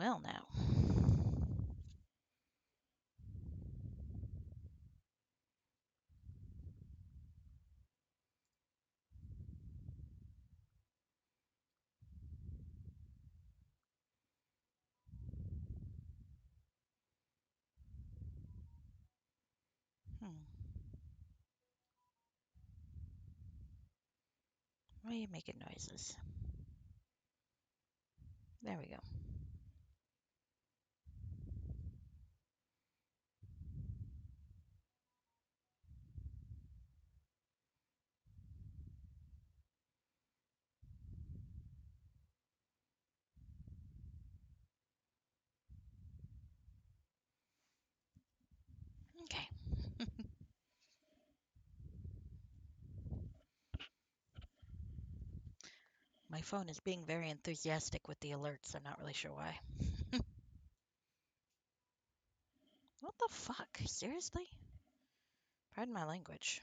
Well, now. Hmm. Why are you making noises? There we go. Okay. My phone is being very enthusiastic with the alerts. I'm not really sure why. What the fuck? Seriously? Pardon my language.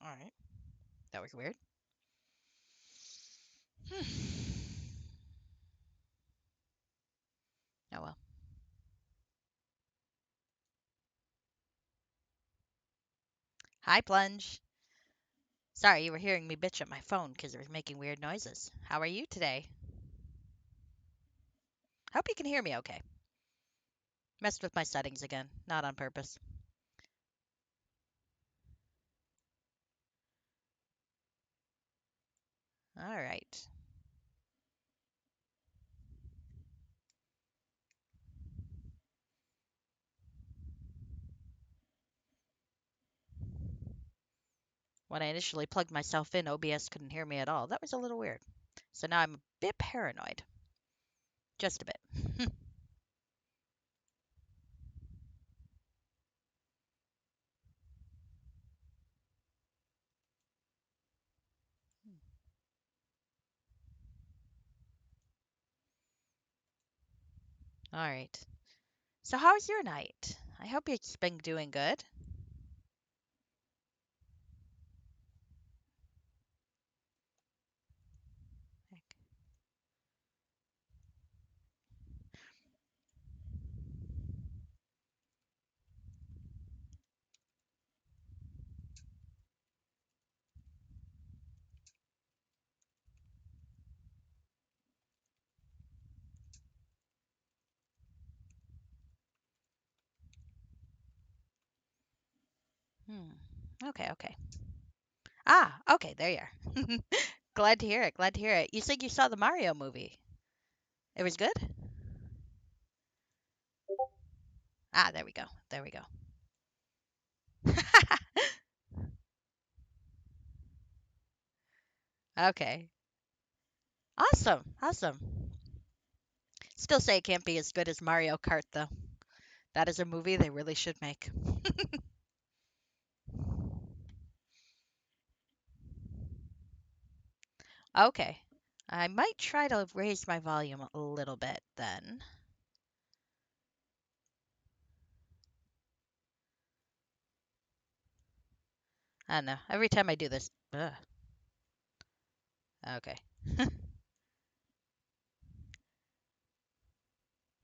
All right. That was weird. Oh well. Hi, Plunge. Sorry, you were hearing me bitch at my phone because it was making weird noises. How are you today? Hope you can hear me okay. Messed with my settings again, not on purpose. All right. When I initially plugged myself in, OBS couldn't hear me at all. That was a little weird. So now I'm a bit paranoid. Just a bit. All right. So how was your night? I hope it's been doing good. Hmm. Okay, okay. Ah, okay, there you are. Glad to hear it. Glad to hear it. You said you saw the Mario movie. It was good? Ah, there we go. There we go. Okay. Awesome. Awesome. Still say it can't be as good as Mario Kart, though. That is a movie they really should make. Okay. I might try to raise my volume a little bit then. I don't know. Every time I do this. Ugh. Okay.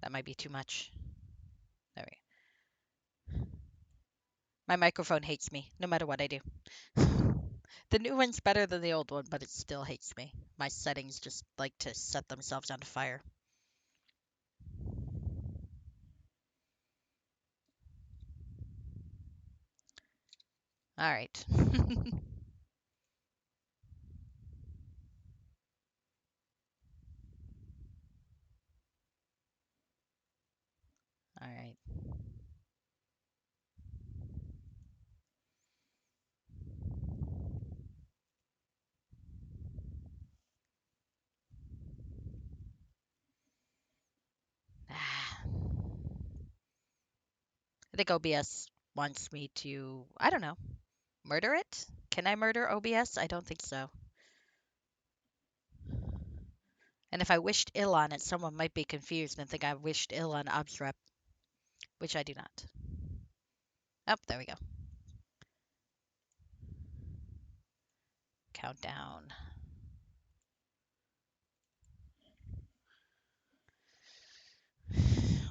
That might be too much. There we go. My microphone hates me no matter what I do. The new one's better than the old one, but it still hates me. My settings just like to set themselves on fire. All right. All right. Ah. I think OBS wants me to, I don't know, murder it? Can I murder OBS? I don't think so. And if I wished ill on it, someone might be confused and think I wished ill on Obsrep, which I do not. Oh, there we go. Countdown.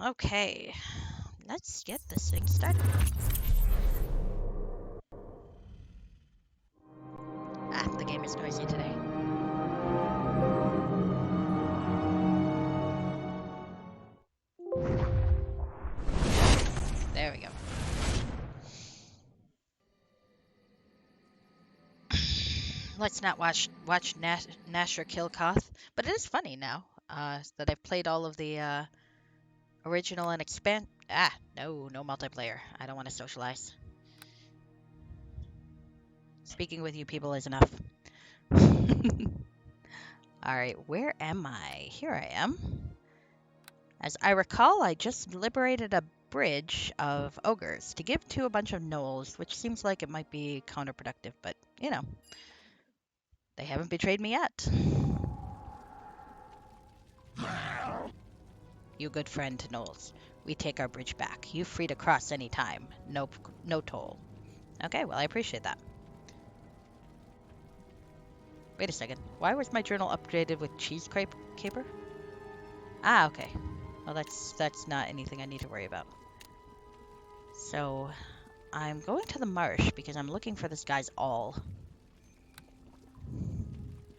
Okay, let's get this thing started. Ah, the game is noisy today. There we go. Let's not watch Nasher kill Koth, but it is funny now that I've played all of the original and expand. Ah, no multiplayer. I don't want to socialize. Speaking with you people is enough. All right, where am I? Here I am. As I recall, I just liberated a bridge of ogres to give to a bunch of gnolls, which seems like it might be counterproductive, but you know, they haven't betrayed me yet. You good friend to gnolls. We take our bridge back. You free to cross any time. No toll. Okay, well I appreciate that. Wait a second. Why was my journal updated with cheese caper? Ah, okay. Well, that's not anything I need to worry about. So, I'm going to the marsh because I'm looking for this guy's all.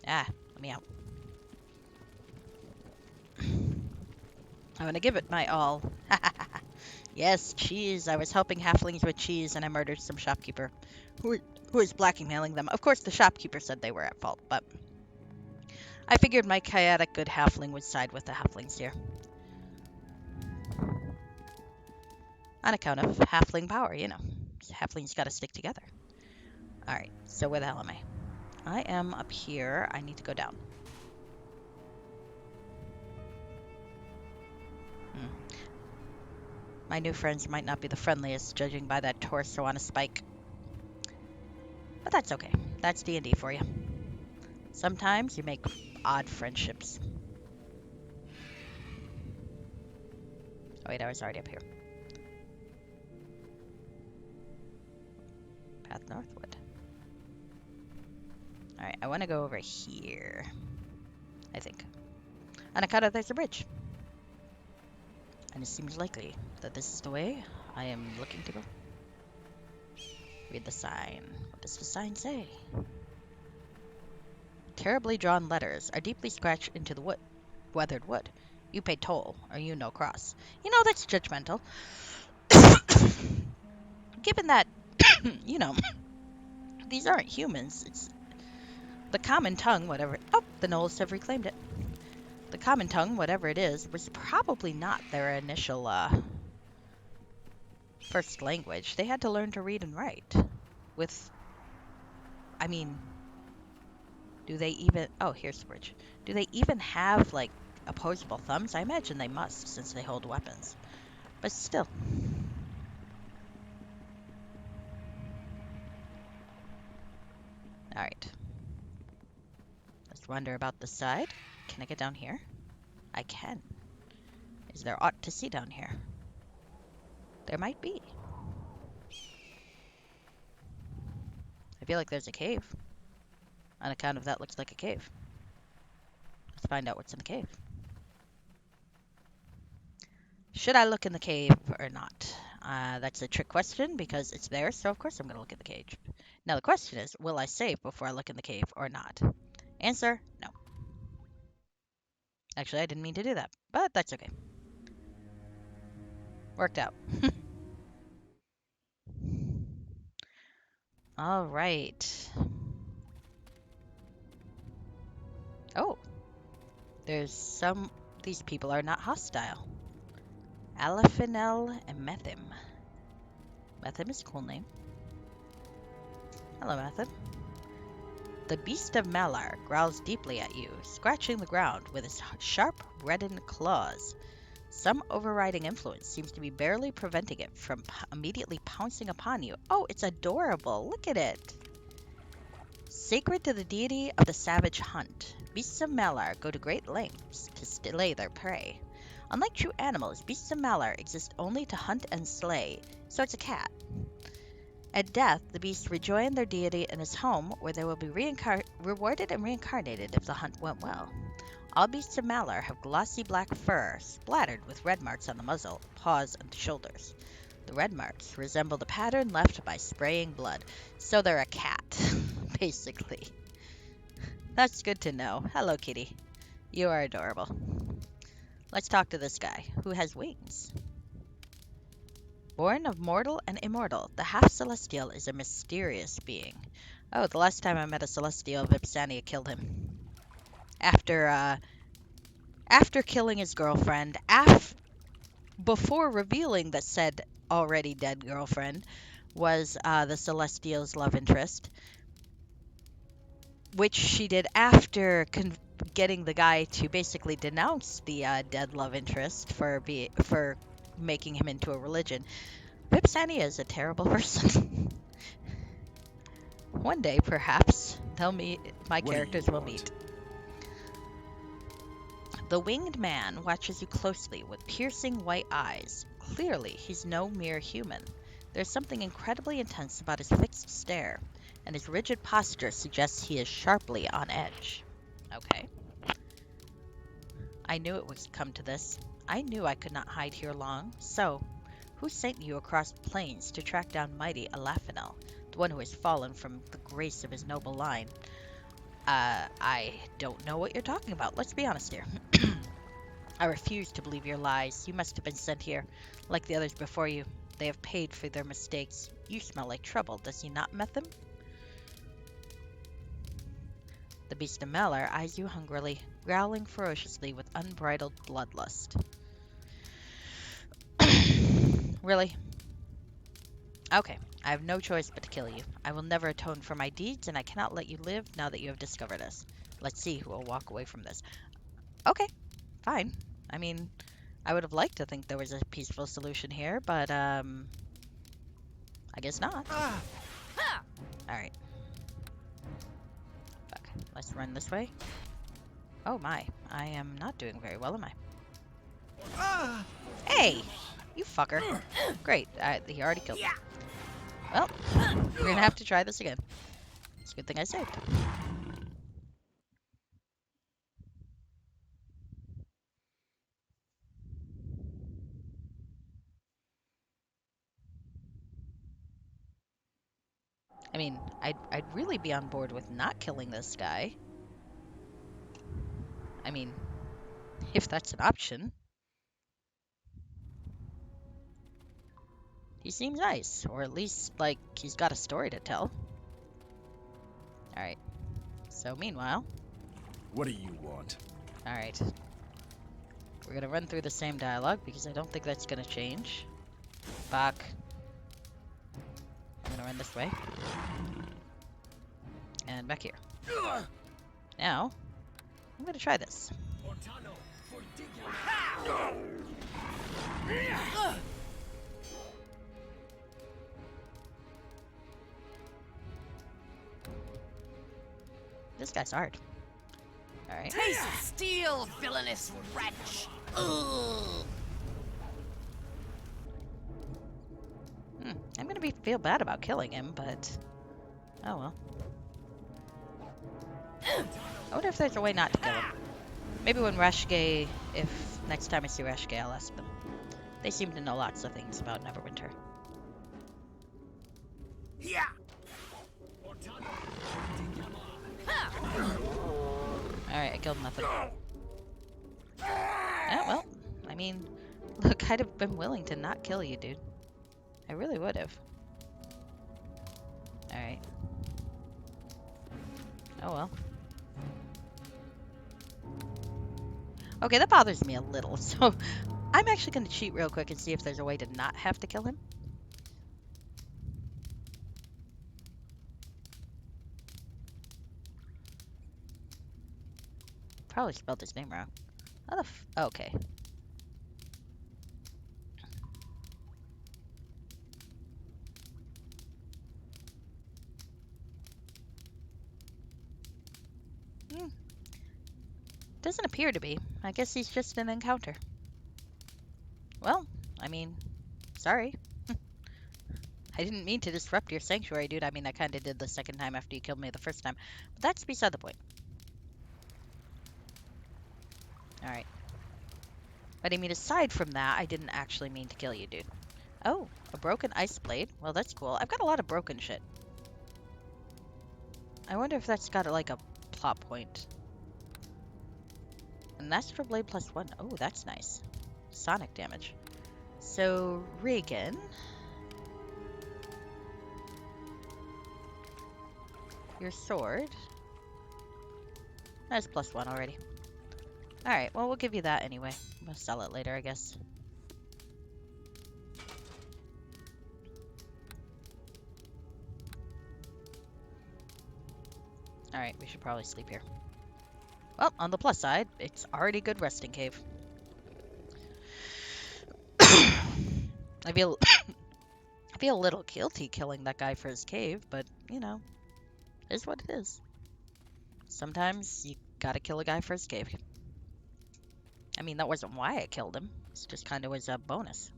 Ah, let me out. I'm gonna give it my all. Yes, cheese. I was helping halflings with cheese and I murdered some shopkeeper who is blackmailing them. Of course, the shopkeeper said they were at fault, but I figured my chaotic good halfling would side with the halflings here. On account of halfling power, you know. Halflings gotta stick together. Alright, so where the hell am I? I am up here. I need to go down. My new friends might not be the friendliest, judging by that torso on a spike. But that's okay. That's D&D for you. Sometimes you make odd friendships. Oh wait, I was already up here. Path northward. Alright, I want to go over here. I think. On account of there's a bridge. And it seems likely that this is the way I am looking to go. Read the sign. What does the sign say? Terribly drawn letters are deeply scratched into the wood. Weathered wood. You pay toll, or you no cross. You know, that's judgmental. Given that, you know, these aren't humans. It's the common tongue, whatever. Oh, the gnolls have reclaimed it. The common tongue, whatever it is, was probably not their initial, first language. They had to learn to read and write. I mean, do they even... Oh, here's the bridge. Do they even have, like, opposable thumbs? I imagine they must, since they hold weapons. But still. Alright. Let's wander about the side. Can I get down here? I can. Is there aught to see down here? There might be. I feel like there's a cave. On account of that, looks like a cave. Let's find out what's in the cave. Should I look in the cave or not? That's a trick question because it's there, so of course I'm going to look at the cave. Now the question is, will I save before I look in the cave or not? Answer, no. Actually, I didn't mean to do that, but that's okay. Worked out. All right. Oh. These people are not hostile. Alaphinel and Methim. Methim is a cool name. Hello, Methim. The beast of Malar growls deeply at you, scratching the ground with its sharp, reddened claws. Some overriding influence seems to be barely preventing it from immediately pouncing upon you. Oh, it's adorable. Look at it. Sacred to the deity of the savage hunt, beasts of Malar go to great lengths to slay their prey. Unlike true animals, beasts of Malar exist only to hunt and slay, so it's a cat. At death, the beasts rejoin their deity in his home, where they will be rewarded and reincarnated if the hunt went well. All beasts of Malar have glossy black fur, splattered with red marks on the muzzle, paws, and shoulders. The red marks resemble the pattern left by spraying blood, so they're a cat, basically. That's good to know. Hello, kitty. You are adorable. Let's talk to this guy, who has wings. Born of mortal and immortal, the half-celestial is a mysterious being. Oh, the last time I met a celestial, Vipsania killed him. After killing his girlfriend, before revealing that said already dead girlfriend was the celestial's love interest, which she did after getting the guy to basically denounce the dead love interest for making him into a religion. Vipsania is a terrible person. One day, perhaps, my characters will meet. The winged man watches you closely with piercing white eyes. Clearly, he's no mere human. There's something incredibly intense about his fixed stare, and his rigid posture suggests he is sharply on edge. Okay. I knew it would come to this. I knew I could not hide here long. So, who sent you across the plains to track down mighty Elaphanel, the one who has fallen from the grace of his noble line? I don't know what you're talking about. Let's be honest here. I refuse to believe your lies. You must have been sent here, like the others before you. They have paid for their mistakes. You smell like trouble, does he not, Metham? The beast of Malar eyes you hungrily, growling ferociously with unbridled bloodlust. Really? Okay, I have no choice but to kill you. I will never atone for my deeds, and I cannot let you live now that you have discovered us. Let's see who will walk away from this. Okay, fine. I mean, I would have liked to think there was a peaceful solution here, but, I guess not. Alright. Fuck. Let's run this way. Oh my, I am not doing very well, am I? Hey! You fucker. Great, he already killed me. Well, we're gonna have to try this again. It's a good thing I saved. I mean, I'd really be on board with not killing this guy. I mean, if that's an option. He seems nice, or at least, like, he's got a story to tell. Alright. So, meanwhile... What do you want? Alright. We're gonna run through the same dialogue, because I don't think that's gonna change. Fuck. I'm gonna run this way. And back here. Now, I'm gonna try this. This guy's hard. Alright. Taste steel, villainous wretch! Ugh. I'm gonna feel bad about killing him, but... Oh well. I wonder if there's a way not to kill him. Maybe when Rashke... If next time I see Rashke, I'll ask them. They seem to know lots of things about Neverwinter. Yeah. Alright, I killed nothing. Yeah, well, I mean, look, I'd have been willing to not kill you, dude. I really would have. Alright. Oh well. Okay, that bothers me a little, so I'm actually going to cheat real quick and see if there's a way to not have to kill him. Probably spelled his name wrong. How the okay. Doesn't appear to be. I guess he's just an encounter. Well, I mean, sorry. I didn't mean to disrupt your sanctuary, dude. I mean, I kind of did the second time after you killed me the first time. But that's beside the point. Alright. But I mean, aside from that, I didn't actually mean to kill you, dude. Oh, a broken ice blade. Well, that's cool. I've got a lot of broken shit. I wonder if that's got like a plot point. And that's for blade +1. Oh, that's nice. Sonic damage. So, Regan. Your sword. That's +1 already. Alright, well, we'll give you that anyway. We'll sell it later, I guess. Alright, we should probably sleep here. Well, on the plus side, it's already good resting cave. I feel a little guilty killing that guy for his cave, but, you know, it is what it is. Sometimes you gotta kill a guy for his cave. I mean, that wasn't why I killed him. It just kind of was a bonus.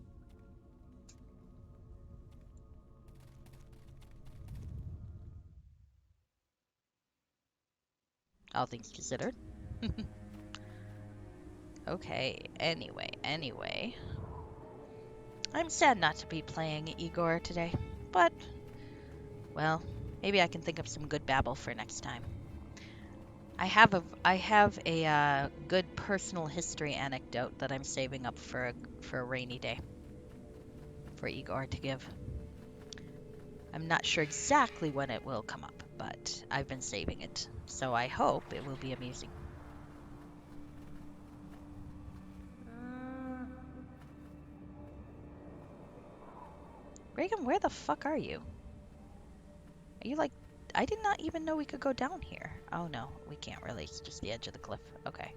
All things considered. Okay, anyway. I'm sad not to be playing Igor today, but, well, maybe I can think of some good babble for next time. I have a good personal history anecdote that I'm saving up for a rainy day for Igor to give. I'm not sure exactly when it will come up, but I've been saving it, so I hope it will be amusing. Reagan, where the fuck are you? Are you like... I did not even know we could go down here. Oh no, we can't really. It's just the edge of the cliff. Okay.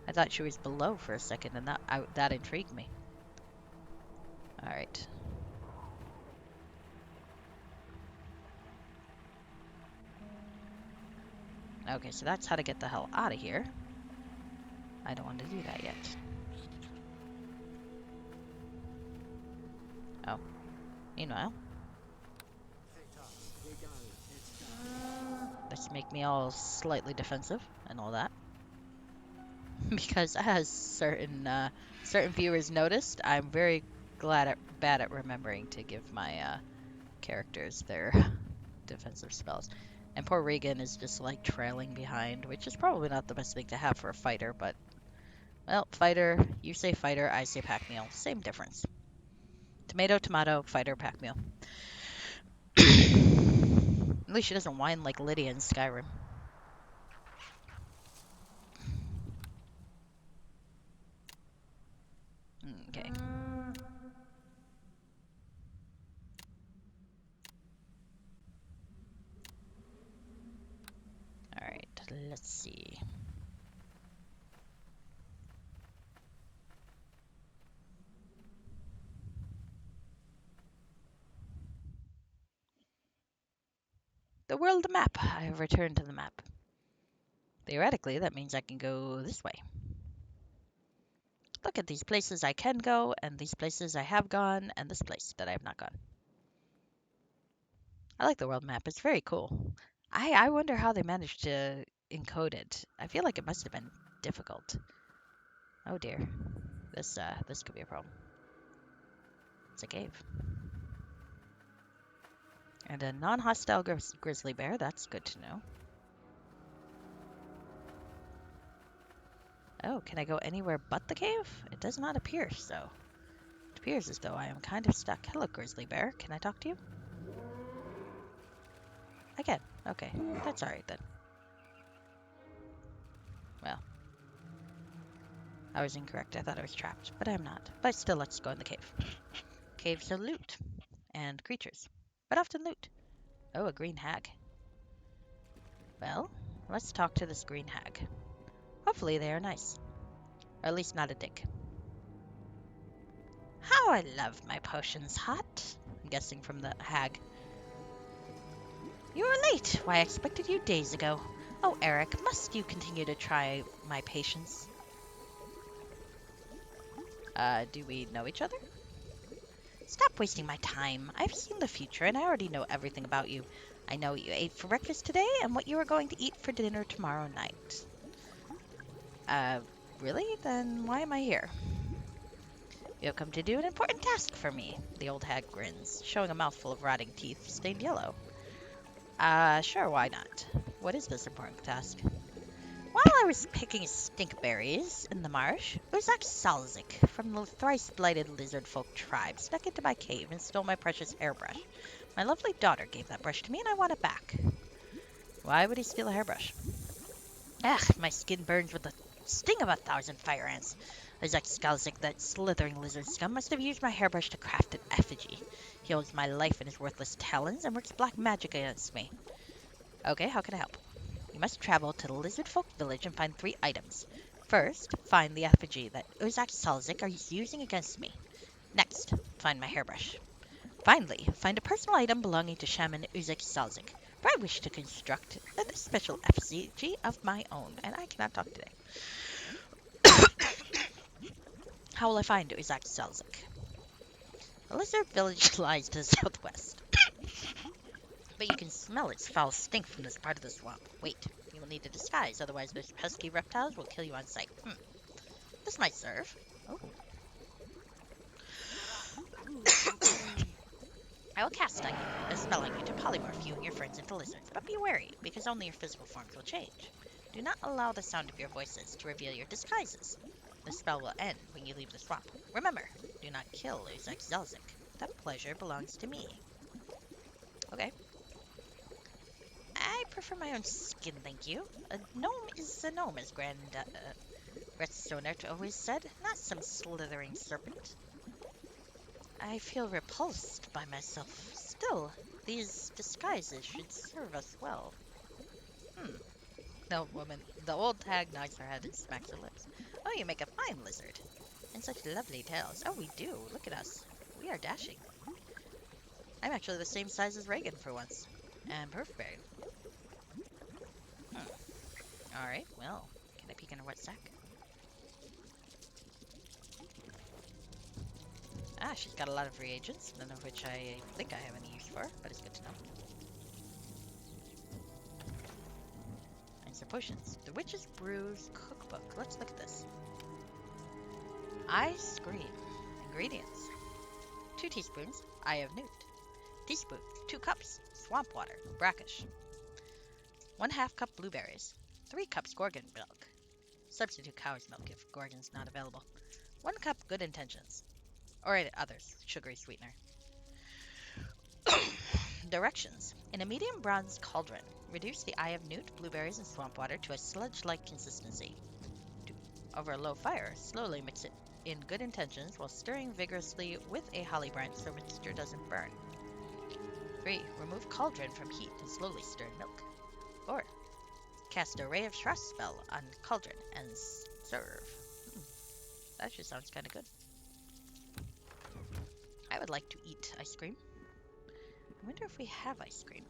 I thought she was below for a second, and that intrigued me. Alright. Okay, so that's how to get the hell out of here. I don't want to do that yet. Oh. Meanwhile. Let's make me all slightly defensive and all that. Because as certain viewers noticed, I'm very bad at remembering to give my characters their defensive spells. And poor Regan is just like trailing behind, which is probably not the best thing to have for a fighter, but well, fighter, you say fighter, I say pack mule. Same difference. Tomato, tomato, fighter, pack mule. At least she doesn't whine like Lydia in Skyrim. Okay. Alright, let's see. The world map. I have returned to the map. Theoretically, that means I can go this way. Look at these places I can go, and these places I have gone, and this place that I have not gone. I like the world map. It's very cool. I wonder how they managed to encode it. I feel like it must have been difficult. Oh dear. This could be a problem. It's a cave. And a non-hostile grizzly bear. That's good to know. Oh, can I go anywhere but the cave? It does not appear so. It appears as though I am kind of stuck. Hello, grizzly bear. Can I talk to you? I can. Okay, that's alright then. Well, I was incorrect. I thought I was trapped, but I'm not. But still, let's go in the cave. Caves are loot and creatures, but often loot. Oh, a green hag. Well, let's talk to this green hag. Hopefully they are nice. Or at least not a dick. How I love my potions hot. I'm guessing from the hag. You are late. Why, I expected you days ago. Oh, Eric, must you continue to try my patience? Do we know each other? Stop wasting my time. I've seen the future and I already know everything about you. I know what you ate for breakfast today and what you are going to eat for dinner tomorrow night. Uh, really? Then why am I here? You have come to do an important task for me. The old hag grins, showing a mouthful of rotting teeth stained yellow. Sure, why not? What is this important task? While I was picking stinkberries in the marsh, Uzak Salzik from the thrice-blighted lizard folk tribe snuck into my cave and stole my precious hairbrush. My lovely daughter gave that brush to me and I want it back. Why would he steal a hairbrush? Ugh, my skin burns with the sting of 1,000 fire ants. Uzak Salzik, that slithering lizard scum, must have used my hairbrush to craft an effigy. He holds my life in his worthless talons and works black magic against me. Okay, how can I help? You must travel to the Lizard Folk village and find 3 items. First, find the effigy that Uzak Salzik is using against me. Next, find my hairbrush. Finally, find a personal item belonging to Shaman Uzak Salzik, for I wish to construct a special effigy of my own, and I cannot talk today. How will I find Uzak Salzik? The lizard village lies to the southwest, but you can smell its foul stink from this part of the swamp. Wait, you will need a disguise, otherwise those pesky reptiles will kill you on sight. This might serve. Oh. I will cast on you a spell on you to polymorph you and your friends into lizards, but be wary, because only your physical forms will change. Do not allow the sound of your voices to reveal your disguises. The spell will end when you leave the swamp. Remember, do not kill Uzak Zelzik. That pleasure belongs to me. Okay. I prefer my own skin, thank you. A gnome is a gnome, as Redstoner always said, not some slithering serpent. I feel repulsed by myself. Still, these disguises should serve us well. Hmm. The old hag nods her head and smacks her lips. Oh, you make a fine lizard. And such lovely tails. Oh, we do. Look at us. We are dashing. I'm actually the same size as Reagan for once. And perfect. Alright, well, can I peek in her wet sack? Ah, she's got a lot of reagents, none of which I think I have any use for, but it's good to know. And some potions. The Witch's Brew's Cookbook. Let's look at this. Ice cream. Ingredients. 2 teaspoons, Eye of Newt. Teaspoon, 2 cups, swamp water, brackish. 1/2 cup blueberries. 3 cups Gorgon milk. Substitute cow's milk if Gorgon's not available. 1 cup good intentions. Or any other sugary sweetener. Directions. In a medium bronze cauldron, reduce the Eye of Newt, blueberries, and swamp water to a sludge-like consistency. Over a low fire, slowly mix it in good intentions while stirring vigorously with a holly branch so mixture doesn't burn. 3. Remove cauldron from heat and slowly stir in milk. 4. Cast a ray of trust spell on cauldron and serve. That actually sounds kind of good. I would like to eat ice cream. I wonder if we have ice cream.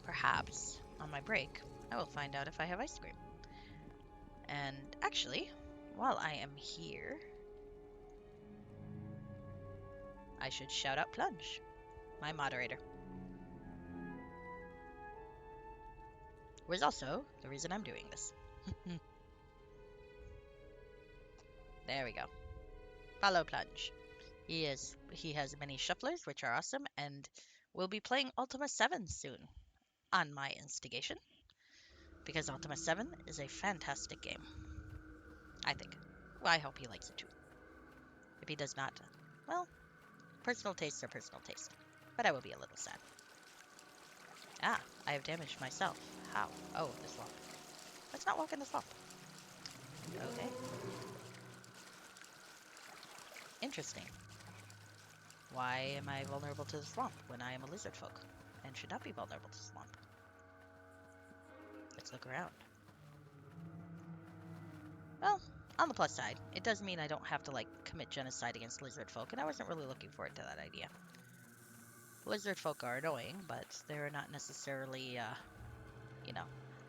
Perhaps on my break I will find out if I have ice cream. And actually, while I am here, I should shout out Plunge, my moderator. Was also the reason I'm doing this. There we go. Follow Plunge. He has many shufflers, which are awesome, and we'll be playing Ultima 7 soon, on my instigation, because Ultima 7 is a fantastic game. I think. Well, I hope he likes it too. If he does not, well, personal tastes are personal taste. But I will be a little sad. Ah, I have damaged myself. How? Oh, the swamp. Let's not walk in the swamp. Okay. Interesting. Why am I vulnerable to the swamp when I am a lizard folk and should not be vulnerable to the swamp? Let's look around. Well, on the plus side, it does mean I don't have to, like, commit genocide against lizard folk, and I wasn't really looking forward to that idea. Lizard folk are annoying, but they're not necessarily,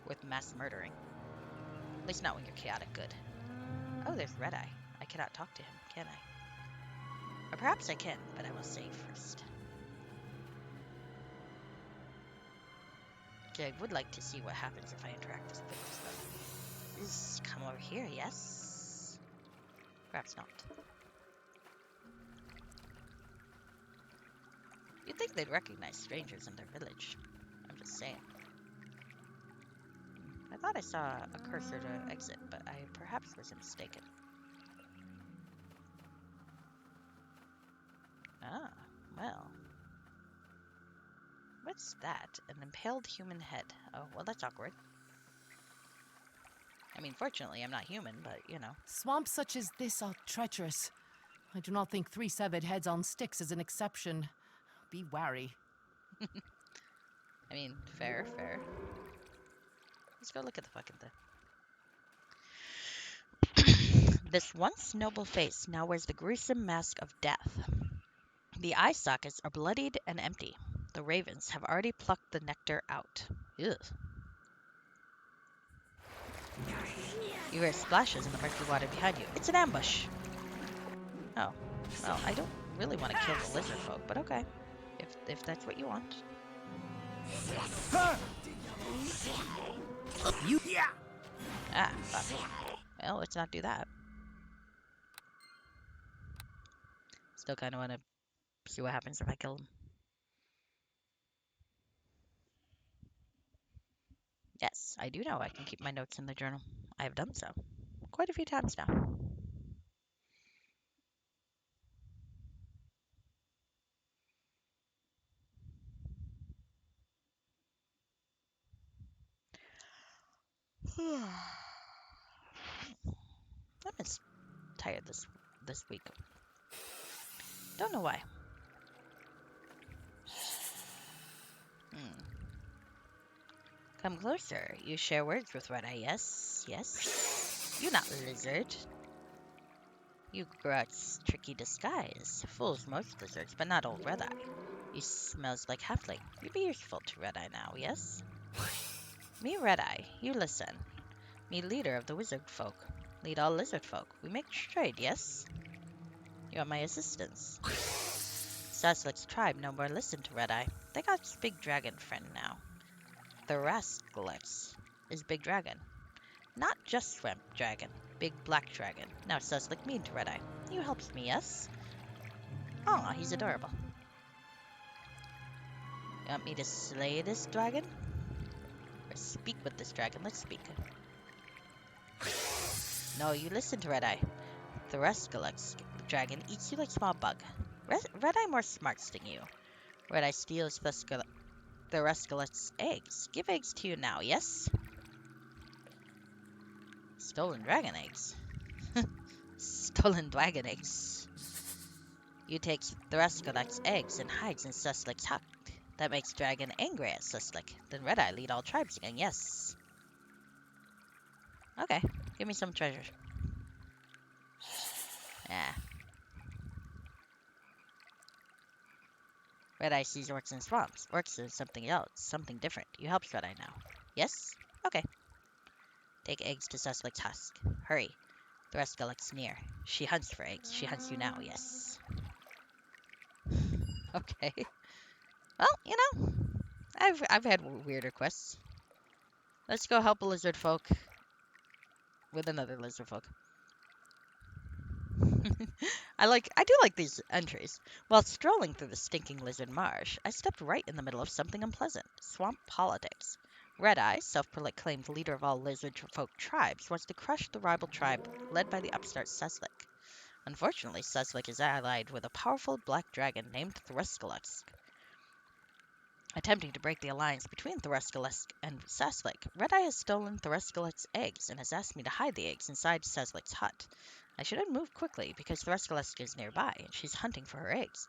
worth mass murdering. At least not when you're chaotic good. Oh, there's Red Eye. I cannot talk to him, can I? Or perhaps I can, but I will save first. Okay, I would like to see what happens if I interact with this, though. Just come over here, yes? Perhaps not. You'd think they'd recognize strangers in their village. I'm just saying. I thought I saw a cursor to exit, but I perhaps was mistaken. Ah, well. What's that? An impaled human head. Oh, well, that's awkward. I mean, fortunately, I'm not human, but, you know. Swamps such as this are treacherous. I do not think 3 severed heads on sticks is an exception. Be wary. I mean, fair, fair. Let's go look at the fucking thing. This once noble face now wears the gruesome mask of death. The eye sockets are bloodied and empty. The ravens have already plucked the nectar out. Ugh. You hear splashes in the murky water behind you. It's an ambush. Oh, well, I don't really want to kill the lizard folk, but okay. If that's what you want. You. Ah, fuck. Well, let's not do that. Still kind of want to see what happens if I kill him. Yes, I do know I can keep my notes in the journal. I have done so quite a few times now. I'm just tired this week. Don't know why. Hmm. Come closer. You share words with Red Eye, yes? Yes? You not lizard. You Grot's tricky disguise. Fools most lizards, but not old Red Eye. You smells like halfling. You'd be useful to Red Eye now, yes? Me Red Eye, you listen. Me leader of the wizard folk. Lead all lizard folk. We make trade, yes? You want my assistance. Saslick's tribe no more listen to Red Eye. They got big dragon friend now. The Rascalex is big dragon. Not just swamp dragon. Big black dragon. Now Saslick mean to Red Eye. You helps me, yes? Aw, he's adorable. You want me to slay this dragon? Or speak with this dragon? Let's speak. No, you listen to Red Eye. The Rascalex dragon eats you like small bug. Red Eye more smarts than you. Red Eye steals the Rascalex eggs. Give eggs to you now, yes? Stolen dragon eggs. Stolen dragon eggs. You take the Rascalex eggs and hides in Suslick's hut. That makes dragon angry at Suslick. Then Red Eye lead all tribes again, yes? Okay, give me some treasure. Ah. Red Eye sees orcs in swamps. Orcs is something else, something different. You help Red Eye now. Yes? Okay. Take eggs to Suslick's husk. Hurry. The Rascalex near. She hunts for eggs. She hunts you now, yes? Okay. Well, you know, I've had weirder quests. Let's go help a lizard folk with another lizard folk. I do like these entries. While strolling through the stinking lizard marsh, I stepped right in the middle of something unpleasant. Swamp politics. Red Eye, self-proclaimed leader of all lizard folk tribes, wants to crush the rival tribe led by the upstart Suslick. Unfortunately, Suslick is allied with a powerful black dragon named Thruskalesk. Attempting to break the alliance between Thruskalesk and Suslick, Red Eye has stolen Thruskalesk's eggs and has asked me to hide the eggs inside Suslick's hut. I should have moved quickly because Thruskalesk is nearby and she's hunting for her eggs.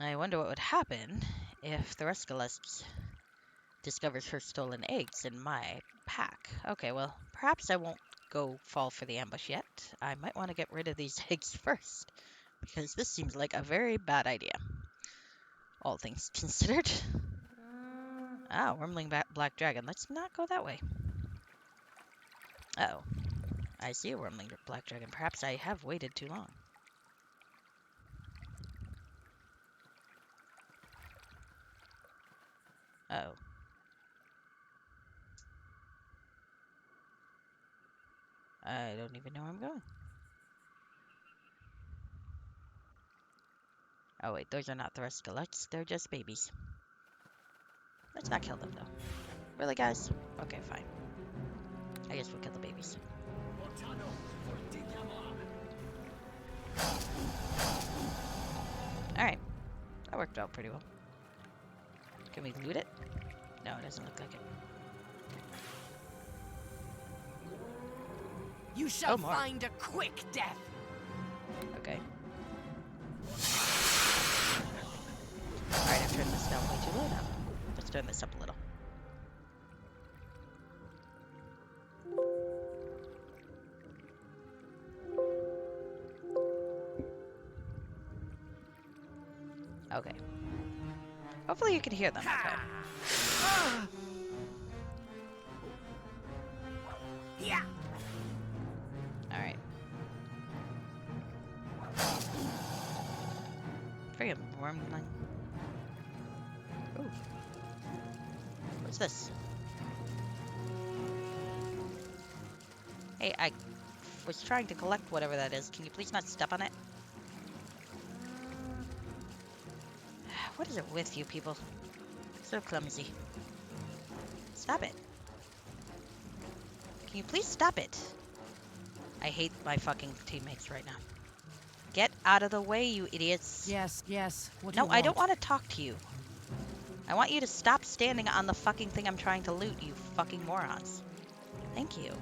I wonder what would happen if Thruskalesk discovers her stolen eggs in my pack. Okay, well, perhaps I won't go fall for the ambush yet. I might want to get rid of these eggs first, because this seems like a very bad idea, all things considered. Ah, Wormling Black Dragon. Let's not go that way. Uh-oh. I see a Wormling Black Dragon. Perhaps I have waited too long. Oh. I don't even know where I'm going. Oh wait, those are not the skeletons. They're just babies. Let's not kill them though. Really, guys? Okay, fine. I guess we'll kill the babies. Alright. That worked out pretty well. Can we loot it? No, it doesn't look like it. You shall more. find a quick death. Okay. Alright, I've turned this down way too low now. Let's turn this up a little. Okay. Hopefully you can hear them okay. Yeah. Alright. Friggin' wormling. Ooh. What's this? Hey, I was trying to collect whatever that is. Can you please not step on it? What is it with you people? So clumsy. Stop it. Can you please stop it? I hate my fucking teammates right now. Get out of the way, you idiots. Yes, yes. What do No, you I don't want? want to talk to you. I want you to stop standing on the fucking thing I'm trying to loot, you fucking morons. Thank you.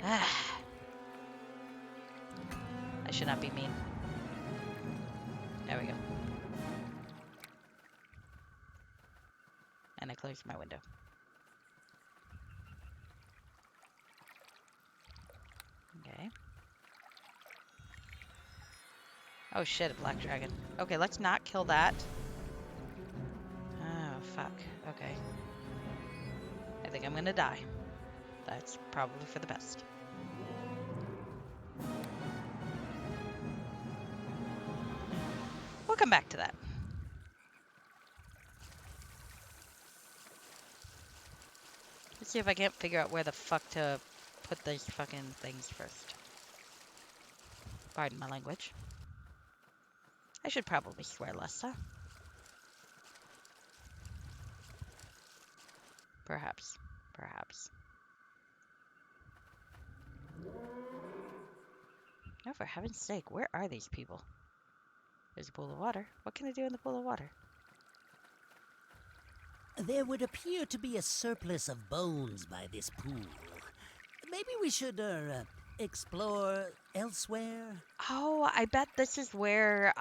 I should not be mean. There we go. And I closed my window. Okay. Oh shit, a black dragon. Okay, let's not kill that. Oh, fuck. Okay. I think I'm gonna die. That's probably for the best. We'll come back to that. Let's see if I can't figure out where the fuck to put these fucking things first. Pardon my language. I should probably swear less, huh? Perhaps. Perhaps. No, for heaven's sake, where are these people? There's a pool of water. What can I do in the pool of water? There would appear to be a surplus of bones by this pool. Maybe we should, explore elsewhere? Oh, I bet this is where,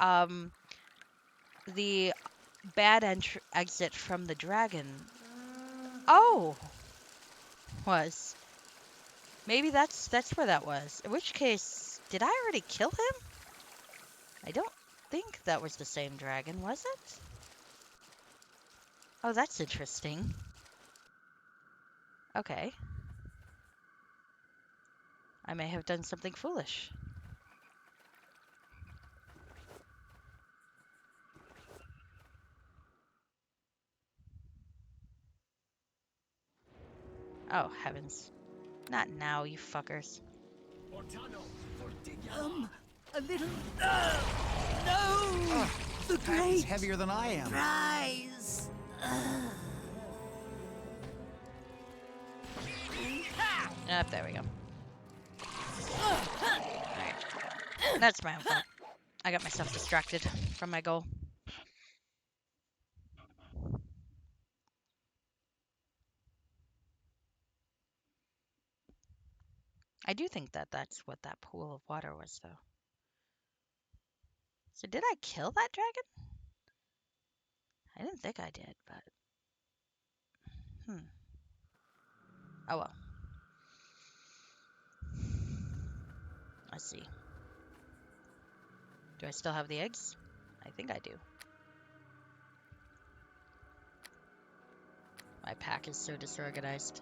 the bad exit from the dragon. Oh! Was. Maybe that's where that was. In which case, did I already kill him? I don't think that was the same dragon, was it? Oh, that's interesting. Okay. I may have done something foolish. Oh, heavens. Not now, you fuckers. A little... no! The He's great heavier than I am. prize! There we go. Alright. That's my own fault. I got myself distracted from my goal. I do think that that's what that pool of water was, though. So did I kill that dragon? I didn't think I did, but... Oh well. Let's see. Do I still have the eggs? I think I do. My pack is so disorganized.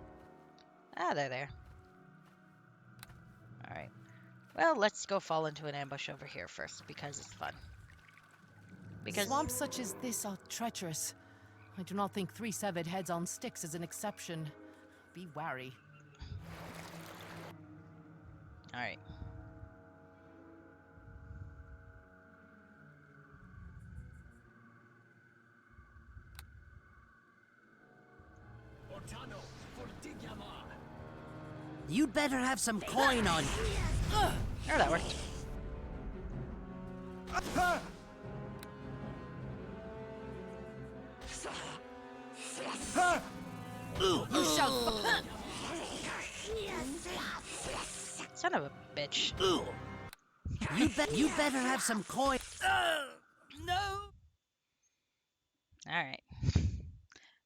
Ah, they're there. Alright. Well, let's go fall into an ambush over here first, because it's fun. Because... Swamps such as this are treacherous. I do not think 3 severed heads on sticks is an exception. Be wary. Alright. You'd better have some coin on you. Oh, that worked. You shall. Son of a bitch. You'd better have some coin. No. Alright.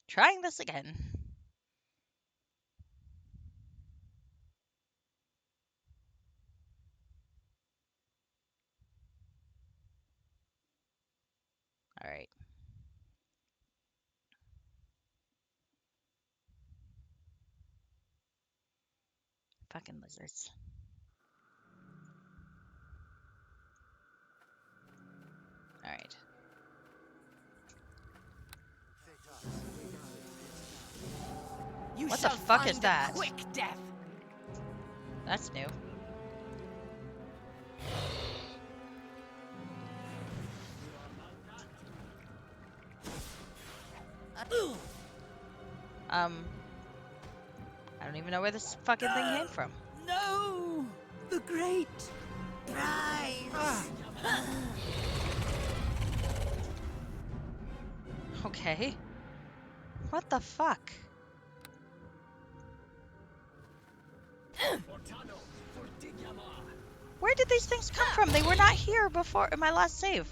Trying this again. Alright. Fucking lizards. Alright. You What the shall fuck find is that? A quick death. That's new. I don't even know where this fucking thing came from. No. The great prize. Okay. What the fuck? Where did these things come from? They were not here before in my last save.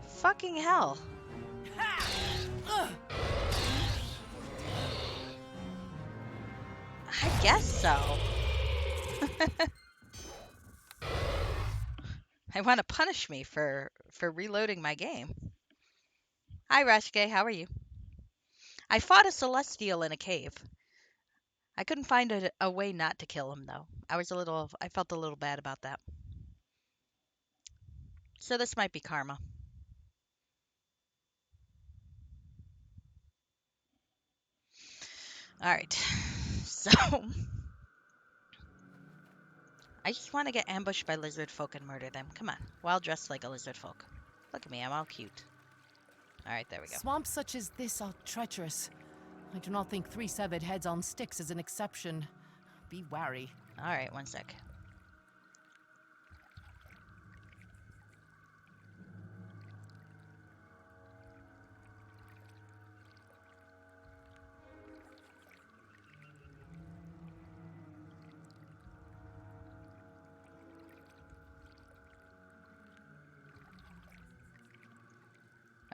Fucking hell. I guess so. I want to punish me for reloading my game. Hi, Rashke. How are you? I fought a celestial in a cave. I couldn't find a way not to kill him, though. I felt a little bad about that. So this might be karma. Alright. So... I just want to get ambushed by lizard folk and murder them. Come on. While dressed like a lizard folk. Look at me. I'm all cute. Alright, there we go. Swamps such as this are treacherous. I do not think 3 severed heads on sticks is an exception. Be wary. Alright, one sec.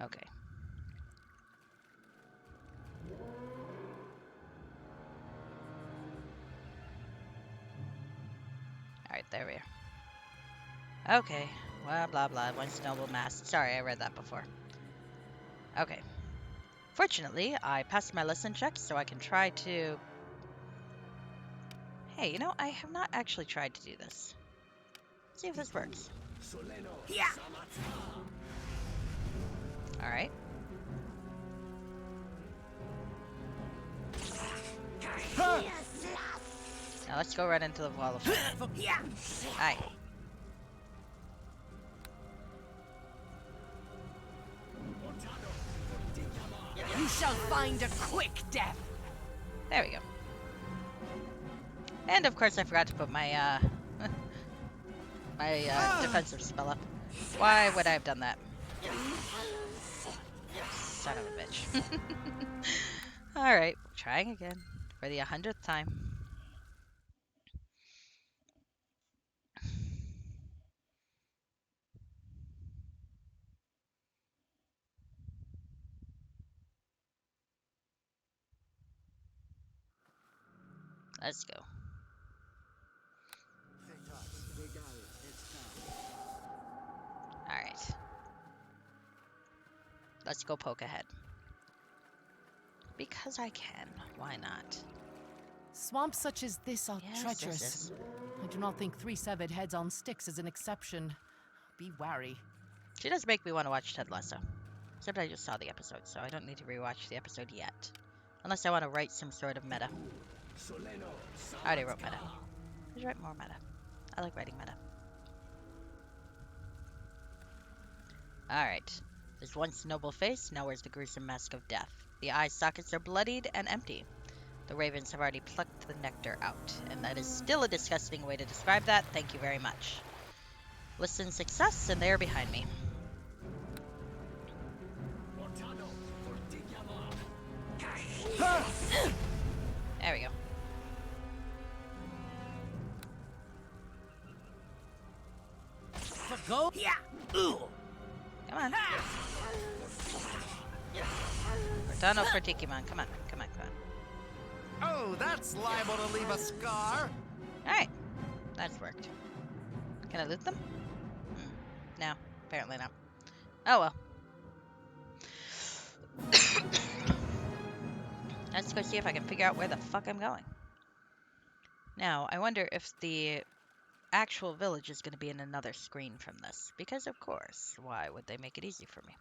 Okay. Alright, there we are. Okay. Blah, blah, blah. Once noble mass. Sorry, I read that before. Okay. Fortunately, I passed my lesson check, so I can try to... Hey, you know, I have not actually tried to do this. Let's see if this works. Yeah. Alright. Now let's go right into the wall of flame. Aye. You shall find a quick death. There we go. And of course I forgot to put my defensive spell up. Why would I have done that? Son of a bitch. Alright, trying again. For the 100th time. Let's go. Alright. Let's go poke ahead. Because I can. Why not? Swamps such as this are Yes, treacherous. yes, yes. I do not think 3 severed heads on sticks is an exception. Be wary. She does make me want to watch Ted Lasso. Except I just saw the episode, so I don't need to rewatch the episode yet. Unless I want to write some sort of meta. I already wrote meta. Let's write more meta. I like writing meta. Alright. There's once noble face, now wears the gruesome mask of death. The eye sockets are bloodied and empty. The ravens have already plucked the nectar out, and that is still a disgusting way to describe that. Thank you very much. Listen, success, and they are behind me. There we go. For go? Yeah. Ooh. Come on. Cortano for Tikimon. Come on, come on, come on. Oh, that's liable to leave a scar. Alright. That's worked. Can I loot them? No, apparently not. Oh well. Let's go see if I can figure out where the fuck I'm going. Now, I wonder if the actual village is going to be in another screen from this. Because, of course, why would they make it easy for me?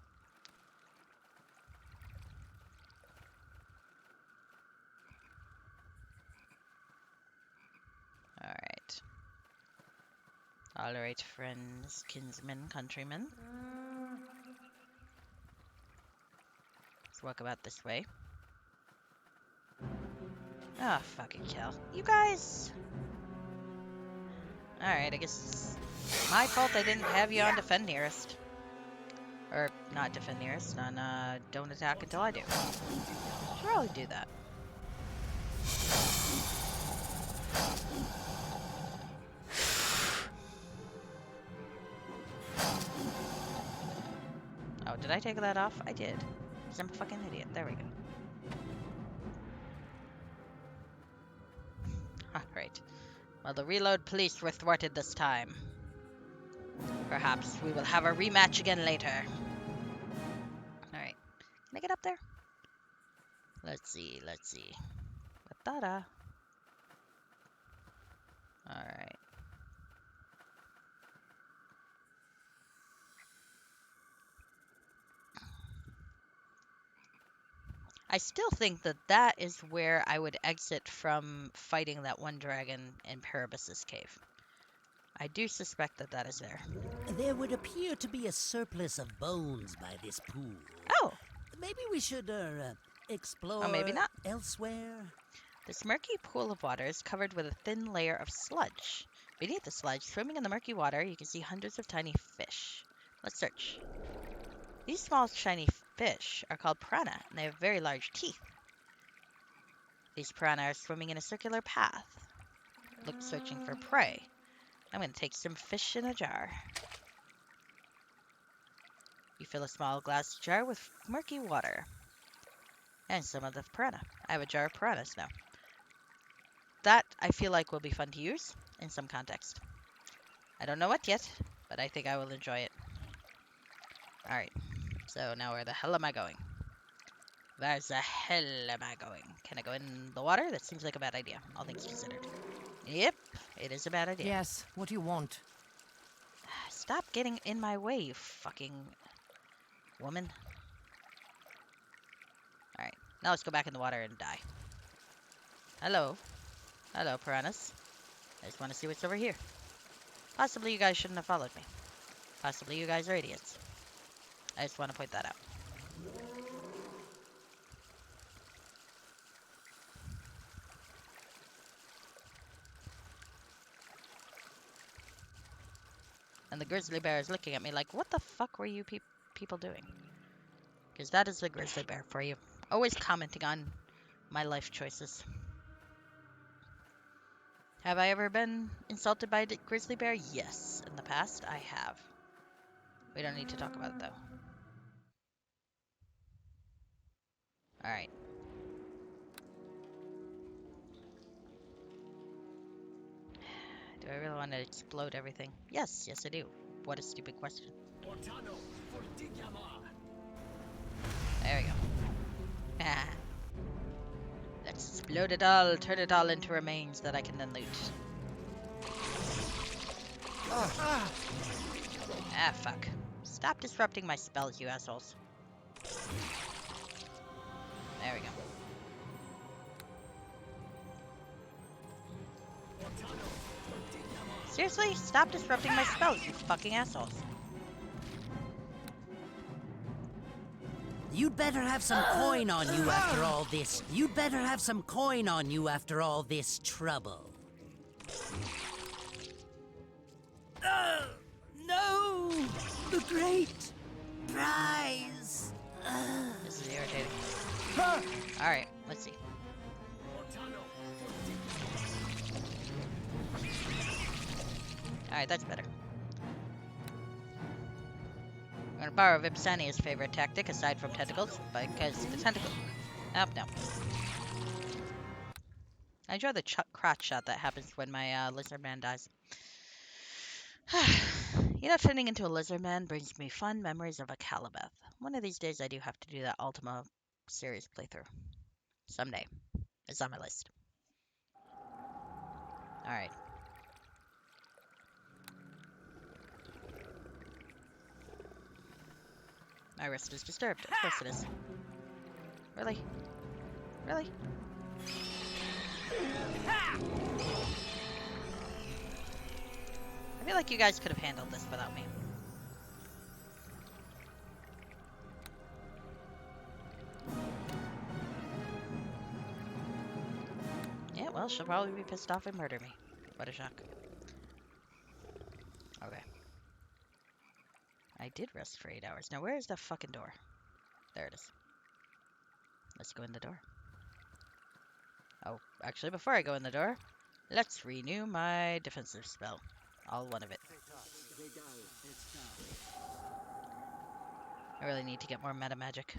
Alright. Alright, friends, kinsmen, countrymen. Let's walk about this way. Ah, oh, fucking hell. You guys! Alright, I guess it's my fault I didn't have you on Defend Nearest. Or, not Defend Nearest, on Don't Attack Until I Do. Should probably do that. Oh, did I take that off? I did. Because I'm a fucking idiot. There we go. Alright. Well, the reload police were thwarted this time. Perhaps we will have a rematch again later. Alright. Can I get up there? Let's see, let's see. Ta-da. Alright. I still think that that is where I would exit from fighting that one dragon in Parabus's cave. I do suspect that that is there. There would appear to be a surplus of bones by this pool. Oh! Maybe we should, explore maybe not. elsewhere? This murky pool of water is covered with a thin layer of sludge. Beneath the sludge, swimming in the murky water, you can see hundreds of tiny fish. Let's search. These small, shiny fish are called piranha, and they have very large teeth. These piranha are swimming in a circular path. Look, searching for prey. I'm going to take some fish in a jar. You fill a small glass jar with murky water. And some of the piranha. I have a jar of piranhas now. That, I feel like, will be fun to use in some context. I don't know what yet, but I think I will enjoy it. Alright, so now where the hell am I going? Where the hell am I going? Can I go in the water? That seems like a bad idea, all things considered. Yep, it is a bad idea. Yes, what do you want? Stop getting in my way, you fucking woman. Alright, now let's go back in the water and die. Hello. Hello, piranhas. I just want to see what's over here. Possibly you guys shouldn't have followed me. Possibly you guys are idiots. I just want to point that out. And the grizzly bear is looking at me like, what the fuck were you people doing? Because that is the grizzly bear for you. Always commenting on my life choices. Have I ever been insulted by a grizzly bear? Yes. In the past, I have. We don't need to talk about it, though. Alright. Do I really want to explode everything? Yes, yes I do. What a stupid question. There we go. Let's explode it all, turn it all into remains that I can then loot. Ah, fuck. Stop disrupting my spells, you assholes. There we go. Seriously? Stop disrupting my spells, you fucking assholes. You'd better have some coin on you after all this. You'd better have some coin on you after all this trouble. No! The great prize! This is irritating. Alright, let's see. Alright, that's better. I'm gonna borrow Vipsania's favorite tactic aside from tentacles, because the tentacle. Oh, no. I enjoy the crotch shot that happens when my lizard man dies. You know, turning into a lizard man brings me fond memories of a Calabeth. One of these days I do have to do that Ultima series playthrough. Someday. It's on my list. Alright. My wrist is disturbed. Of course it is. Really? Really? I feel like you guys could have handled this without me. Yeah, well, she'll probably be pissed off and murder me. What a shock. Okay. I did rest for 8 hours. Now, where is the fucking door? There it is. Let's go in the door. Oh, actually, before I go in the door, let's renew my defensive spell. All one of it. I really need to get more meta magic.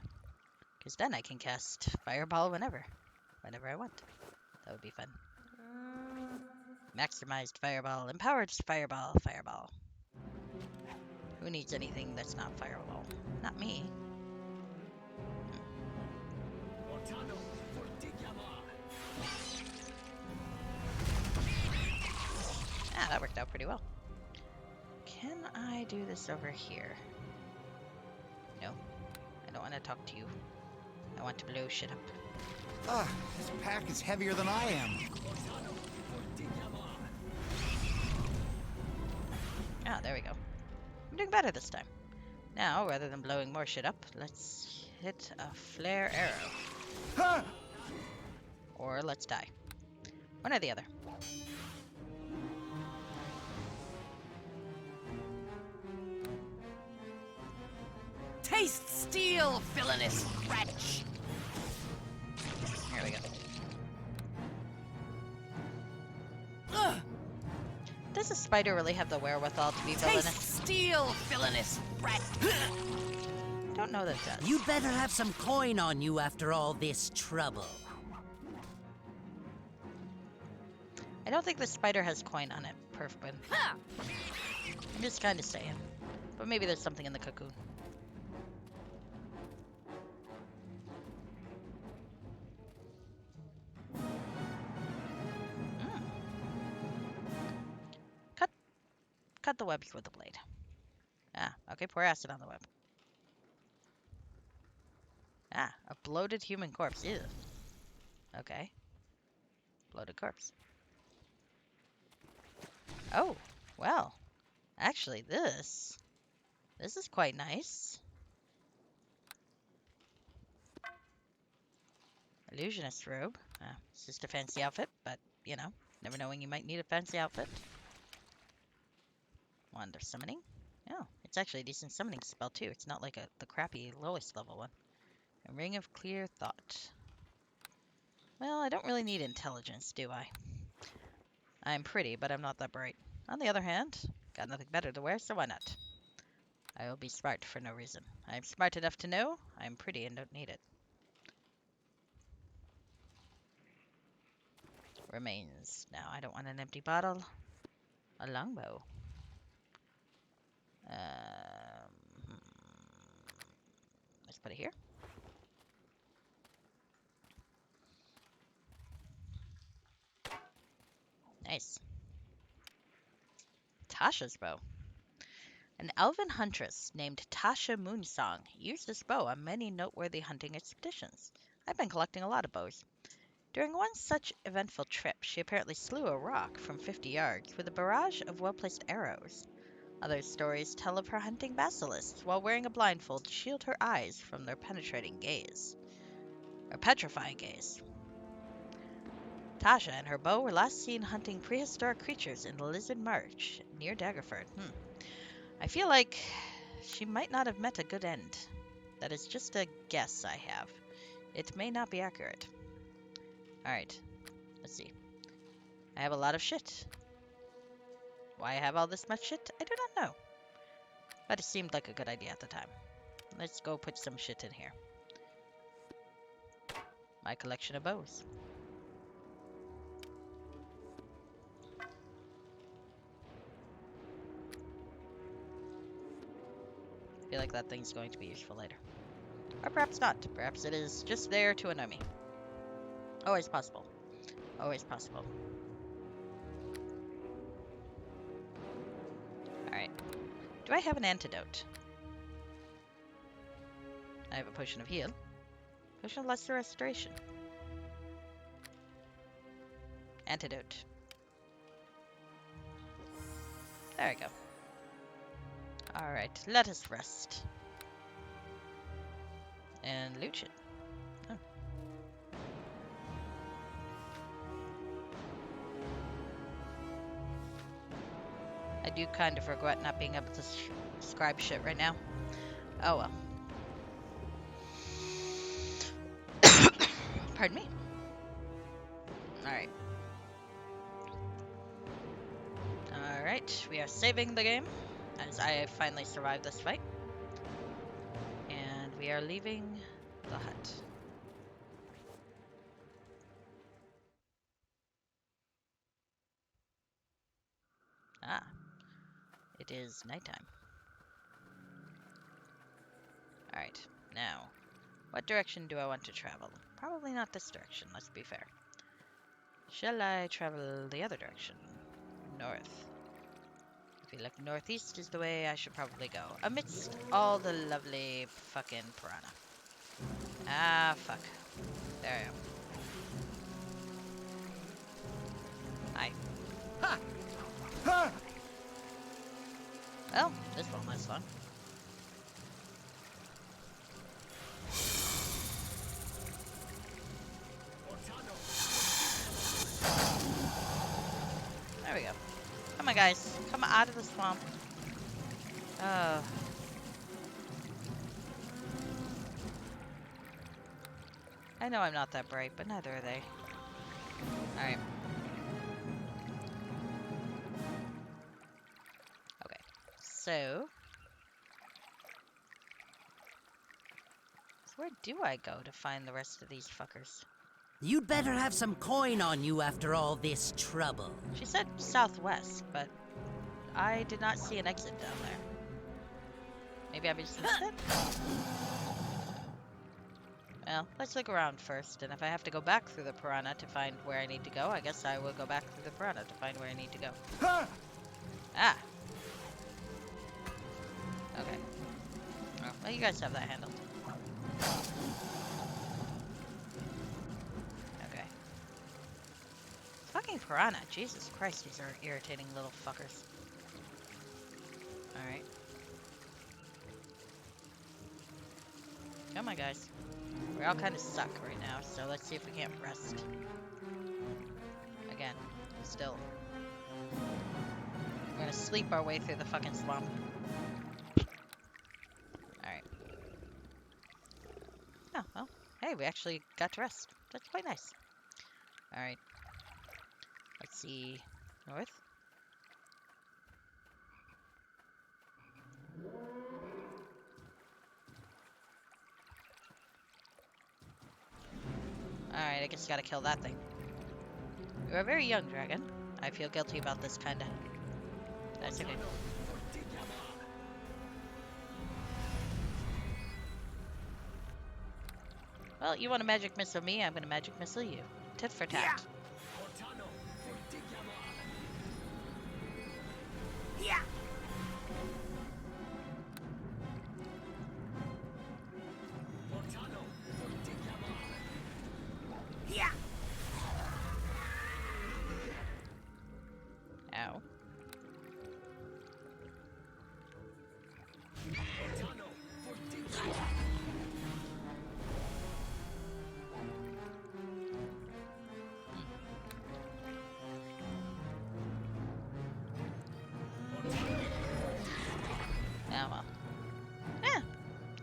Because then I can cast Fireball whenever I want. That would be fun. Maximized Fireball, Empowered Fireball, Fireball. Who needs anything that's not Fireball? Not me. Ah, that worked out pretty well. Can I do this over here? No. I don't want to talk to you. I want to blow shit up. Ugh, this pack is heavier than I am. Ah, there we go. I'm doing better this time. Now, rather than blowing more shit up, let's hit a flare arrow. Huh! Or let's die. One or the other. Taste steel, villainous wretch! Here we go. Ugh. Does a spider really have the wherewithal to be Taste villainous? steel, villainous wretch! Don't know that it does. You'd better have some coin on you after all this trouble. I don't think the spider has coin on it, Perfbin. Ha! I'm just kind of saying. But maybe there's something in the cocoon. Cut the webs with the blade. Ah, okay, pour acid on the web. Ah, a bloated human corpse. Ew. Okay. Bloated corpse. Oh, well. Actually, this is quite nice. Illusionist robe. It's just a fancy outfit, but, you know, never knowing you might need a fancy outfit. Wand of summoning. Oh, it's actually a decent summoning spell, too. It's not like the crappy lowest level one. A ring of clear thought. Well, I don't really need intelligence, do I? I'm pretty, but I'm not that bright. On the other hand, got nothing better to wear, so why not? I will be smart for no reason. I'm smart enough to know I'm pretty and don't need it. Remains. Now, I don't want an empty bottle. A longbow. Let's put it here. Nice. Tasha's bow. An elven huntress named Tasha Moonsong used this bow on many noteworthy hunting expeditions. I've been collecting a lot of bows. During one such eventful trip, she apparently slew a rock from 50 yards with a barrage of well-placed arrows. Other stories tell of her hunting basilisks while wearing a blindfold to shield her eyes from their penetrating gaze. Or petrifying gaze. Tasha and her bow were last seen hunting prehistoric creatures in the Lizard Marsh near Daggerford. I feel like she might not have met a good end. That is just a guess I have. It may not be accurate. Alright, let's see. I have a lot of shit. Why I have all this much shit, I do not know. But it seemed like a good idea at the time. Let's go put some shit in here. My collection of bows. I feel like that thing's going to be useful later. Or perhaps not. Perhaps it is just there to annoy me. Always possible. Always possible. Alright. Do I have an antidote? I have a potion of heal. Potion of lesser restoration. Antidote. There we go. Alright, let us rest. And loot it. Oh. I do kind of regret not being able to scribe shit right now. Oh well. Pardon me. Alright. Alright, we are saving the game as I have finally survived this fight. And we are leaving the hut. Ah, it is nighttime. Alright, now, what direction do I want to travel? Probably not this direction, let's be fair. Shall I travel the other direction? North. I feel like northeast is the way I should probably go, amidst all the lovely fucking piranha. Ah, fuck. There I am. Hi. Ha! Ha! Well, this won't last long. There we go. Come on, guys. Come out of the swamp. Oh. I know I'm not that bright, but neither are they. Alright. Okay. So where do I go to find the rest of these fuckers? You'd better have some coin on you after all this trouble. She said southwest, but I did not see an exit down there. Maybe I just missed it? Well, let's look around first, and if I have to go back through the piranha to find where I need to go, I guess I will go back through the piranha to find where I need to go. Ha! Ah! Okay. Oh, well, you guys have that handled. Okay. Fucking piranha. Jesus Christ, these are irritating little fuckers. Alright. Come on, guys. We all kind of suck right now, so let's see if we can't rest. Again, still. We're gonna sleep our way through the fucking swamp. Alright. Oh, well. Hey, we actually got to rest. That's quite nice. Alright. Let's see. North? Alright, I guess you gotta kill that thing. You're a very young dragon. I feel guilty about this, kinda. That's okay. Well, you want to magic missile me, I'm gonna magic missile you. Tit for tat. Yeah.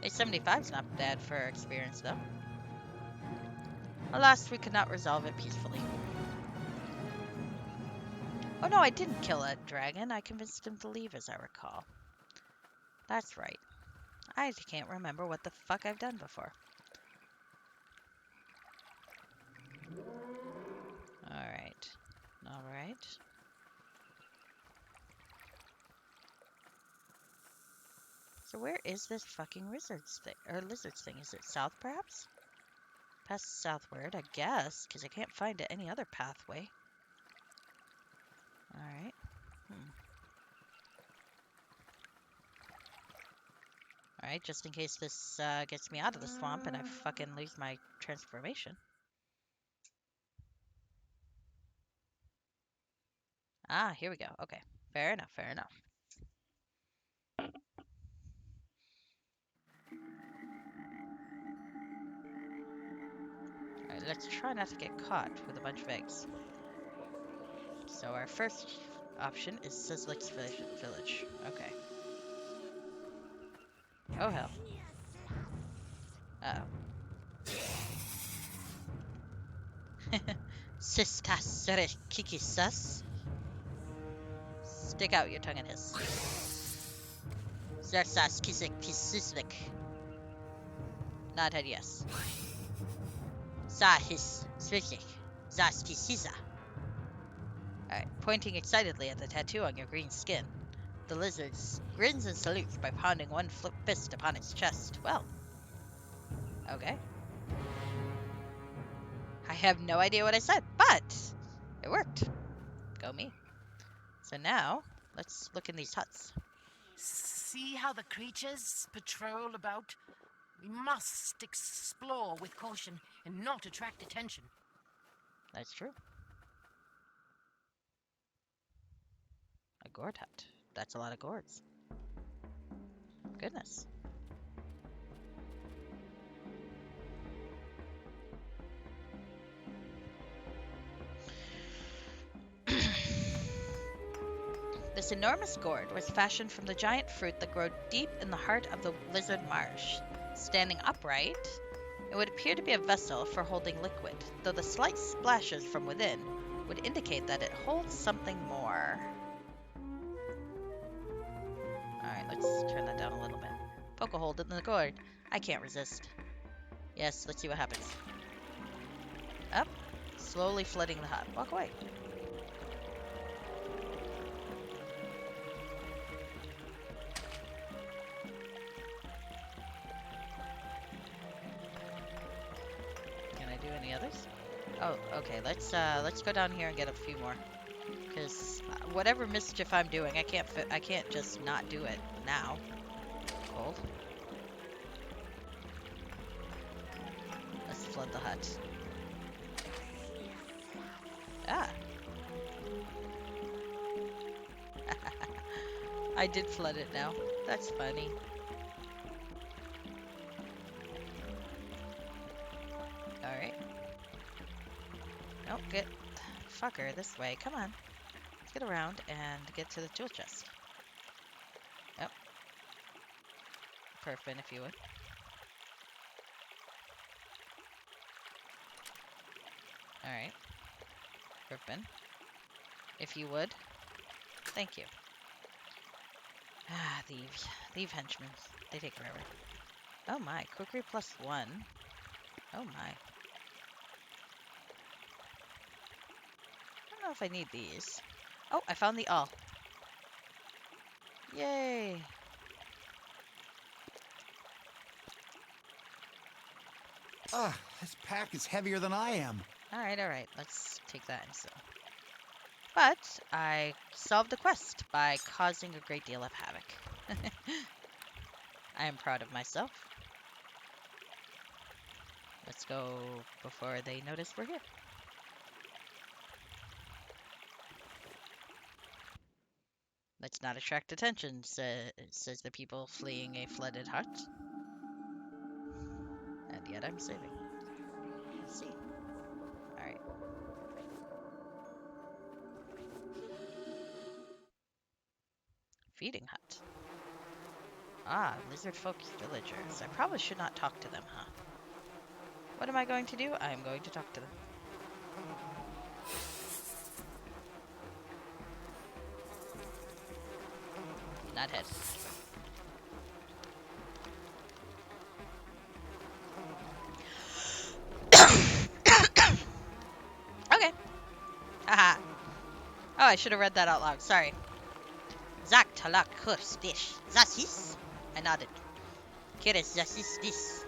A 75 is not bad for experience, though. Alas, we could not resolve it peacefully. Oh no, I didn't kill a dragon. I convinced him to leave, as I recall. That's right. I can't remember what the fuck I've done before. Alright. Alright. So where is this fucking lizards thing? Or lizards thing? Is it south, perhaps? Past southward, I guess, because I can't find it any other pathway. Alright. Alright, just in case this gets me out of the swamp and I fucking lose my transformation. Ah, here we go. Okay. Fair enough, fair enough. Alright, let's try not to get caught with a bunch of eggs. So our first option is Sizzlick's village. Okay. Oh hell. Uh-oh. Sistas kikisas. Stick out your tongue and hiss. Zersas kisik kisislik. Nod head yes. Zahis switchik. Zas kisisa. Alright, pointing excitedly at the tattoo on your green skin. The lizard grins and salutes by pounding one fist upon its chest. Well, okay. I have no idea what I said, but it worked. Go me. So now, let's look in these huts. See how the creatures patrol about? We must explore with caution and not attract attention. That's true. A gourd hut. That's a lot of gourds. Goodness. This enormous gourd was fashioned from the giant fruit that grew deep in the heart of the lizard marsh. Standing upright, it would appear to be a vessel for holding liquid, though the slight splashes from within would indicate that it holds something more. Alright, let's turn that down a little bit. Poke a hole in the gourd. I can't resist. Yes, let's see what happens. Up, slowly flooding the hut. Walk away. Can I do any others? Oh, okay. Let's go down here and get a few more. Because whatever mischief I'm doing, I can't just not do it now. Cold. Let's flood the hut. Ah. I did flood it now. That's funny. Alright. Nope, get... Fucker, this way. Come on. Let's get around and get to the tool chest. Yep. Perfin, if you would. Alright. Perfin. If you would. Thank you. Ah, thieves. Thief henchmen. They take forever. Oh my. Cookery +1. Oh my. I don't know if I need these. Oh, I found the all. Yay. This pack is heavier than I am. Alright. Let's take that instead. But I solved the quest by causing a great deal of havoc. I am proud of myself. Let's go before they notice we're here. Let's not attract attention, says the people fleeing a flooded hut. And yet I'm saving. Let's see. Alright. Feeding hut. Ah, lizard folk's villagers. I probably should not talk to them, huh? What am I going to do? I am going to talk to them. Not head. Okay. Haha. Oh, I should have read that out loud. Sorry. Zak talak kurs dish. Zasis? I nodded. Kires zasis dis.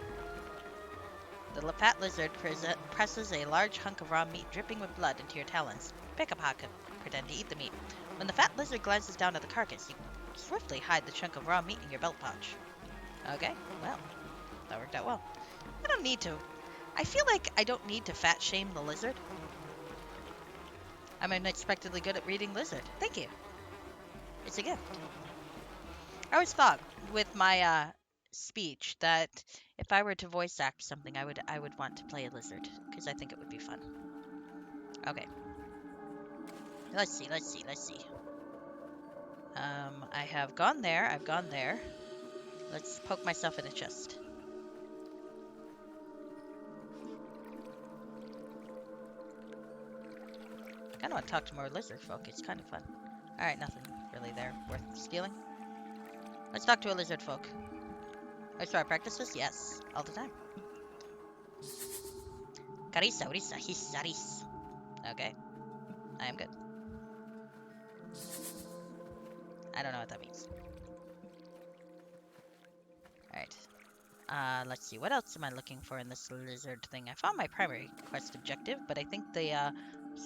The fat lizard presses a large hunk of raw meat dripping with blood into your talons. Pick a pocket. Pretend to eat the meat. When the fat lizard glances down at the carcass, you swiftly hide the chunk of raw meat in your belt pouch. Okay, well, that worked out well. I don't need to. I feel like I don't need to fat shame the lizard. I'm unexpectedly good at reading lizard. Thank you. It's a gift. I always thought with my speech that if I were to voice act something, I would want to play a lizard because I think it would be fun. Okay. Let's see. I have gone there. I've gone there. Let's poke myself in the chest. I kind of want to talk to more lizard folk. It's kind of fun. Alright, nothing really there worth stealing. Let's talk to a lizard folk. Oh, so I practice this? Yes. All the time. Karisa, urisa, hisaris. Okay. I am good. I don't know what that means. Alright. Let's see. What else am I looking for in this lizard thing? I found my primary quest objective, but I think the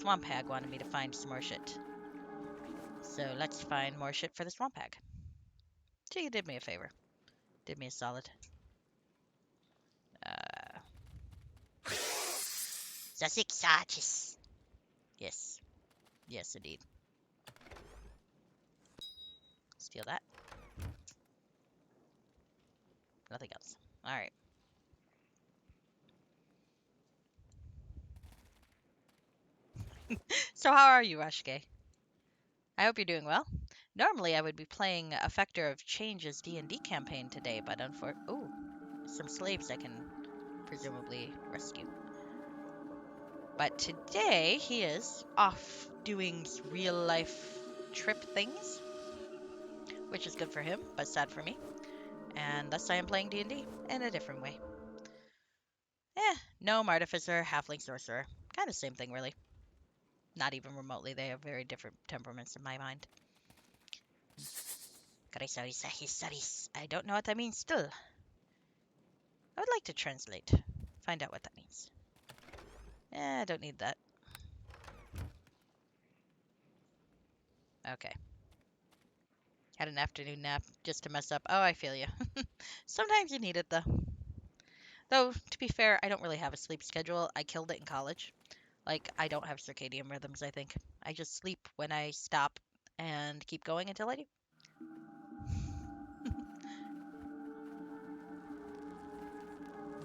swamp hag wanted me to find some more shit. So let's find more shit for the swamp hag. So you did me a favor. Did me a solid. Zasik. Yes. Yes, indeed. Steal that. Nothing else. Alright. So how are you, Rushke? I hope you're doing well. Normally I would be playing Effector of Change's D&D campaign today, but ooh, some slaves I can presumably rescue. But today he is off doing real-life trip things, which is good for him, but sad for me. And thus I am playing D&D in a different way. Gnome, Artificer, Halfling, Sorcerer. Kind of same thing, really. Not even remotely. They have very different temperaments in my mind. I don't know what that means still. I would like to translate. Find out what that means. I don't need that. Okay. Had an afternoon nap just to mess up. Oh, I feel you. Sometimes you need it, though. Though, to be fair, I don't really have a sleep schedule. I killed it in college. Like, I don't have circadian rhythms, I think. I just sleep when I stop and keep going until I do.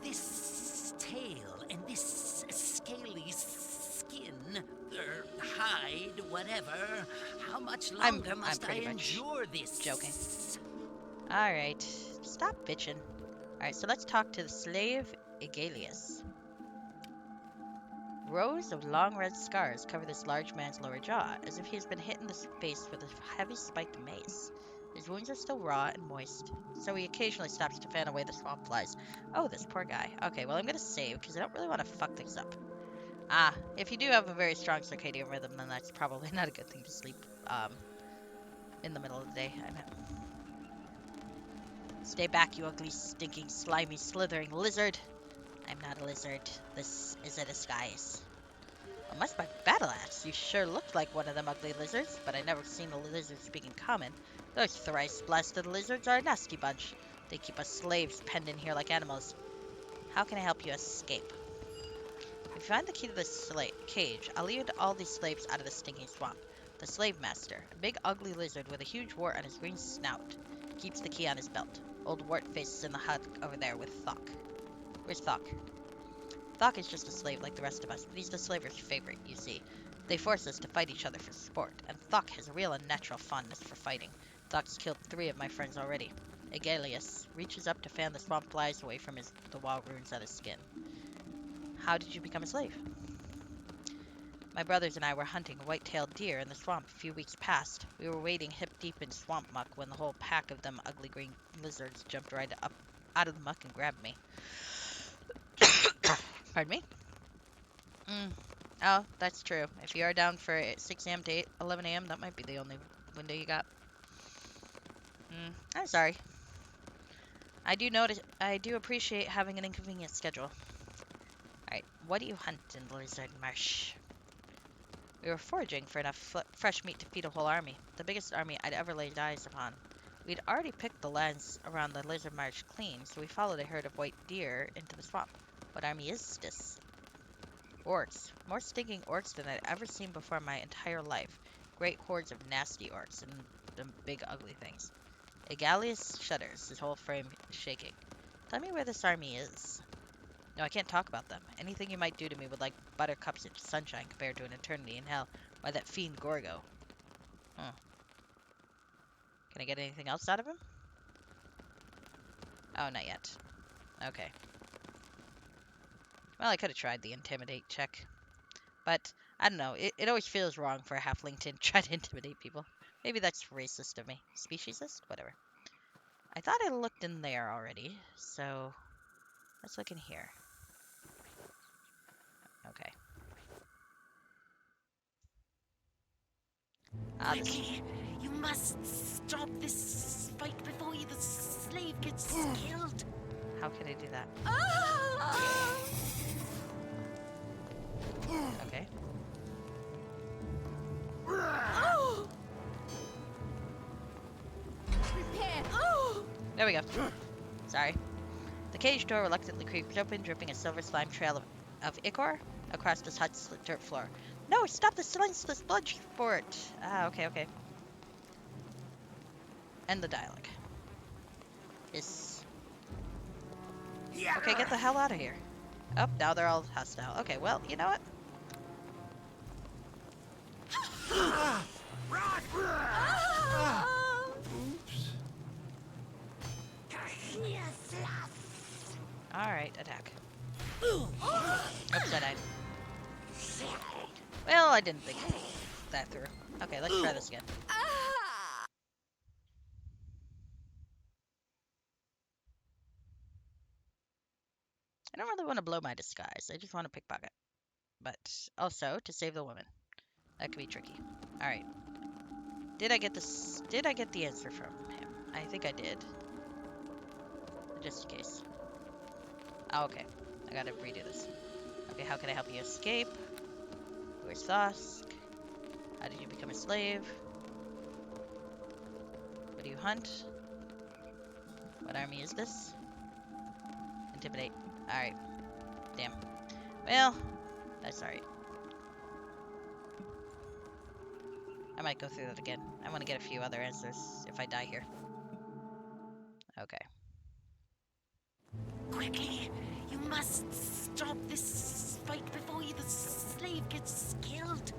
This tail and this scaly skin, hide, whatever. How much longer must I endure this? Joking. Alright. Stop bitching. Alright, so let's talk to the slave Egalius. Rows of long red scars cover this large man's lower jaw, as if he has been hit in the face with a heavy spiked mace. His wounds are still raw and moist, so he occasionally stops to fan away the swamp flies. Oh, this poor guy. Okay, well, I'm gonna save, because I don't really want to fuck things up. If you do have a very strong circadian rhythm, then that's probably not a good thing to sleep, in the middle of the day. I know. Stay back, you ugly, stinking, slimy, slithering lizard. I'm not a lizard. This is a disguise. Unless by battle axe, you sure looked like one of them ugly lizards, but I never seen a lizard speak in common. Those thrice-blasted lizards are a nasty bunch. They keep us slaves penned in here like animals. How can I help you escape? If you find the key to this cage, I'll lead all these slaves out of the stinking swamp. The slave master, a big ugly lizard with a huge wart on his green snout, keeps the key on his belt. Old wart faces in the hut over there with Thok. Where's Thok? Thok is just a slave like the rest of us, but he's the slaver's favorite, you see. They force us to fight each other for sport, and Thok has a real unnatural fondness for fighting. Thok's killed 3 of my friends already. Egalius reaches up to fan the swamp flies away from the wall runes on his skin. How did you become a slave? My brothers and I were hunting a white-tailed deer in the swamp a few weeks past. We were wading hip-deep in swamp muck when the whole pack of them ugly green lizards jumped right up out of the muck and grabbed me. Pardon me? Oh, that's true. If you are down for 6 a.m. to 11 a.m., that might be the only window you got. I'm sorry. I do appreciate having an inconvenient schedule. Alright, what do you hunt in the Lizard Marsh? We were foraging for enough fresh meat to feed a whole army. The biggest army I'd ever laid eyes upon. We'd already picked the lands around the Lizard Marsh clean, so we followed a herd of white deer into the swamp. What army is this? Orcs. More stinking orcs than I'd ever seen before in my entire life. Great hordes of nasty orcs and the big ugly things. Egalius shudders, his whole frame shaking. Tell me where this army is. No, I can't talk about them. Anything you might do to me would like buttercups in sunshine compared to an eternity in hell by that fiend Gorgo. Huh. Can I get anything else out of him? Oh, not yet. Okay. Well, I could have tried the intimidate check. But, I don't know. It always feels wrong for a halfling to try to intimidate people. Maybe that's racist of me. Speciesist? Whatever. I thought I looked in there already, so let's look in here. Okay. Quickly! You must stop this fight before the slave gets killed. How can I do that? Okay. There we go. Sorry. The cage door reluctantly creaks open, dripping a silver slime trail of ichor across this hut's dirt floor. No, stop the senseless blood sport! Ah, okay. End the dialogue. Okay, get the hell out of here. Oh, now they're all hostile. Okay, well, you know what? Alright, attack. Oops, I died. Well, I didn't think that through. Okay, let's try this again. I don't really want to blow my disguise. I just want to pickpocket. But also to save the woman. That could be tricky. Alright. Did I get the answer from him? I think I did. Just in case. Oh, okay. I gotta redo this. Okay, how can I help you escape? Where's Thosk? How did you become a slave? What do you hunt? What army is this? Intimidate. Alright. Damn. Well, that's alright. I might go through that again. I want to get a few other answers if I die here. Okay. Quickly! You must stop this fight before the slave gets killed.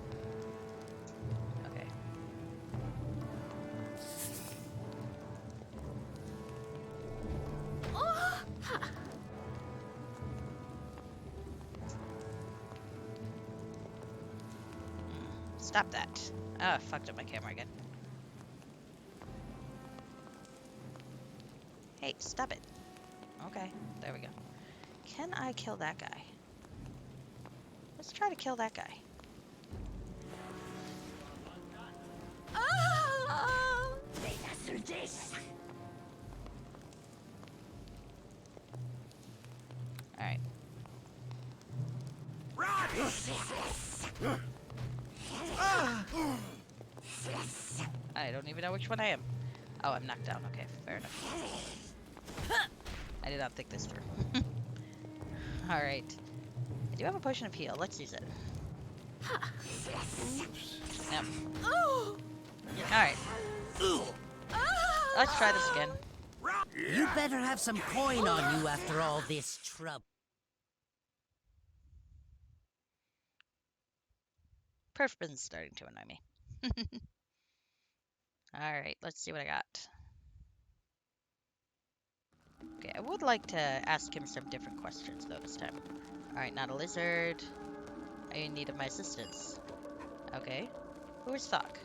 Okay. Stop that. Ah, fucked up my camera again. Hey, stop it. Okay, there we go. Can I kill that guy? Let's try to kill that guy. Alright. I don't even know which one I am. Oh, I'm knocked down. Okay, fair enough. I did not think this through. Alright. I do have a potion of heal. Let's use it. Yep. Alright. Let's try this again. You better have some coin on you after all this trouble. Perfbin's starting to annoy me. Alright, let's see what I got. Okay, I would like to ask him some different questions, though, this time. Alright, not a lizard. Are you in need of my assistance? Okay. Who is Thok?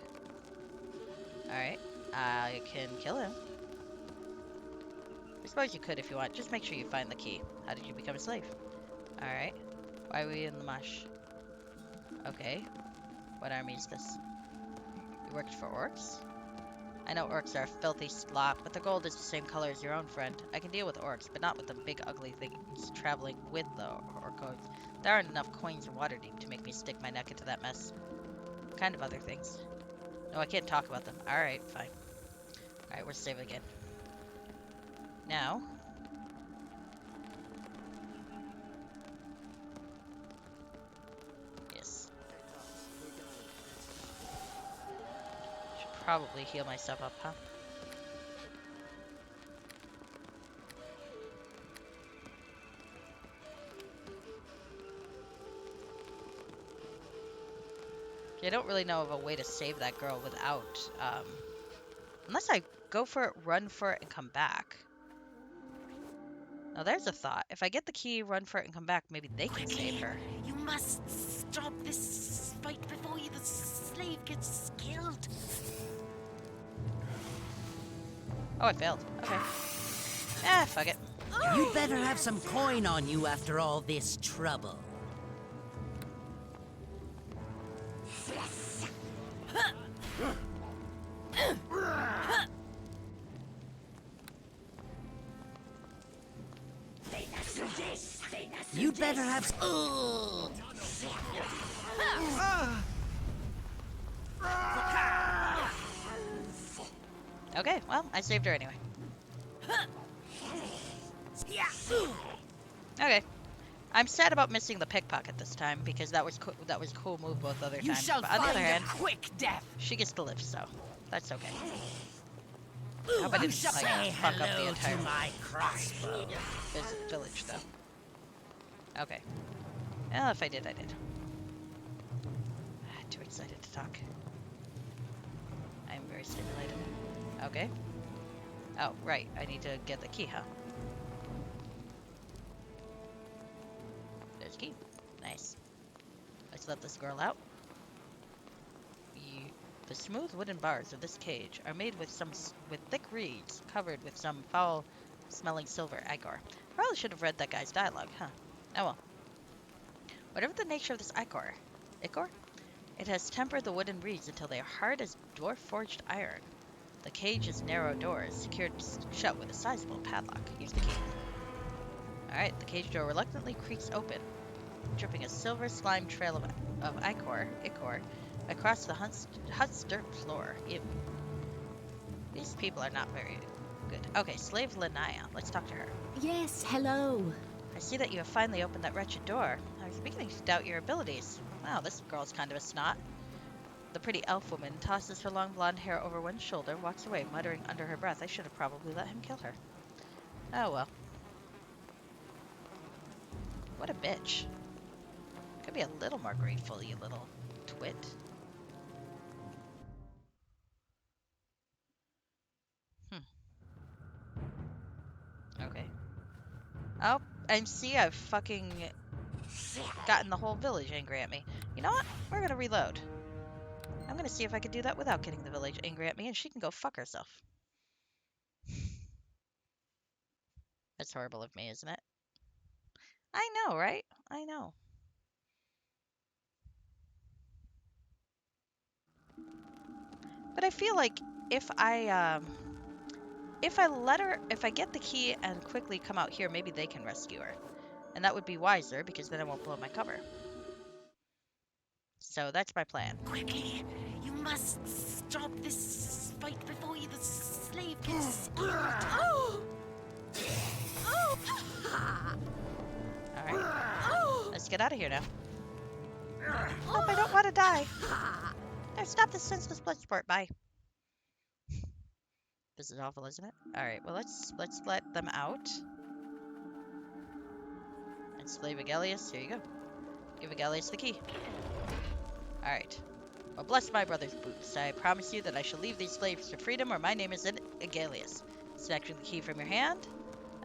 Alright. I can kill him. I suppose you could if you want. Just make sure you find the key. How did you become a slave? Alright. Why are we in the marsh? Okay. What army is this? You worked for orcs? I know orcs are a filthy slop, but the gold is the same color as your own friend. I can deal with orcs, but not with the big ugly things traveling with the orcos. There aren't enough coins in Waterdeep to make me stick my neck into that mess. What kind of other things? No, I can't talk about them. Alright, fine. Alright, we're saving again. Now... Yes. Should probably heal myself up, huh? I don't really know of a way to save that girl without, unless I go for it, run for it, and come back. Now there's a thought. If I get the key, run for it, and come back, maybe they can save her. You must stop this fight before the slave gets killed. Oh, I failed. Okay. Ah, fuck it. You'd better have some coin on you after all this trouble. You'd better have. Okay, well, I saved her anyway. Okay. I'm sad about missing the pickpocket this time because that was a cool move both other You times. shall But on the find other hand, a quick death. she gets to live, so that's okay. I hope I You didn't shall like say fuck up the hello entire to my crossbow. village, though. Okay. Well, if I did, I did. Too excited to talk. I'm very stimulated. Okay. Oh, right. I need to get the key, huh? There's the key. Nice. Let's let this girl out. The smooth wooden bars of this cage are made with thick reeds covered with some foul-smelling silver ichor. Probably should have read that guy's dialogue, huh? Oh well. Whatever the nature of this ichor, it has tempered the wooden reeds until they are hard as dwarf-forged iron. The cage's narrow door is secured shut with a sizable padlock. Use the key. Alright, the cage door reluctantly creaks open, dripping a silver slime trail of ichor across the hut's dirt floor. Ew. These people are not very good. Okay, slave Lanaya. Let's talk to her. Yes, hello. I see that you have finally opened that wretched door. I was beginning to doubt your abilities. Wow, this girl's kind of a snot. The pretty elf woman tosses her long blonde hair over one shoulder, walks away, muttering under her breath, I should have probably let him kill her. Oh well. What a bitch. Could be a little more grateful, you little twit. Okay. Oh, and see, I've fucking gotten the whole village angry at me. You know what? We're gonna reload. I'm gonna see if I can do that without getting the village angry at me, and she can go fuck herself. That's horrible of me, isn't it? I know, right? I know. But I feel like if I get the key and quickly come out here, maybe they can rescue her. And that would be wiser, because then I won't blow my cover. So that's my plan. Quickly, you must stop this fight before the slave gets killed. Oh! Alright. Let's get out of here now. Oh, I don't want to die. No, stop this senseless blood sport. Bye. This is awful, isn't it? Alright, well let's let them out. And slave Agelius, here you go. Give Agelius the key. Alright. Well, bless my brother's boots. I promise you that I shall leave these slaves to freedom, or my name is Agelius. Snatching the key from your hand.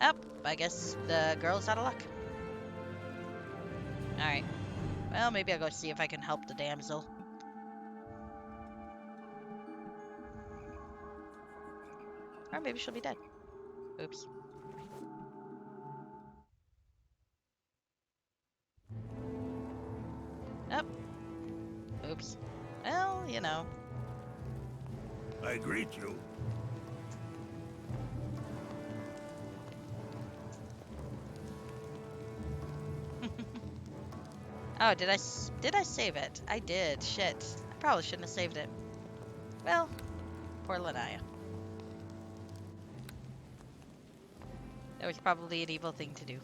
Oh, I guess the girl's out of luck. Alright. Well, maybe I'll go see if I can help the damsel. Or maybe she'll be dead. Oops. Oh. Oops. Well, you know. I greet you. Oh, did I save it? I did. Shit. I probably shouldn't have saved it. Well, poor Lanaya. That was probably an evil thing to do.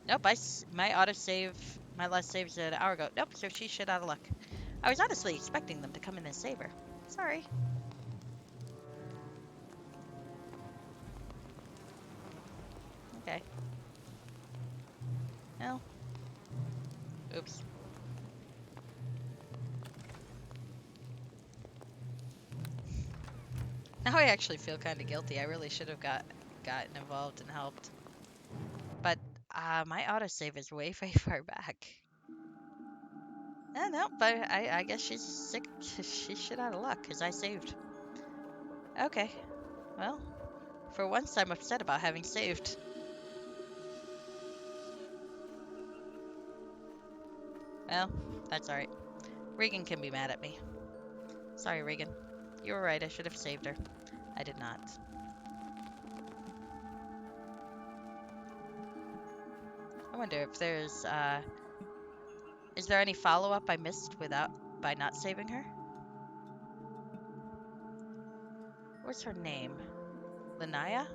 Nope, my autosave, my last save is an hour ago. Nope, so she's shit out of luck. I was honestly expecting them to come in and save her. Sorry. Okay. Well. Oops. Now I actually feel kind of guilty. I really should have gotten involved and helped. But my autosave is way, way far back. No, but I guess she's sick. She's shit out of luck because I saved. Okay. Well, for once I'm upset about having saved. Well, that's alright. Regan can be mad at me. Sorry, Regan. You were right. I should have saved her. I did not. I wonder if there's, is there any follow-up I missed by not saving her? What's her name? Lanaya?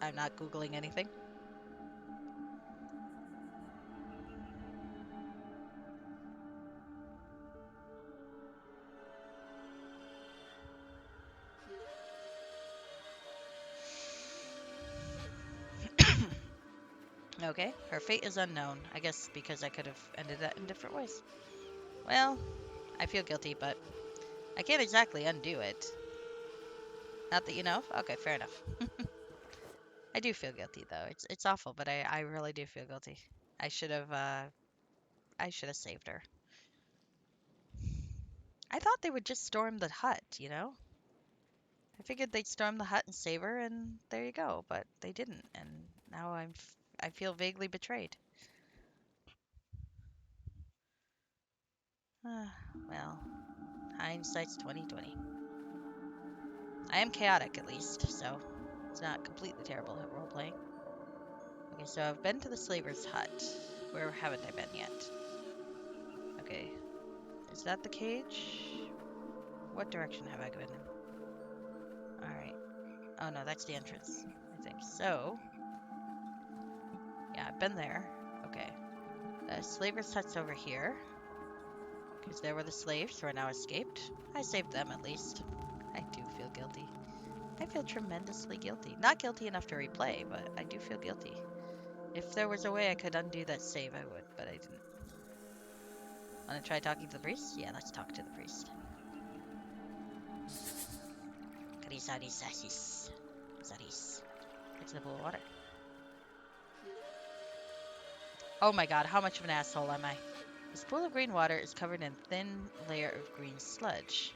I'm not Googling anything. Okay, her fate is unknown. I guess because I could have ended that in different ways. Well, I feel guilty, but I can't exactly undo it. Not that you know. Okay, fair enough. I do feel guilty though. It's awful, but I really do feel guilty. I should have saved her. I thought they would just storm the hut, you know? I figured they'd storm the hut and save her, and there you go. But they didn't, and now I feel vaguely betrayed. Well, hindsight's 2020. I am chaotic at least, so it's not completely terrible at role playing. Okay, so I've been to the slaver's hut. Where haven't I been yet? Okay, is that the cage? What direction have I been in? All right. Oh no, that's the entrance. I think so. Yeah, I've been there. Okay. The slaver's hut's over here. Because there were the slaves who are now escaped. I saved them at least. I do feel guilty. I feel tremendously guilty. Not guilty enough to replay, but I do feel guilty. If there was a way I could undo that save, I would, but I didn't. Want to try talking to the priest? Yeah, let's talk to the priest. Zaris. It's the pool of water. Oh my god, how much of an asshole am I? This pool of green water is covered in a thin layer of green sludge.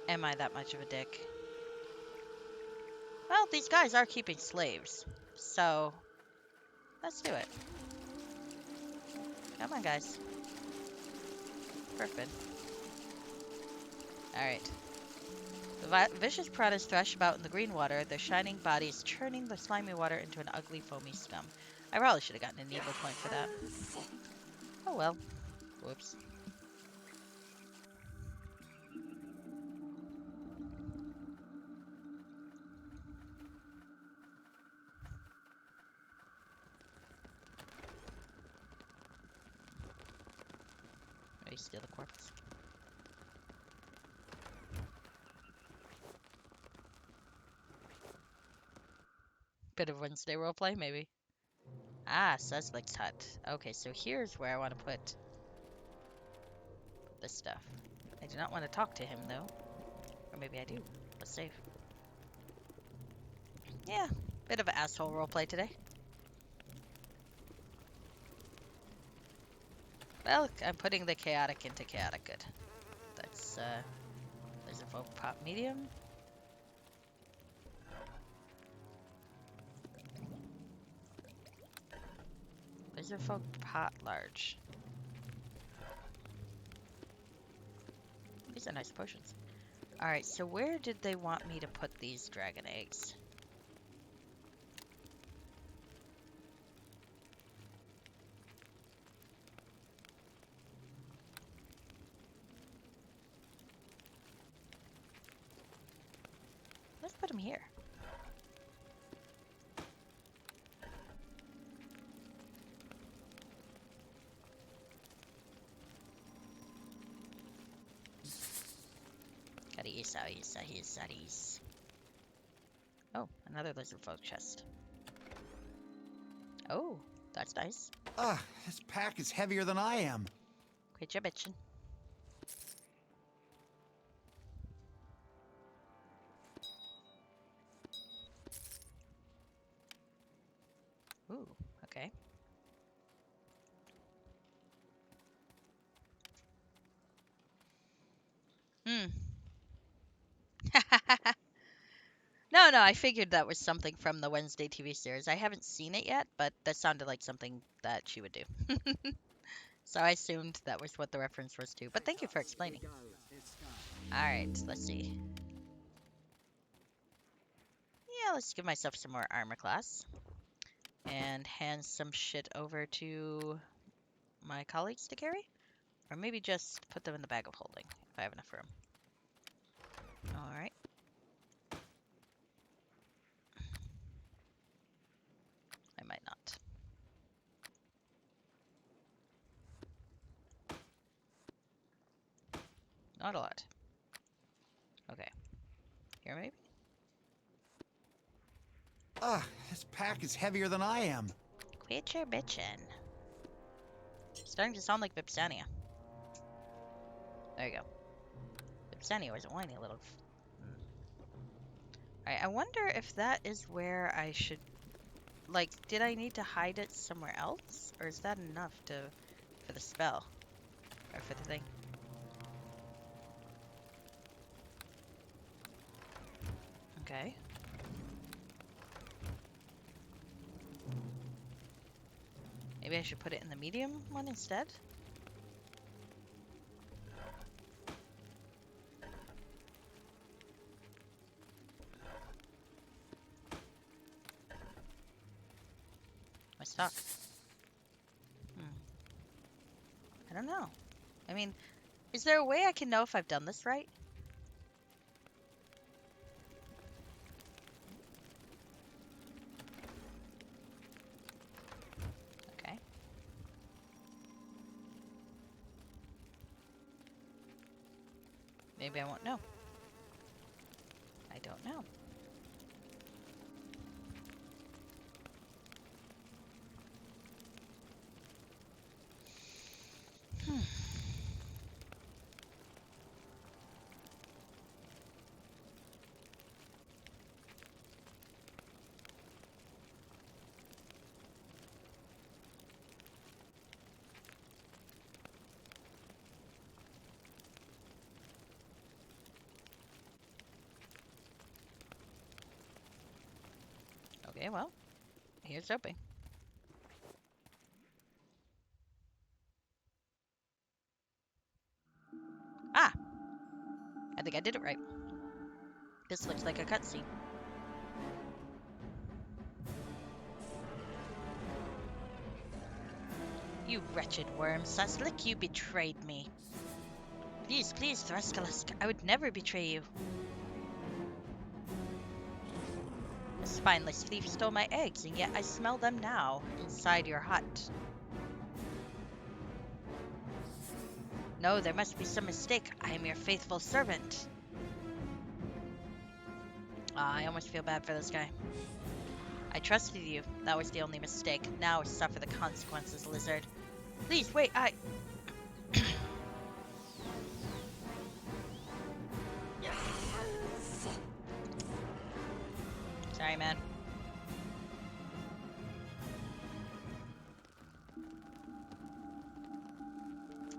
Am I that much of a dick? Well, these guys are keeping slaves, so let's do it. Come on, guys. Perfect. Alright. The vicious predators thrash about in the green water, their shining bodies churning the slimy water into an ugly, foamy scum. I probably should have gotten an evil point for that. Oh well. Whoops. Maybe steal the corpse. Bit of Wednesday roleplay, maybe. Ah, Suslick's hut. Okay, so here's where I want to put this stuff. I do not want to talk to him, though. Or maybe I do. Let's save. Yeah, bit of an asshole roleplay today. Well, I'm putting the chaotic into chaotic good. That's, there's a folk pop medium. There's a folk pot large. These are nice potions. Alright, so where did they want me to put these dragon eggs? Let's put them here. Oh, another lizard folk chest. Oh, that's nice. Ugh, this pack is heavier than I am. Quit your bitchin'. Ooh, okay. Hmm. No, I figured that was something from the Wednesday TV series. I haven't seen it yet, but that sounded like something that she would do. So I assumed that was what the reference was to, but thank you for explaining. Alright, let's see. Yeah, let's give myself some more armor class. And hand some shit over to my colleagues to carry. Or maybe just put them in the bag of holding, if I have enough room. Alright. I might not. Not a lot. Okay. Here maybe? Ugh, this pack is heavier than I am. Quit your bitchin'. Starting to sound like Vipsania. There you go. Vipsania was a whiny little... Alright, I wonder if that is where I should... Like, did I need to hide it somewhere else? Or is that enough for the spell? Or for the thing? Okay. Maybe I should put it in the medium one instead? My stock. I don't know. I mean, is there a way I can know if I've done this right? Okay. Maybe I won't know. I don't know. Okay, well, here's hoping. Ah! I think I did it right. This looks like a cutscene. You wretched worm, Suslick, you betrayed me. Please, Thruskalisk, I would never betray you. A spineless thief stole my eggs, and yet I smell them now, inside your hut. No, there must be some mistake. I am your faithful servant. I almost feel bad for this guy. I trusted you. That was the only mistake. Now suffer the consequences, lizard. Please, wait, Sorry, man.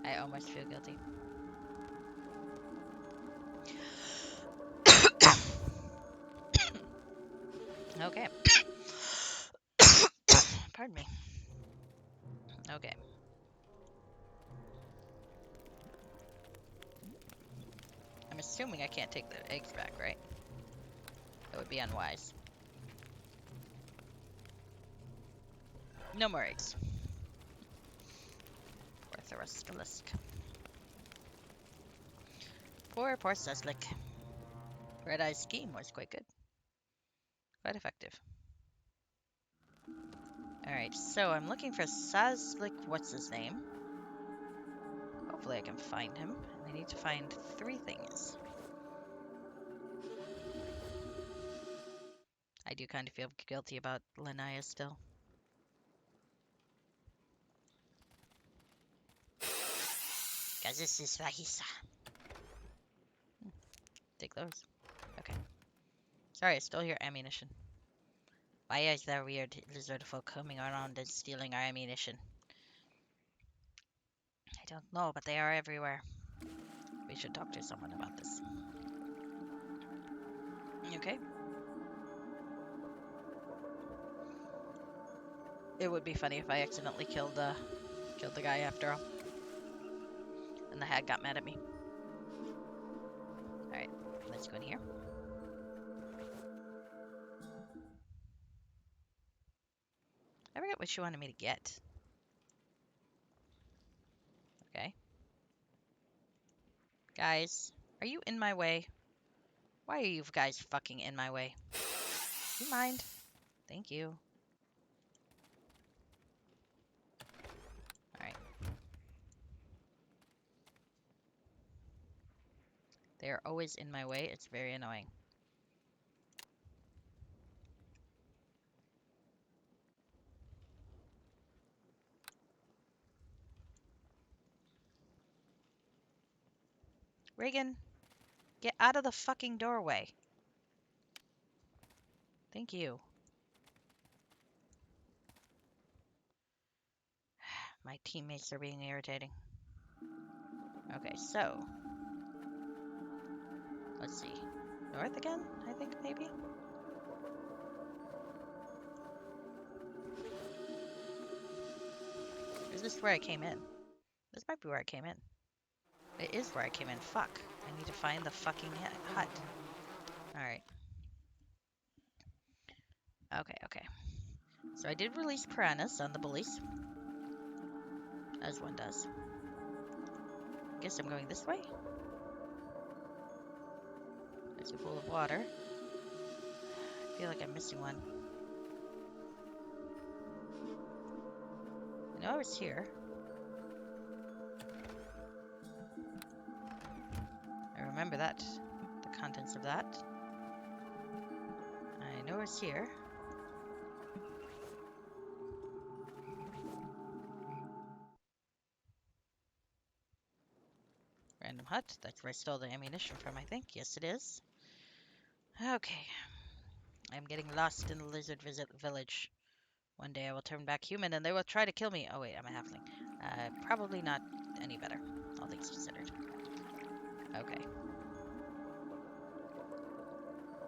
I almost feel guilty. Okay. Pardon me. Okay. I'm assuming I can't take the eggs back, right? That would be unwise. No more eggs. Poor Thruskalisk. Poor Suslik. Red Eye's scheme was quite good. Quite effective. Alright, so I'm looking for Sazlik, what's his name? Hopefully I can find him. And I need to find 3 things. I do kind of feel guilty about Lanaya still. Cause this is Rahisa. Take those. Okay. Sorry, I stole your ammunition. Why is there weird lizard folk coming around and stealing our ammunition? I don't know, but they are everywhere. We should talk to someone about this. Okay. It would be funny if I accidentally killed the guy after all. And the hag got mad at me. Alright, let's go in here. I forget what she wanted me to get. Okay. Guys, are you in my way? Why are you guys fucking in my way? Do you mind? Thank you. Alright. They are always in my way. It's very annoying. Reagan, get out of the fucking doorway. Thank you. My teammates are being irritating. Okay, so. Let's see. North again, I think, maybe? Or is this where I came in? This might be where I came in. It is where I came in. Fuck. I need to find the fucking hut. Alright. Okay. So I did release piranhas on the bullies. As one does. I guess I'm going this way. There's a pool of water. I feel like I'm missing one. I know I was here. I remember that. The contents of that. I know I was here. Random hut. That's where I stole the ammunition from, I think. Yes, it is. Okay. I'm getting lost in the lizard village. One day I will turn back human and they will try to kill me. Oh wait, I'm a halfling. Probably not any better, all things considered. Okay.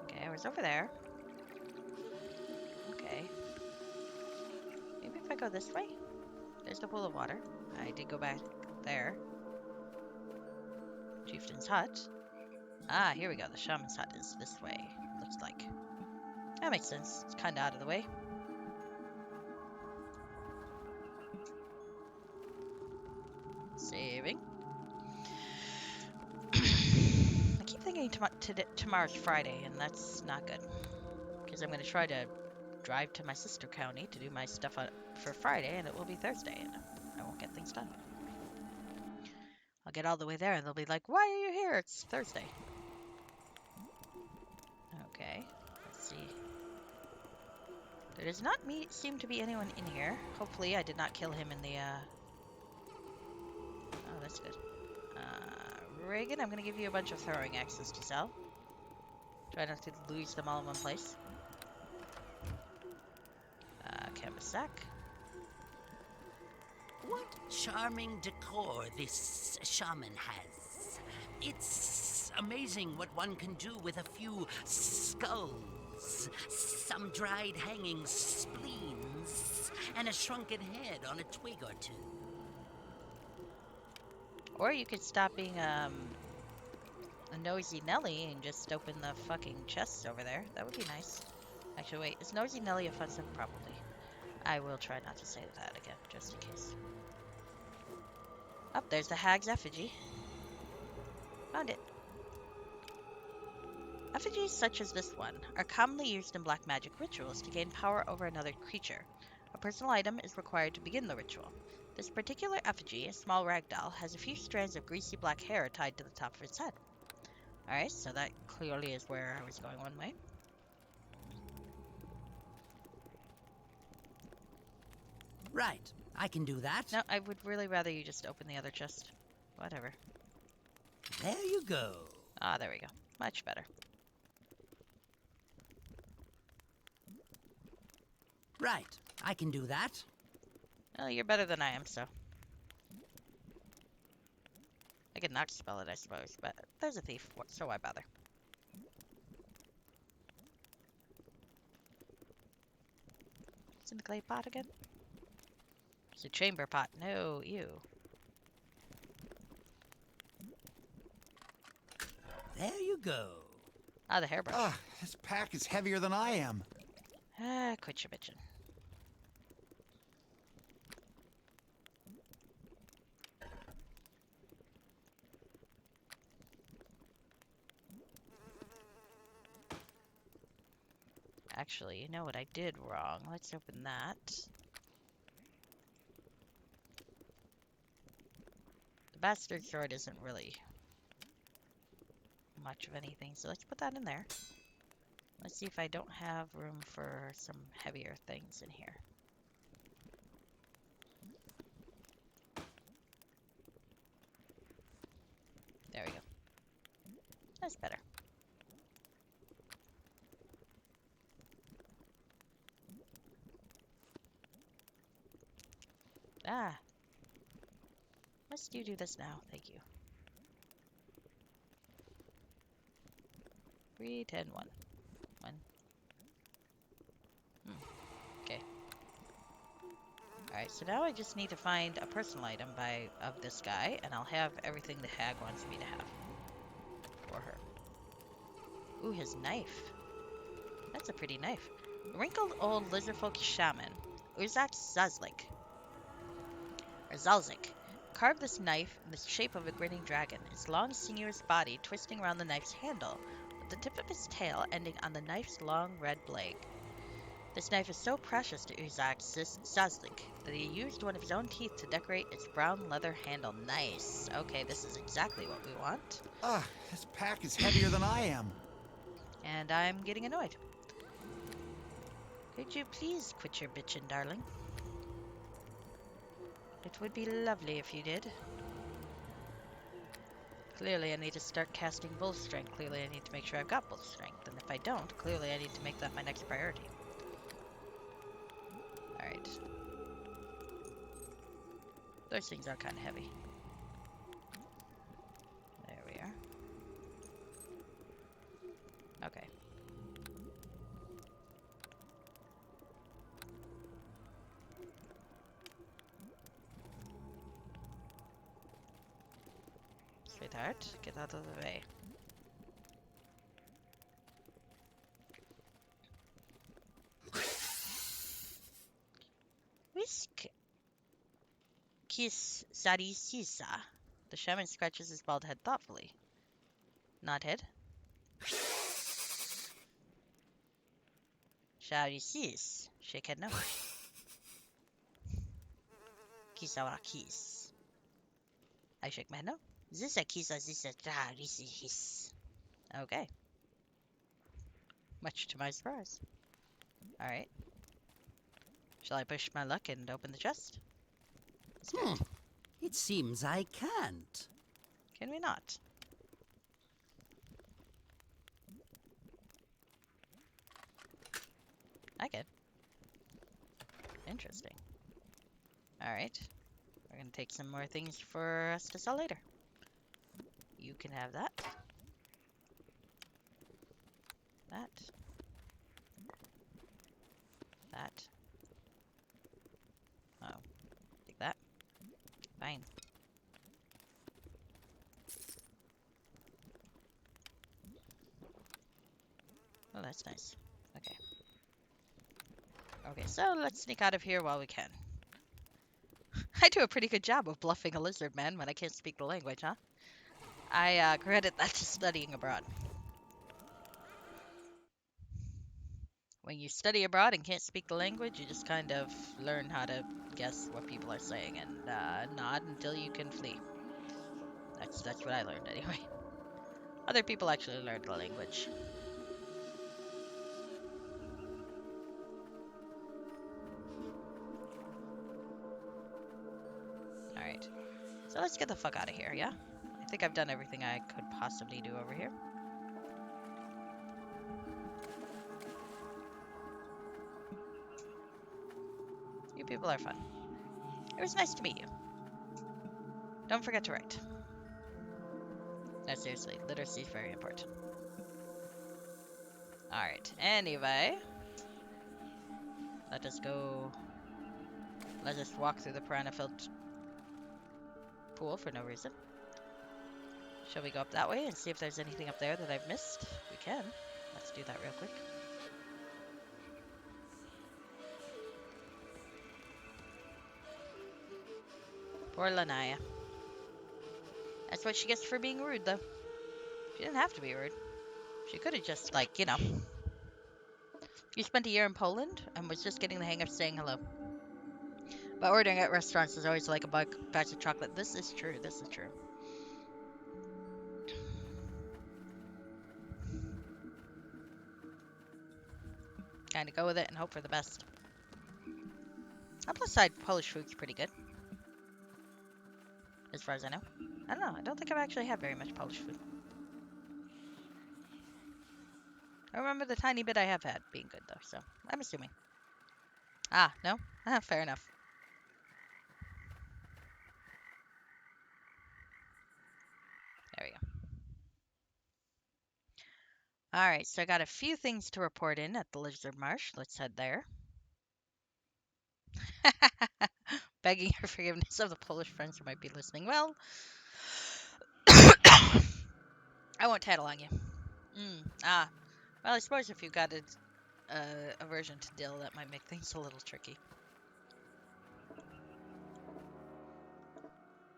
Okay, I was over there. Okay. Maybe if I go this way? There's the pool of water. I did go back there. Chieftain's hut. Ah, here we go. The shaman's hut is this way, looks like. That makes sense. It's kind of out of the way. Saving. I keep thinking tomorrow's Friday, and that's not good. Because I'm going to try to drive to my sister county to do my stuff for Friday, and it will be Thursday, and I won't get things done. I'll get all the way there, and they'll be like, why are you here? It's Thursday. Okay. Let's see. There does not seem to be anyone in here. Hopefully I did not kill him in the, Oh, that's good. Reagan, I'm gonna give you a bunch of throwing axes to sell. Try not to lose them all in one place. Canvas sack. What charming decor this shaman has. It's amazing what one can do with a few skulls, some dried hanging spleens, and a shrunken head on a twig or two. Or you could stop being, a nosy Nelly and just open the fucking chests over there. That would be nice. Actually, wait, is nosy Nelly offensive? Probably. I will try not to say that again, just in case. Oh, there's the hag's effigy. Found it. Effigies such as this one are commonly used in black magic rituals to gain power over another creature. A personal item is required to begin the ritual. This particular effigy, a small rag doll, has a few strands of greasy black hair tied to the top of its head. Alright, so that clearly is where I was going one way. Right, I can do that. No, I would really rather you just open the other chest. Whatever. There you go. Ah, there we go. Much better. Right, I can do that. Oh, you're better than I am, so. I could knock spell it, I suppose, but there's a thief, so why bother? It's in the clay pot again? It's a chamber pot. No, ew. There you go. Ah, the hairbrush. This pack is heavier than I am. Ah, quit your bitching. Actually, you know what I did wrong. Let's open that. The bastard sword isn't really much of anything, so let's put that in there. Let's see if I don't have room for some heavier things in here. There we go. That's better. Ah. Must you do this now? Thank you. 3, 10, 1. 1. Okay. Alright, so now I just need to find a personal item of this guy, and I'll have everything the hag wants me to have. For her. Ooh, his knife. That's a pretty knife. Wrinkled old lizardfolk shaman, Uzak Zazlik. Or Zalzik. Carved this knife in the shape of a grinning dragon, its long sinuous body twisting around the knife's handle, with the tip of its tail ending on the knife's long red blade. This knife is so precious to Uzak Zazlik that he used one of his own teeth to decorate its brown leather handle. Nice. Okay, this is exactly what we want. This pack is heavier than I am. And I'm getting annoyed. Could you please quit your bitchin', darling? It would be lovely if you did. Clearly I need to start casting bull strength. Clearly I need to make sure I've got bull strength. And if I don't, clearly I need to make that my next priority. Alright. Those things are kind of heavy. There we are. Okay. Sweetheart, get out of the way. Whisk. Kiss Sari Sisa. The shaman scratches his bald head thoughtfully. Nod head. Shari Sis. Shake head no. Kisawa kiss. I shake my head no. This a kiss, this a Shari Sis. Okay. Much to my surprise. Alright. Shall I push my luck and open the chest? Let's do Hmm. it. It seems I can't. Can we not? I can. Interesting. Alright. We're gonna take some more things for us to sell later. You can have that. That. That. Oh. Take that. Fine. Oh, that's nice. Okay. Okay, so let's sneak out of here while we can. I do a pretty good job of bluffing a lizard man when I can't speak the language, huh? I credit that to studying abroad. When you study abroad and can't speak the language, you just kind of learn how to guess what people are saying and nod until you can flee. That's what I learned anyway. Other people actually learned the language. Alright. So let's get the fuck out of here, yeah? I think I've done everything I could possibly do over here. You people are fun. It was nice to meet you. Don't forget to write. No, seriously, literacy is very important. Alright, anyway. Let us go. Let us walk through the piranha-filled pool for no reason. Shall we go up that way and see if there's anything up there that I've missed? We can. Let's do that real quick. Poor Lanaya. That's what she gets for being rude, though. She didn't have to be rude. She could have just, like, you know. You spent a year in Poland and was just getting the hang of saying hello. But ordering at restaurants is always like a batch of chocolate. This is true. This is true. Kind of go with it and hope for the best. On plus side, Polish food's pretty good. As far as I know. I don't know. I don't think I've actually had very much Polish food. I remember the tiny bit I have had being good, though, so I'm assuming. Ah, no? Ah, fair enough. There we go. Alright, so I got a few things to report in at the Lizard Marsh. Let's head there. Begging your forgiveness of the Polish friends who might be listening. Well, I won't tattle on you. Well, I suppose if you've got aversion to dill, that might make things a little tricky.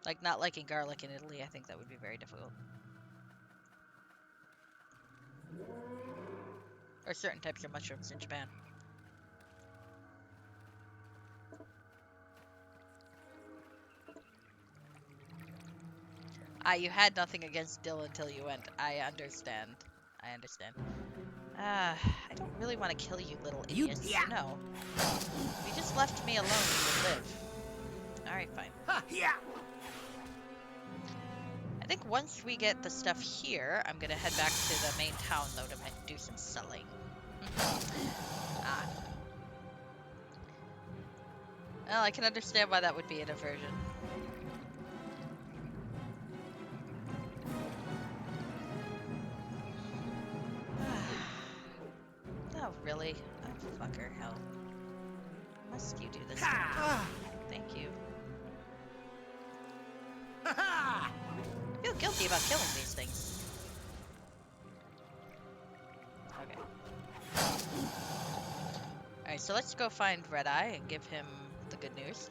Like not liking garlic in Italy, I think that would be very difficult. Or certain types of mushrooms in Japan. You had nothing against dill until you went. I understand. I understand. I don't really want to kill you, little idiots. You know. If you just left me alone, you would live. Alright, fine. Yeah. I think once we get the stuff here, I'm gonna head back to the main town, though, to do some selling. Well, I can understand why that would be an aversion. Oh, really? Oh, fucker, hell. Must you do this? Thank you. I feel guilty about killing these things. Okay. Alright, so let's go find Red Eye and give him the good news.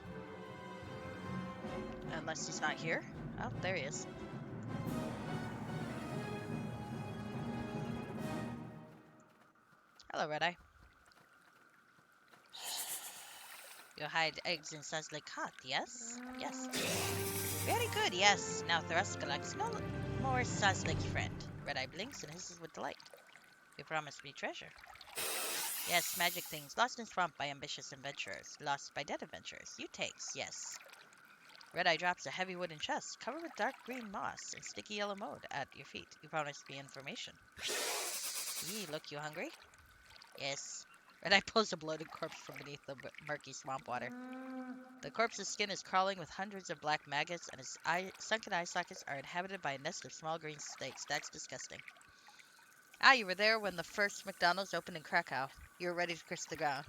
Unless he's not here. Oh, there he is. Hello, Red Eye. You hide eggs in Sazlik hut, yes? Yes. Very good, yes. Now Thrust collects no more Sazlik's friend. Red Eye blinks and hisses with delight. You promised me treasure. Yes, magic things. Lost in swamp by ambitious adventurers. Lost by dead adventurers. You takes, yes. Red Eye drops a heavy wooden chest covered with dark green moss and sticky yellow mold at your feet. You promised me information. Yee, look, you hungry? Yes. Red Eye pulls a bloated corpse from beneath the murky swamp water. The corpse's skin is crawling with hundreds of black maggots, and his sunken eye sockets are inhabited by a nest of small green snakes. That's disgusting. Ah, you were there when the first McDonald's opened in Krakow. You were ready to kiss the ground.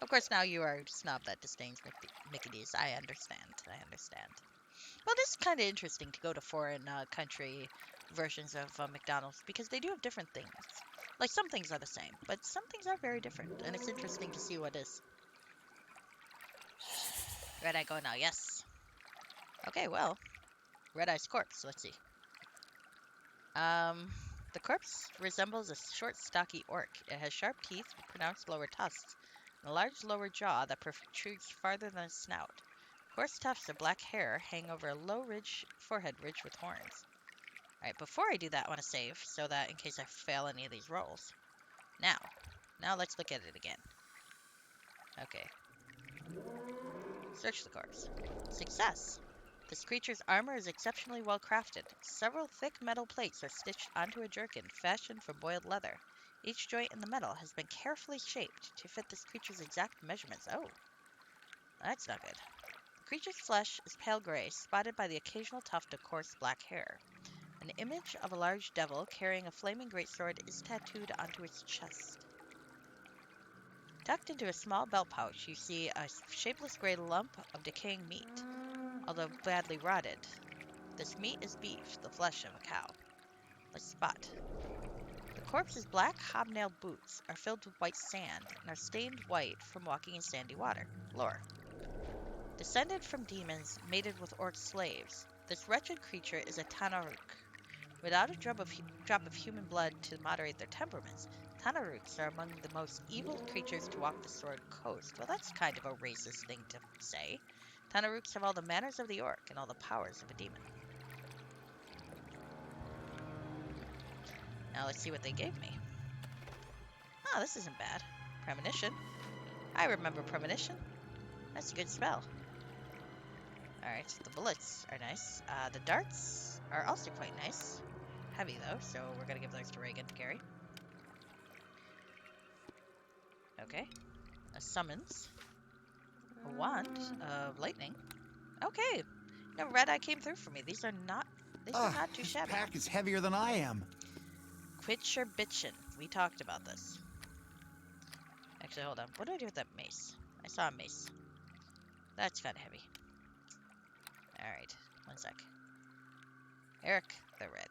Of course, now you are a snob that disdains Mickey D's. I understand. Well, this is kind of interesting to go to foreign country versions of McDonald's because they do have different things. Like, some things are the same, but some things are very different, and it's interesting to see what is. Red Eye go now, yes. Okay, well, Red Eye's corpse, let's see. The corpse resembles a short, stocky orc. It has sharp teeth with pronounced lower tusks, and a large lower jaw that protrudes farther than its snout. Coarse tufts of black hair hang over a low forehead ridged with horns. Alright, before I do that, I want to save, so that in case I fail any of these rolls. Now let's look at it again. Okay. Search the corpse. Success! This creature's armor is exceptionally well crafted. Several thick metal plates are stitched onto a jerkin fashioned from boiled leather. Each joint in the metal has been carefully shaped to fit this creature's exact measurements. Oh, that's not good. The creature's flesh is pale gray, spotted by the occasional tuft of coarse black hair. An image of a large devil carrying a flaming greatsword is tattooed onto its chest. Tucked into a small belt pouch, you see a shapeless gray lump of decaying meat, although badly rotted. This meat is beef, the flesh of a cow. Let's spot. The corpse's black hobnailed boots are filled with white sand and are stained white from walking in sandy water. Lore. Descended from demons mated with orc slaves, this wretched creature is a Tanaruk. Without a drop of human blood to moderate their temperaments, Tanaruks are among the most evil creatures to walk the Sword Coast. Well, that's kind of a racist thing to say. Tanaruks have all the manners of the orc and all the powers of a demon. Now let's see what they gave me. Oh, this isn't bad. Premonition. I remember Premonition. That's a good spell. Alright, the bullets are nice. The darts are also quite nice. Heavy, though, so we're going to give those to Reagan to carry. Okay. A summons. A wand of lightning. Okay. No, Red Eye came through for me. These are not too this shabby. pack is heavier than I am. Quit your bitchin'. We talked about this. Actually, hold on. What do I do with that mace? I saw a mace. That's kind of heavy. Alright. One sec. Eric the Red.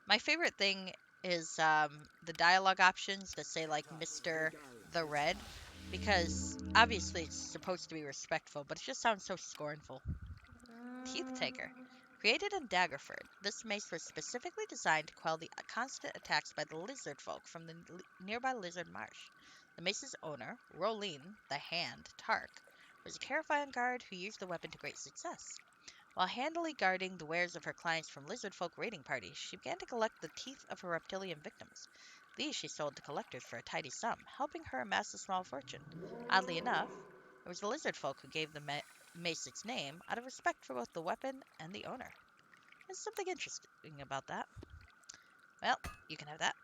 My favorite thing is the dialogue options that say, like, Mr. the Red. Because, obviously, it's supposed to be respectful, but it just sounds so scornful. Teeth Taker. Created in Daggerford, this mace was specifically designed to quell the constant attacks by the lizard folk from the nearby lizard marsh. The mace's owner, Rolene, the Hand, Tark, was a terrifying guard who used the weapon to great success. While handily guarding the wares of her clients from lizard folk raiding parties, she began to collect the teeth of her reptilian victims. These she sold to collectors for a tidy sum, helping her amass a small fortune. Oddly enough, it was the lizard folk who gave the mace its name, out of respect for both the weapon and the owner. There's something interesting about that. Well, you can have that.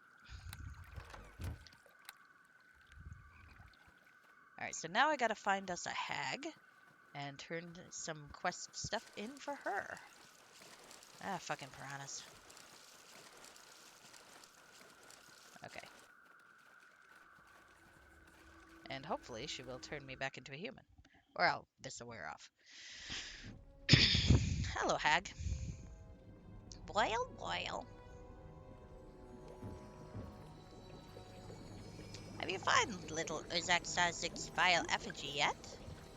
Alright, so now I gotta find us a hag and turn some quest stuff in for her. Ah, fucking piranhas. Okay. And hopefully she will turn me back into a human. Or this will wear off. Hello, hag. Boil. Have you found little Uzaxazik's vile effigy yet?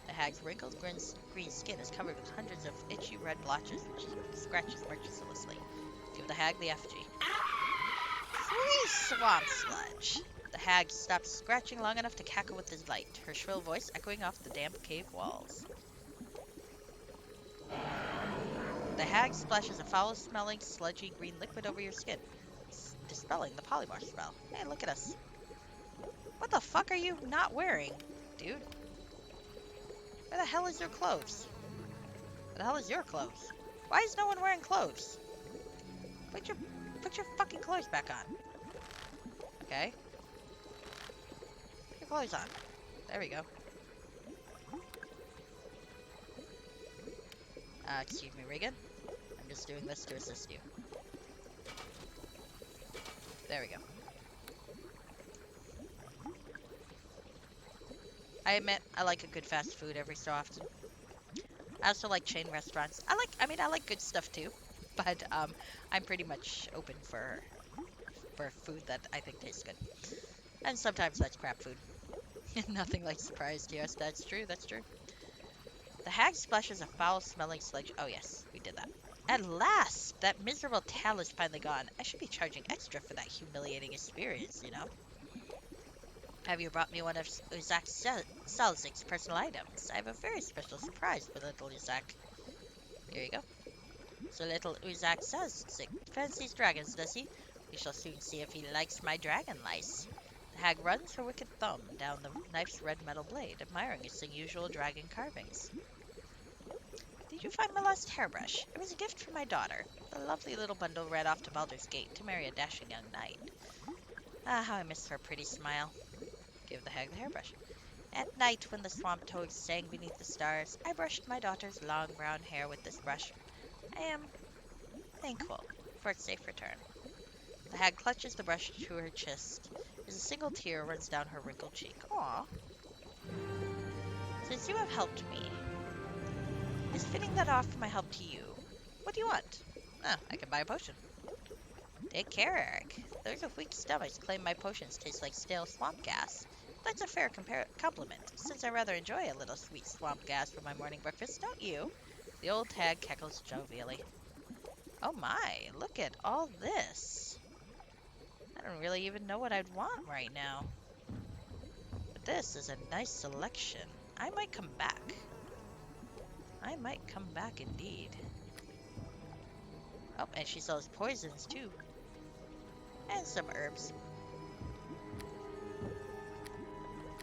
The hag's wrinkled green skin is covered with hundreds of itchy red blotches, which scratches mercilessly. Give the hag the effigy. Free swamp sludge! The hag stops scratching long enough to cackle with delight, her shrill voice echoing off the damp cave walls. The hag splashes a foul-smelling, sludgy green liquid over your skin, dispelling the polymorph spell. Hey, look at us. What the fuck are you not wearing, dude? Where the hell is your clothes? Where the hell is your clothes? Why is no one wearing clothes? Put your fucking clothes back on. Okay. Put your clothes on. There we go. Excuse me, Regan. I'm just doing this to assist you. There we go. I admit, I like a good fast food every so often. I also like chain restaurants. I like good stuff too. But, I'm pretty much open for food that I think tastes good. And sometimes that's crap food. Nothing like surprised. Yes, that's true, that's true. The hag splashes a foul-smelling sludge. Oh yes, we did that. At last! That miserable tale is finally gone. I should be charging extra for that humiliating experience, you know? Have you brought me one of Uzak Salzik's personal items? I have a very special surprise for little Uzak. Here you go. So little Uzak Salzik fancies dragons, does he? We shall soon see if he likes my dragon lice. The hag runs her wicked thumb down the knife's red metal blade, admiring its unusual dragon carvings. Did you find my lost hairbrush? It was a gift from my daughter. The lovely little bundle ran off to Baldur's Gate to marry a dashing young knight. Ah, how I miss her pretty smile. Give the hag the hairbrush. At night, when the swamp toads sang beneath the stars, I brushed my daughter's long brown hair with this brush. I am thankful for its safe return. The hag clutches the brush to her chest as a single tear runs down her wrinkled cheek. Aw. Since you have helped me, it's fitting that I offer my help to you. What do you want? Ah, I can buy a potion. Take care, Eric. Those with weak stomachs claim my potions taste like stale swamp gas. That's a fair compliment, since I rather enjoy a little sweet swamp gas for my morning breakfast, don't you? The old hag cackles jovially. Oh my, look at all this. I don't really even know what I'd want right now. But this is a nice selection. I might come back. I might come back indeed. Oh, and she sells poisons too. And some herbs.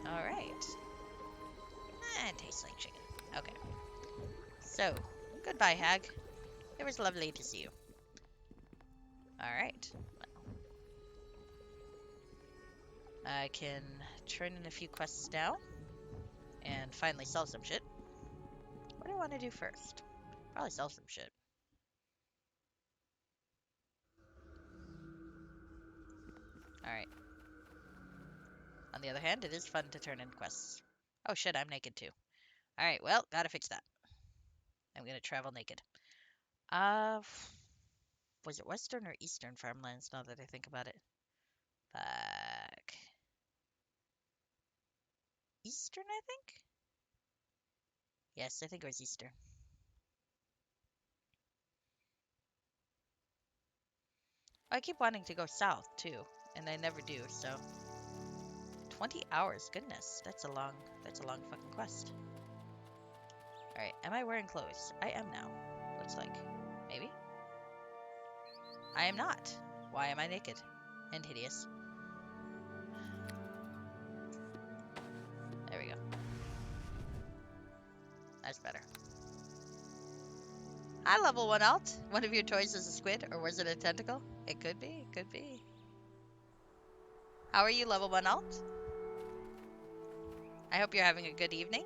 Alright. It tastes like chicken. Okay. So, goodbye, hag. It was lovely to see you. Alright. I can turn in a few quests now. And finally sell some shit. What do I want to do first? Probably sell some shit. Alright. On the other hand, it is fun to turn in quests. Oh shit, I'm naked too. Alright, well, gotta fix that. I'm gonna travel naked. Was it Western or Eastern farmlands now that I think about it? Fuck. Eastern, I think? Yes, I think it was Eastern. I keep wanting to go south, too, and I never do, so... 20 hours, goodness, that's a long fucking quest. Alright, am I wearing clothes? I am now, looks like. Maybe? I am not. Why am I naked? And hideous. There we go. That's better. Hi, level 1 alt. One of your toys is a squid, or was it a tentacle? It could be, it could be. How are you, level 1 alt? I hope you're having a good evening.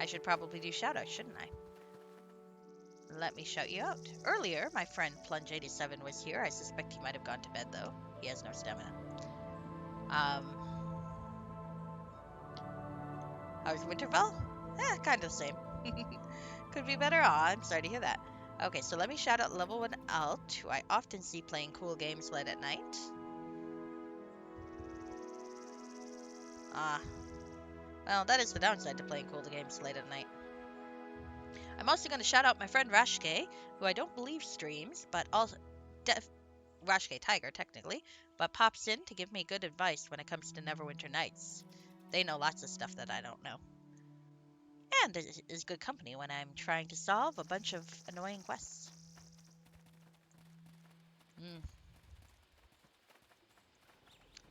I should probably do shoutouts, shouldn't I? Let me shout you out. Earlier, my friend Plunge87 was here. I suspect he might have gone to bed, though. He has no stamina. How's Winterfell? Kind of the same. Could be better. Aw, I'm sorry to hear that. Okay, so let me shout out level 1 alt, who I often see playing cool games late at night. Well, that is the downside to playing cool games late at night. I'm also going to shout out my friend Rashke, who I don't believe streams, but also... Rashke Tiger, technically, but pops in to give me good advice when it comes to Neverwinter Nights. They know lots of stuff that I don't know. And it is good company when I'm trying to solve a bunch of annoying quests. Mm.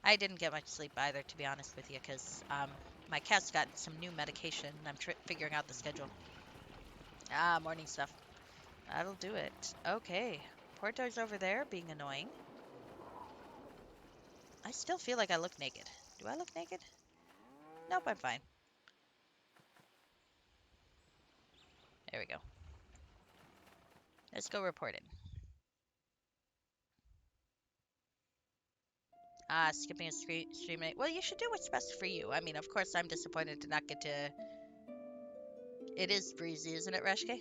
I didn't get much sleep either, to be honest with you, because my cat's got some new medication, and I'm figuring out the schedule. Ah, morning stuff. That'll do it. Okay. Porto's over there being annoying. I still feel like I look naked. Do I look naked? Nope, I'm fine. There we go. Let's go report it. Ah, skipping a stream night. Well, you should do what's best for you. I mean, of course, I'm disappointed to not get to... It is breezy, isn't it, Reshke?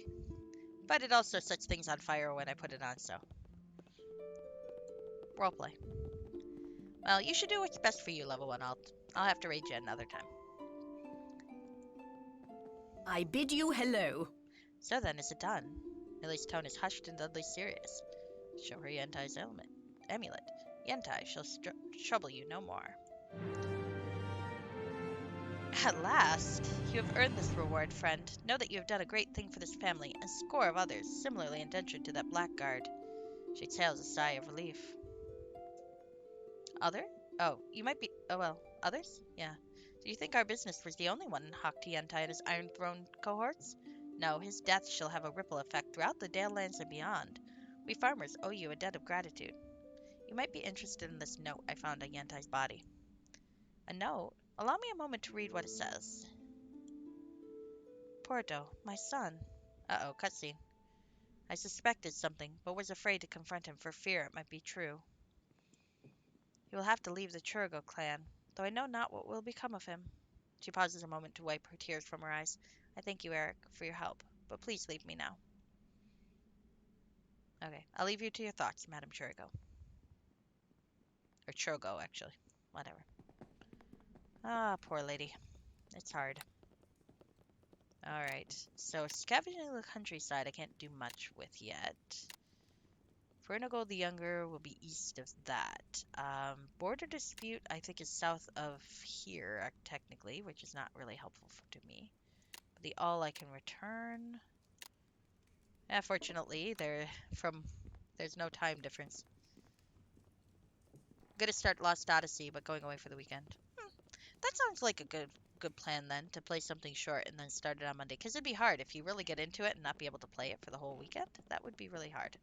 But it also sets things on fire when I put it on, so... Roleplay. Well, you should do what's best for you, level 1. I'll have to raid you another time. I bid you hello. So then, is it done? Millie's tone is hushed and deadly serious. Show her Yentai's amulet. Yentai shall trouble you no more. At last! You have earned this reward, friend. Know that you have done a great thing for this family, and a score of others, similarly indentured to that blackguard. She exhales a sigh of relief. Other? Oh, you might be... Oh, well, others? Yeah. Do you think our business was the only one in Hawk to Yentai and his Iron Throne cohorts? No, his death shall have a ripple effect throughout the Dale Lands and beyond. We farmers owe you a debt of gratitude. You might be interested in this note I found on Yentai's body. A note? Allow me a moment to read what it says. Porto, my son. Uh-oh, cutscene. I suspected something, but was afraid to confront him for fear it might be true. He will have to leave the Churgo clan, though I know not what will become of him. She pauses a moment to wipe her tears from her eyes. I thank you, Eric, for your help, but please leave me now. Okay, I'll leave you to your thoughts, Madam Churgo. Or Churgo, actually. Whatever. Ah, poor lady. It's hard. Alright, so scavenging the countryside I can't do much with yet. Fernigold the Younger will be east of that. Border Dispute, I think, is south of here, technically, which is not really helpful to me. But the All I can return... fortunately, there's no time difference. Gonna start Lost Odyssey, but going away for the weekend. That sounds like a good plan, then, to play something short and then start it on Monday. Because it'd be hard if you really get into it and not be able to play it for the whole weekend. That would be really hard.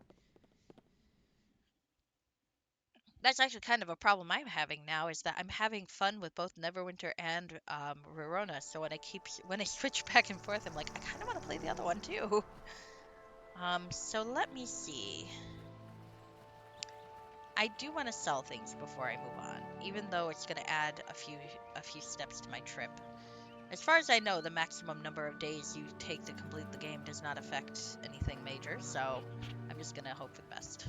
That's actually kind of a problem I'm having now, is that I'm having fun with both Neverwinter and Rorona. So when I switch back and forth, I'm like, I kind of want to play the other one too. So let me see. I do want to sell things before I move on, even though it's going to add a few steps to my trip. As far as I know, the maximum number of days you take to complete the game does not affect anything major, so I'm just going to hope for the best.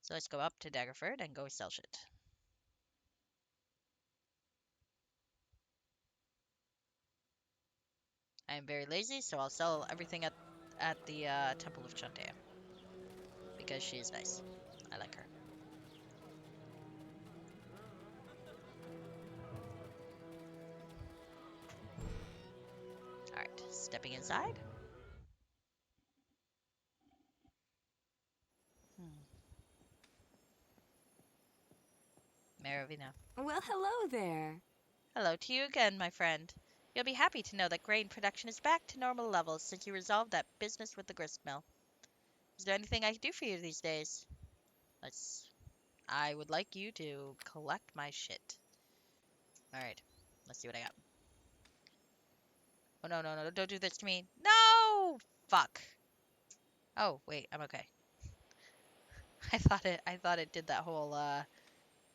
So let's go up to Daggerford and go sell shit. I am very lazy, so I'll sell everything at the Temple of Chantea. Because she is nice. I like her. Alright, stepping inside. Maravina. Well, hello there. Hello to you again, my friend. You'll be happy to know that grain production is back to normal levels since you resolved that business with the grist mill. Is there anything I can do for you these days? I would like you to collect my shit. Alright, let's see what I got. Oh, no, no, no, don't do this to me. No! Fuck. Oh, wait, I'm okay. I thought it did that whole,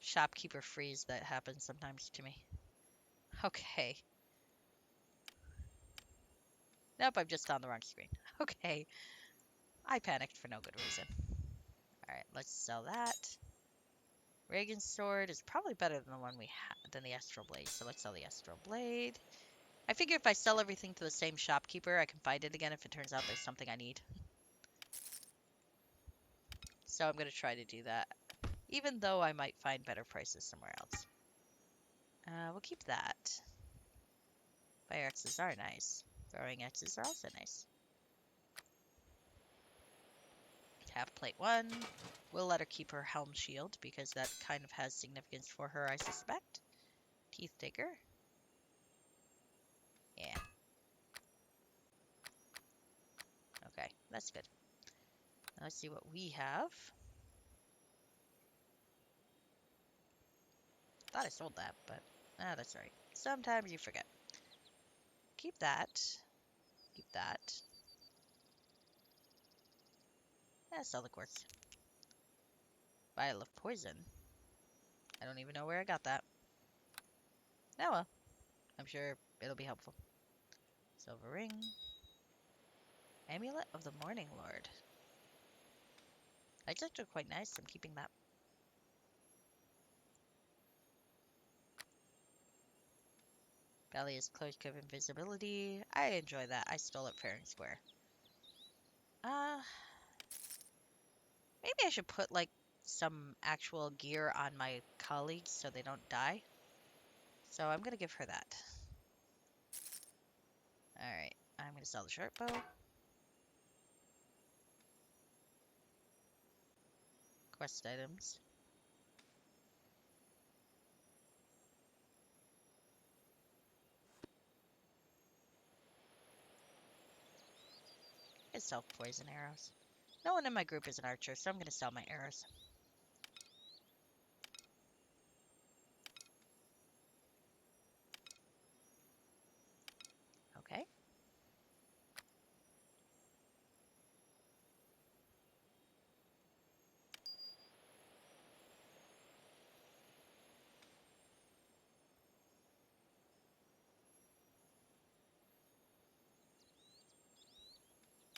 shopkeeper freeze that happens sometimes to me. Okay. Nope, I'm just on the wrong screen. Okay. I panicked for no good reason. Alright, let's sell that. Reagan's sword is probably better than the one than the Astral Blade, so let's sell the Astral Blade. I figure if I sell everything to the same shopkeeper, I can find it again if it turns out there's something I need. So I'm going to try to do that, even though I might find better prices somewhere else. We'll keep that. Fire axes are nice. Throwing axes are also nice. Half plate 1. We'll let her keep her helm shield because that kind of has significance for her, I suspect. Teeth taker. Yeah. Okay, that's good. Now let's see what we have. Thought I sold that, but that's right. Sometimes you forget. Keep that. Keep that. Sell the quartz. Vial of poison. I don't even know where I got that. Oh well. I'm sure it'll be helpful. Silver ring. Amulet of the Morning Lord. That's actually quite nice. I'm keeping that. Belly's Cloak of Invisibility. I enjoy that. I stole it fair and square. Maybe I should put like some actual gear on my colleagues so they don't die. So I'm gonna give her that. Alright, I'm gonna sell the short bow. Quest items. I sell poison arrows. No one in my group is an archer, so I'm gonna sell my arrows. Okay.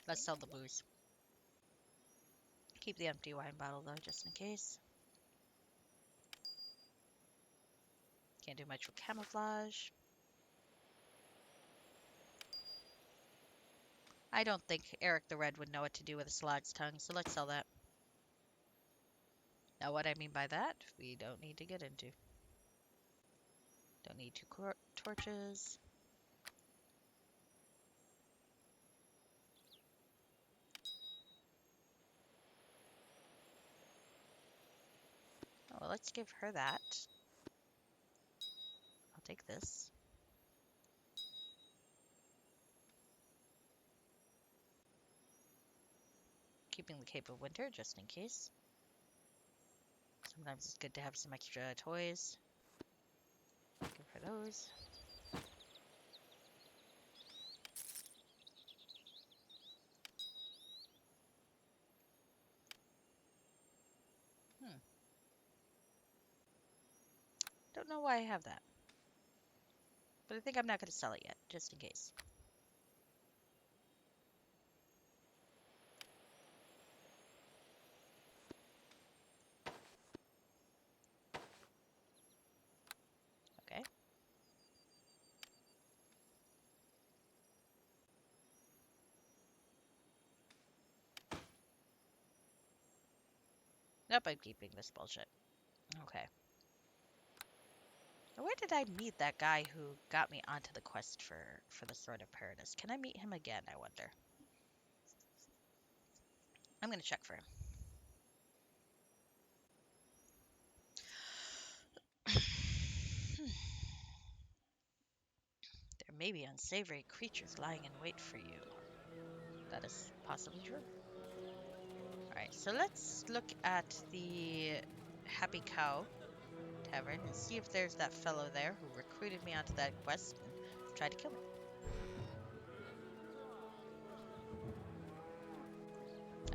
Let's sell the booze. Keep the empty wine bottle though, just in case. Can't do much with camouflage. I don't think Eric the Red would know what to do with a slod's tongue, so let's sell that. Now what I mean by that, we don't need to get into. Don't need 2 torches. Oh, well, let's give her that. I'll take this. Keeping the Cape of Winter, just in case. Sometimes it's good to have some extra toys. Give her those. Don't know why I have that. But I think I'm not going to sell it yet, just in case. Okay. Nope, I'm keeping this bullshit. Okay. Where did I meet that guy who got me onto the quest for the Sword of Paradise? Can I meet him again, I wonder? I'm going to check for him. There may be unsavory creatures lying in wait for you. That is possibly true. Alright, so let's look at the Happy Cow Tavern and see if there's that fellow there who recruited me onto that quest and tried to kill me.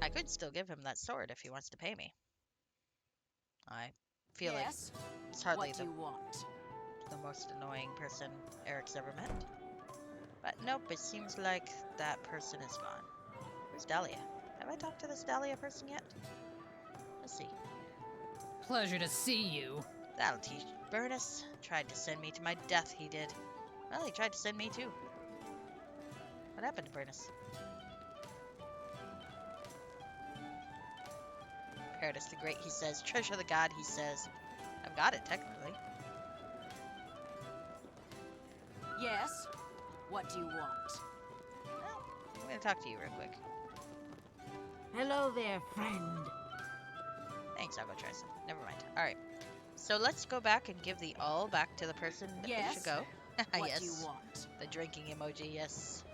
I could still give him that sword if he wants to pay me. I feel like Yes? it's hardly What do you want? the most annoying person Eric's ever met. But nope, it seems like that person is gone. Where's Dahlia? Have I talked to this Dahlia person yet? Let's see. Pleasure to see you. That'll teach. Burnus tried to send me to my death, he did. Well, he tried to send me too. What happened to Burnus? Paradis the Great, he says. Treasure the God, he says. I've got it, technically. Yes? What do you want? Well, I'm gonna talk to you real quick. Hello there, friend. Thanks, I'll go try some. Never mind. Alright. So let's go back and give the all back to the person that it should Yes? go. What Yes. do you want? The drinking emoji, yes.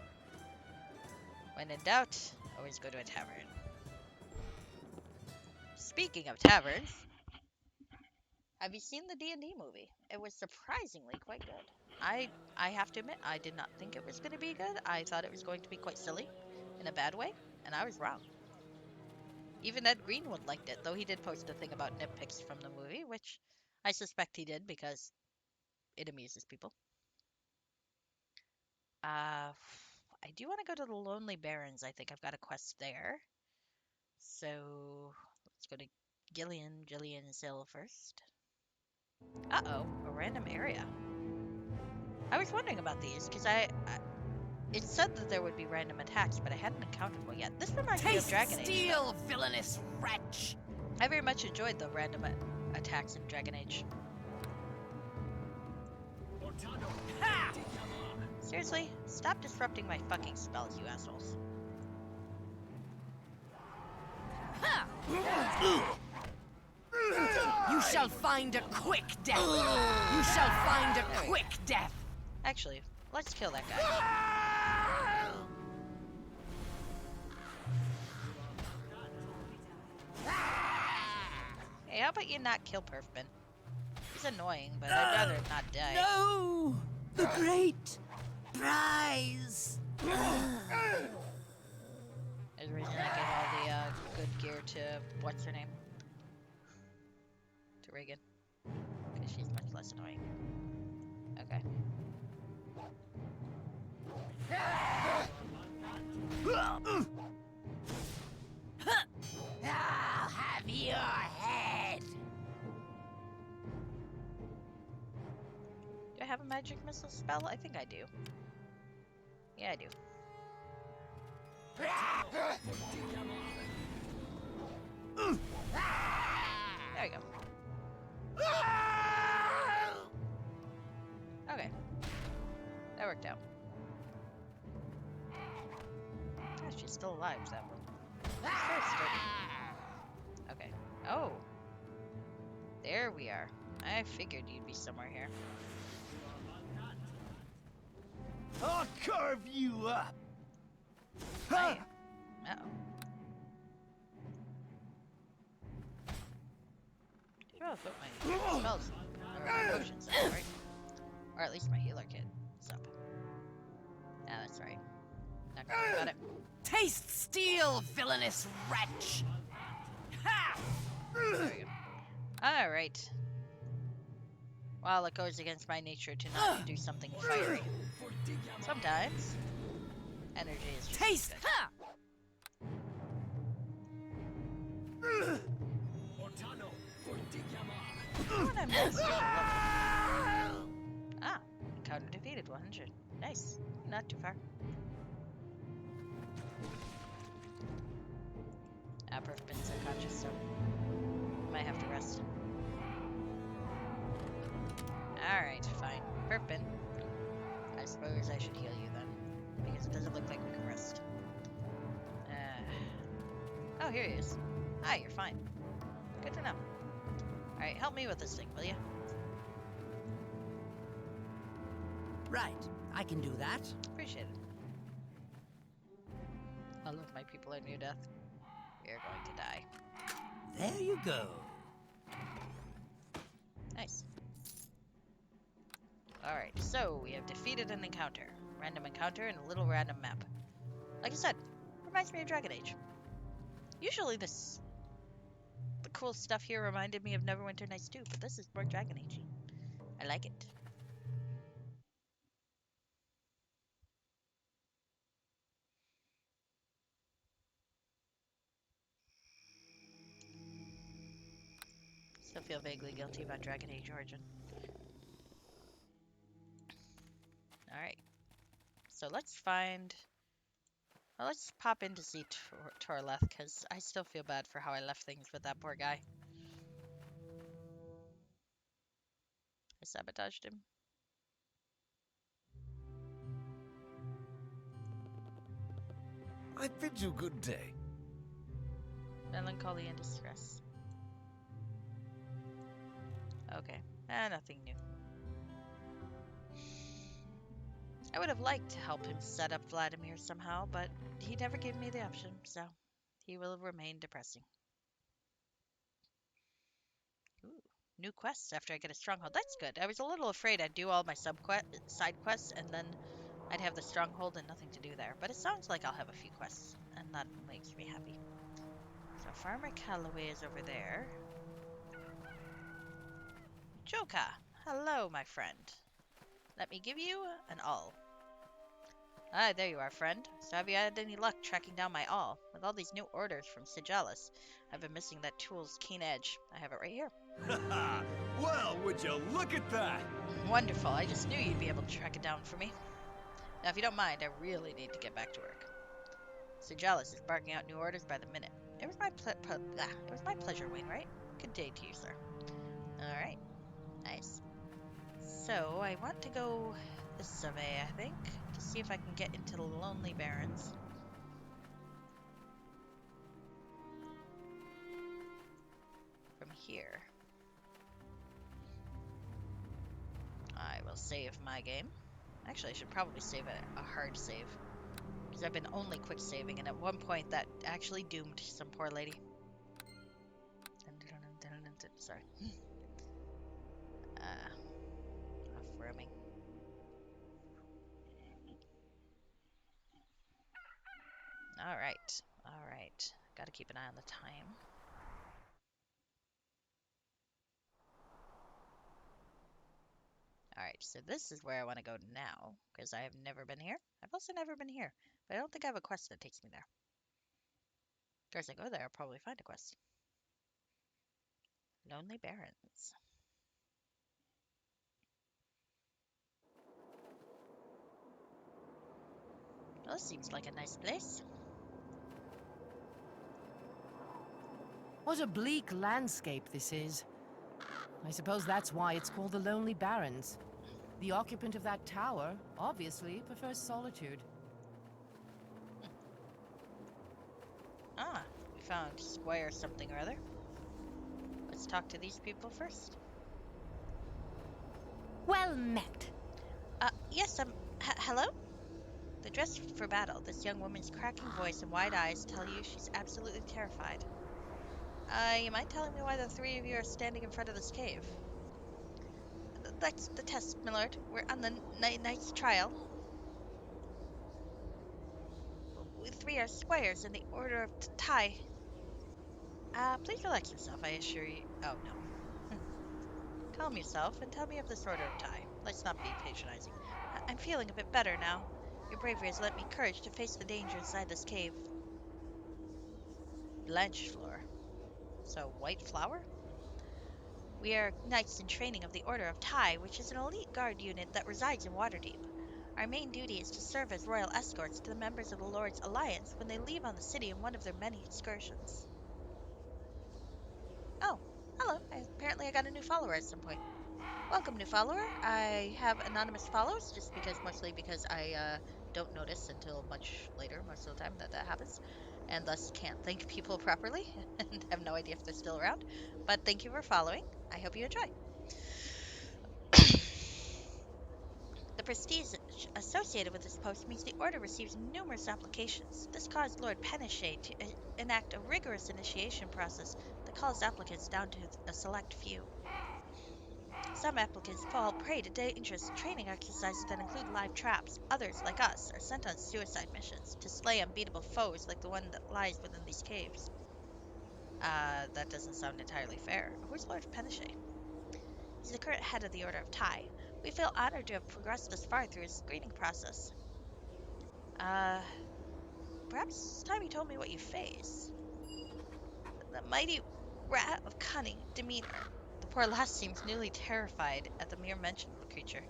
When in doubt, always go to a tavern. Speaking of taverns, have you seen the D&D movie? It was surprisingly quite good. I have to admit, I did not think it was going to be good. I thought it was going to be quite silly in a bad way, and I was wrong. Even Ed Greenwood liked it, though he did post a thing about nitpicks from the movie, which I suspect he did because it amuses people. I do want to go to the Lonely Barrens. I think I've got a quest there. So let's go to Gillian Sill first. Uh-oh, a random area. I was wondering about these because it said that there would be random attacks, but I hadn't encountered one yet. This reminds me of Taste Dragon Age. steel, villainous wretch. I very much enjoyed the random attacks in Dragon Age. Ha! Seriously, stop disrupting my fucking spells, you assholes. You shall find a quick death. You shall find a quick death. Actually, let's kill that guy. Hey, how about you not kill Perfman? He's annoying, but I'd rather not die. No! The great prize! There's a reason I gave all the good gear to what's her name? To Reagan. Because she's much less annoying. Okay. I'll have your head! Do I have a magic missile spell? I think I do. Yeah, I do. There we go. Okay. That worked out. Oh, she's still alive, that one. She's very sturdy. Okay. Oh. There we are. I figured you'd be somewhere here. I'll carve you up. Hi. Uh-oh. Should have put my spells or my potions up, right? Or at least my healer kit is up. Yeah, that's right. Not gonna worry about it. Taste steel, villainous wretch. Ha! There we go. Alright. While it goes against my nature to not do something fiery. Sometimes energy is just Taste. good. Ha! Oh, and I'm not super level. Ah, encounter defeated 100. Nice. Not too far. Perfman's unconscious, so might have to rest. Alright, fine. Perfman. I suppose I should heal you then, because it doesn't look like we can rest. Oh, here he is. Hi, you're fine. Good to know. Alright, help me with this thing, will you? Right, I can do that. Appreciate it. I love my people are near death. We are going to die. There you go. Nice. Alright, so we have defeated an encounter. Random encounter and a little random map. Like I said, reminds me of Dragon Age. Usually the cool stuff here reminded me of Neverwinter Nights 2, but this is more Dragon Age-y. I like it. Still feel vaguely guilty about Dragon Age Origin. Alright. So let's find... Well, let's pop in to see Torleth, because I still feel bad for how I left things with that poor guy. I sabotaged him. I bid you good day. Melancholy and distress. Okay. Nothing new. I would have liked to help him set up Vladimir somehow, but he never gave me the option, so he will remain depressing. Ooh, new quests after I get a stronghold. That's good. I was a little afraid I'd do all my side quests and then I'd have the stronghold and nothing to do there. But it sounds like I'll have a few quests, and that makes me happy. So Farmer Calloway is over there. Joka! Hello, my friend. Let me give you an awl. Ah, there you are, friend. So have you had any luck tracking down my awl? With all these new orders from Sigilis, I've been missing that tool's keen edge. I have it right here. Well, would you look at that? Wonderful. I just knew you'd be able to track it down for me. Now, if you don't mind, I really need to get back to work. Sigilis is barking out new orders by the minute. It was my pleasure, Wainwright. Good day to you, sir. All right. Nice. So, I want to go this way, I think, to see if I can get into the Lonely Barrens. From here. I will save my game. Actually, I should probably save a hard save. Because I've been only quick saving, and at one point that actually doomed some poor lady. Sorry. Off roaming. Alright. Alright. Gotta keep an eye on the time. Alright, so this is where I want to go now, because I have never been here. I've also never been here, but I don't think I have a quest that takes me there. Of course, I go there, I'll probably find a quest. Lonely Barrens. Well, this seems like a nice place. What a bleak landscape this is. I suppose that's why it's called the Lonely Barrens. The occupant of that tower obviously prefers solitude. Ah, we found Squire something or other. Let's talk to these people first. Well met. Yes, hello? The dress for battle. This young woman's cracking voice and wide eyes tell you she's absolutely terrified. You mind telling me why the three of you are standing in front of this cave? That's the test, my lord. We're on the night's trial. We three are squires in the Order of Ty. Please relax yourself, I assure you. Oh, no. Calm yourself and tell me of this Order of Ty. Let's not be patronizing. I'm feeling a bit better now. Your bravery has lent me courage to face the danger inside this cave. Blanchfleur. So, White Flower? We are knights in training of the Order of Ty, which is an elite guard unit that resides in Waterdeep. Our main duty is to serve as royal escorts to the members of the Lord's Alliance when they leave on the city in one of their many excursions. Oh, hello. Apparently I got a new follower at some point. Welcome, new follower. I have anonymous follows, mostly because I don't notice until much later, most of the time, that happens, and thus can't thank people properly, and have no idea if they're still around. But thank you for following. I hope you enjoy. The prestige associated with this post means the Order receives numerous applications. This caused Lord Penichet to enact a rigorous initiation process that calls applicants down to a select few. Some applicants fall prey to dangerous training exercises that include live traps. Others, like us, are sent on suicide missions to slay unbeatable foes like the one that lies within these caves. That doesn't sound entirely fair. Who's Lord Penichet? He's the current head of the Order of Ty. We feel honored to have progressed this far through his screening process. Uh, Perhaps it's time you told me what you face. The mighty rat of cunning demeanor. The poor lass seems newly terrified at the mere mention of the creature.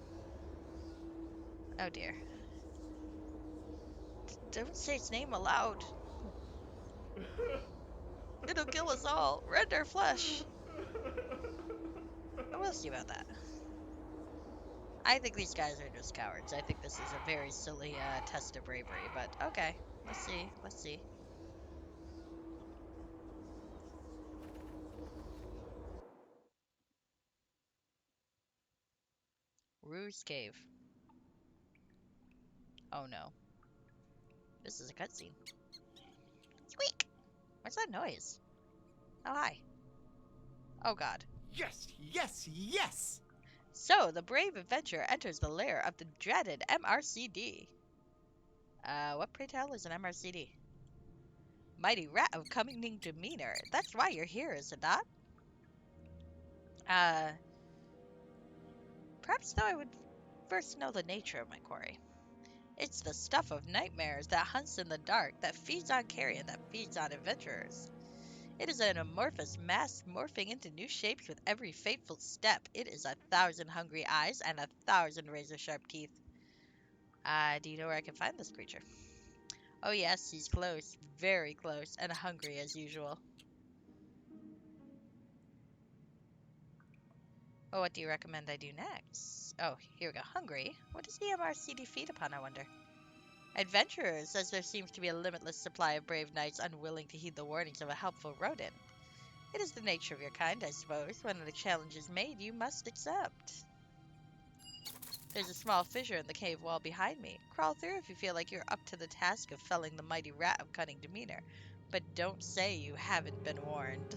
Oh dear. Don't say its name aloud. It'll kill us all. Rend our flesh. Oh, we'll see about that. I think these guys are just cowards. I think this is a very silly test of bravery, but okay. Let's see. Let's see. Ruse Cave. Oh no. This is a cutscene. Squeak! What's that noise? Oh, hi. Oh god. Yes, yes, yes! So, the brave adventurer enters the lair of the dreaded MRCD. What pray tell is an MRCD? Mighty rat of cunning demeanor. That's why you're here, is it not? Uh, Perhaps though I would first know the nature of my quarry. It's the stuff of nightmares that hunts in the dark, that feeds on carrion, that feeds on adventurers. It is an amorphous mass morphing into new shapes with every fateful step. It is 1,000 hungry eyes and 1,000 razor-sharp teeth. Do you know where I can find this creature? Oh yes, he's close, very close, and hungry as usual. Oh, what do you recommend I do next? Oh, here we go. Hungry? What does the MRCD feed upon, I wonder? Adventurers, as there seems to be a limitless supply of brave knights unwilling to heed the warnings of a helpful rodent. It is the nature of your kind, I suppose. When the challenge is made, you must accept. There's a small fissure in the cave wall behind me. Crawl through if you feel like you're up to the task of felling the mighty rat of cunning demeanor. But don't say you haven't been warned.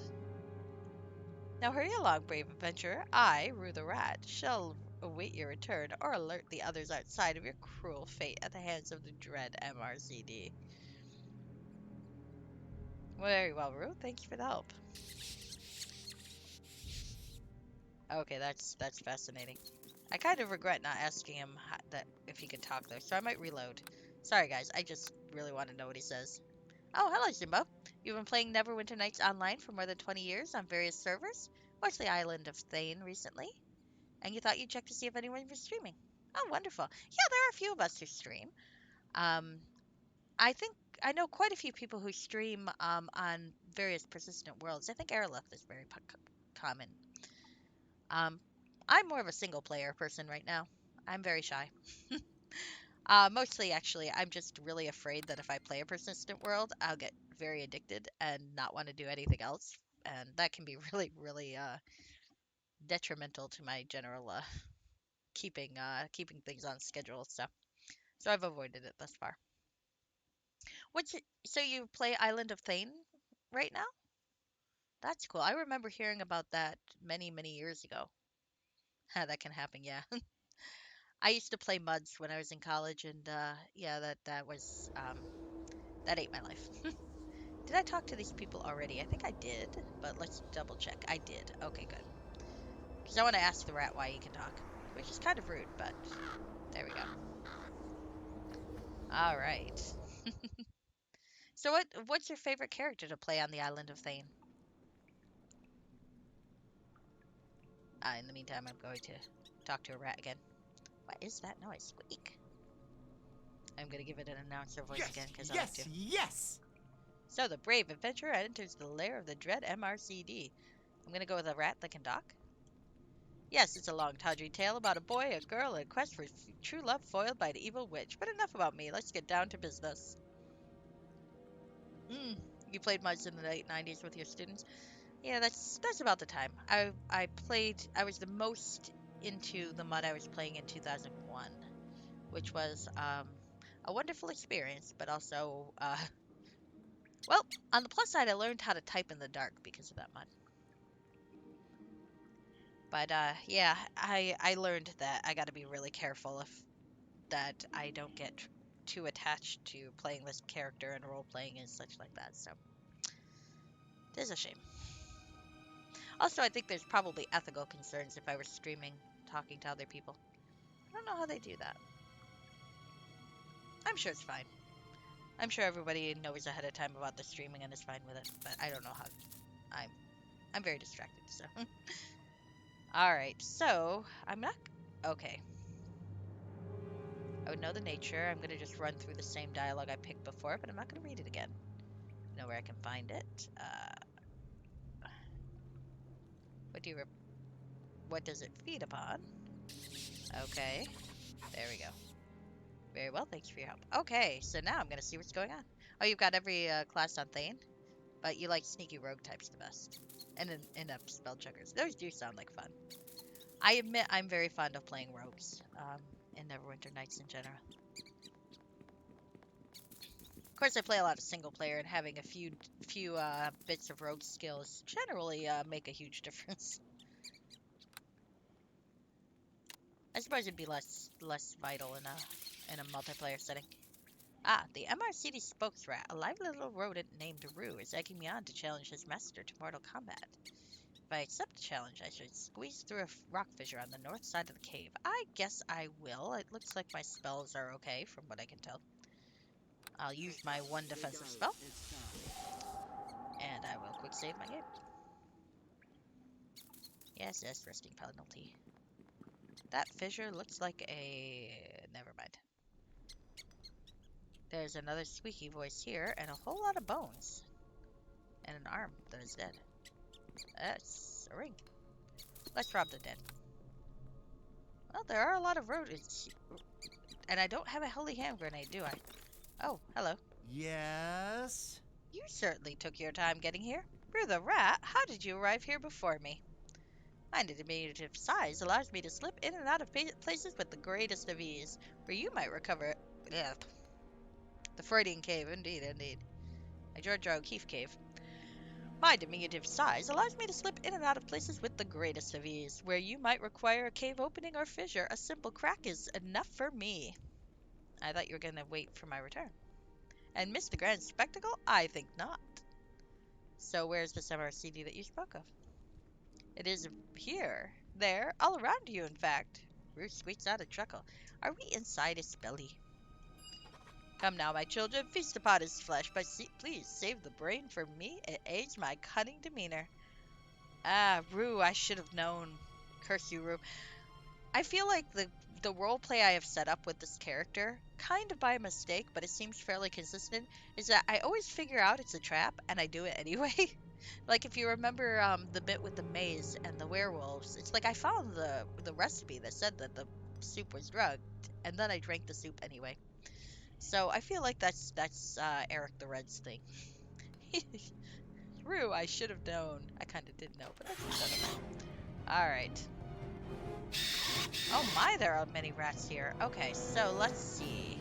Now hurry along, brave adventurer. I, Rue the Rat, shall await your return or alert the others outside of your cruel fate at the hands of the dread MRCD. Very well, Rue. Thank you for the help. Okay, that's fascinating. I kind of regret not asking him that if he could talk though, so I might reload. Sorry guys, I just really want to know what he says. Oh, hello Simba. You've been playing Neverwinter Nights online for more than 20 years on various servers, mostly Island of Thane recently, and you thought you'd check to see if anyone was streaming. Oh, wonderful. Yeah, there are a few of us who stream. Um, I think I know quite a few people who stream on various persistent worlds. I think Aerolith is very common. Um, I'm more of a single player person right now. I'm very shy. Mostly, actually, I'm just really afraid that if I play a persistent world, I'll get very addicted and not want to do anything else, and that can be really, really detrimental to my general keeping things on schedule. So I've avoided it thus far. So you play Island of Thane right now? That's cool. I remember hearing about that many, many years ago. That can happen, yeah. I used to play Muds when I was in college, and yeah, that was that ate my life. Did I talk to these people already? I think I did, but let's double check. I did. Okay, good. Because I want to ask the rat why he can talk, which is kind of rude, but there we go. All right. So what's your favorite character to play on the island of Thane? In the meantime, I'm going to talk to a rat again. What is that noise? Squeak. I'm going to give it an announcer voice Yes, again because I like yes, to. yes! So the brave adventurer enters the lair of the dread MRCD. I'm going to go with a rat that can talk. Yes, it's a long, tawdry tale about a boy, a girl, and a quest for true love foiled by an evil witch. But enough about me. Let's get down to business. Mm, you played Muds in the late 90s with your students? Yeah, that's about the time. I was the most into the Mud I was playing in 2001, which was a wonderful experience, but also well, on the plus side, I learned how to type in the dark because of that Mud. But yeah, I learned that I got to be really careful if that I don't get too attached to playing this character and role playing and such like that. So it is a shame. Also, I think there's probably ethical concerns if I were streaming, talking to other people. I don't know how they do that. I'm sure it's fine. I'm sure everybody knows ahead of time about the streaming and is fine with it, but I don't know how. I'm I'm very distracted. So, all right. So I'm not okay. I would know the nature. I'm gonna just run through the same dialogue I picked before, but I'm not gonna read it again. Know where I can find it. What do you? What does it feed upon? Okay. There we go. Very well. Thanks for your help. Okay. So now I'm gonna see what's going on. Oh, you've got every class on Thane, but you like sneaky rogue types the best. And in-up spell checkers. Those do sound like fun. I admit I'm very fond of playing rogues in Neverwinter Nights in general. Of course, I play a lot of single player, and having a few bits of rogue skills generally make a huge difference. I suppose it'd be less vital in a multiplayer setting. Ah, the MRCD spokesrat, a lively little rodent named Rue, is egging me on to challenge his master to mortal combat. If I accept the challenge, I should squeeze through a rock fissure on the north side of the cave. I guess I will. It looks like my spells are okay, from what I can tell. I'll use my one defensive spell, and I will quick save my game. Yes, resting penalty. That fissure looks like a... never mind. There's another squeaky voice here, and a whole lot of bones. And an arm that is dead. That's a ring. Let's rob the dead. Well, there are a lot of rodents. And I don't have a holy hand grenade, do I? Oh, hello. Yes? You certainly took your time getting here. Rue the rat, how did you arrive here before me? My diminutive size allows me to slip in and out of places with the greatest of ease, where you might recover... Ugh. The Freudian cave, indeed. A George R. O'Keeffe cave. My diminutive size allows me to slip in and out of places with the greatest of ease, where you might require a cave opening or fissure. A simple crack is enough for me. I thought you were going to wait for my return. And miss the grand spectacle? I think not. So where's this MRCD that you spoke of? It is here, there, all around you, in fact. Ruth squeaks out a chuckle. Are we inside its belly? Come now, my children, feast upon his flesh, but please save the brain for me. It aids my cunning demeanor. Ah, Rue, I should have known. Curse you, Rue. I feel like the roleplay I have set up with this character, kind of by mistake, but it seems fairly consistent, is that I always figure out it's a trap, and I do it anyway. Like, if you remember the bit with the maze and the werewolves, it's like I found the recipe that said that the soup was drugged, and then I drank the soup anyway. So I feel like that's Eric the Red's thing. Rue, I should have known. I kind of did know, but that's Alright. Oh my, there are many rats here. Okay, so let's see.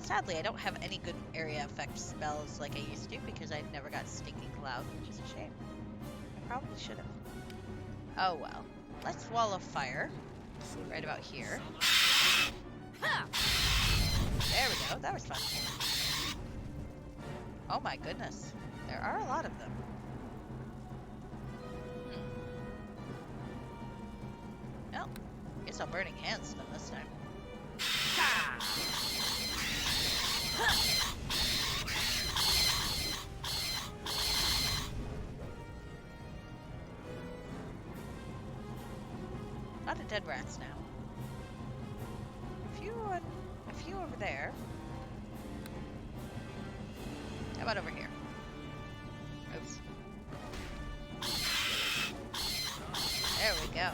Sadly, I don't have any good area effect spells like I used to because I never got Stinking Cloud, which is a shame. I probably should have. Oh well. Let's wall of fire. Right about here. There we go, that was fun. Oh my goodness. There are a lot of them. Well, guess I'll burning hands them this time. A lot of dead rats now. A few over there. How about over here? Oops. There we go.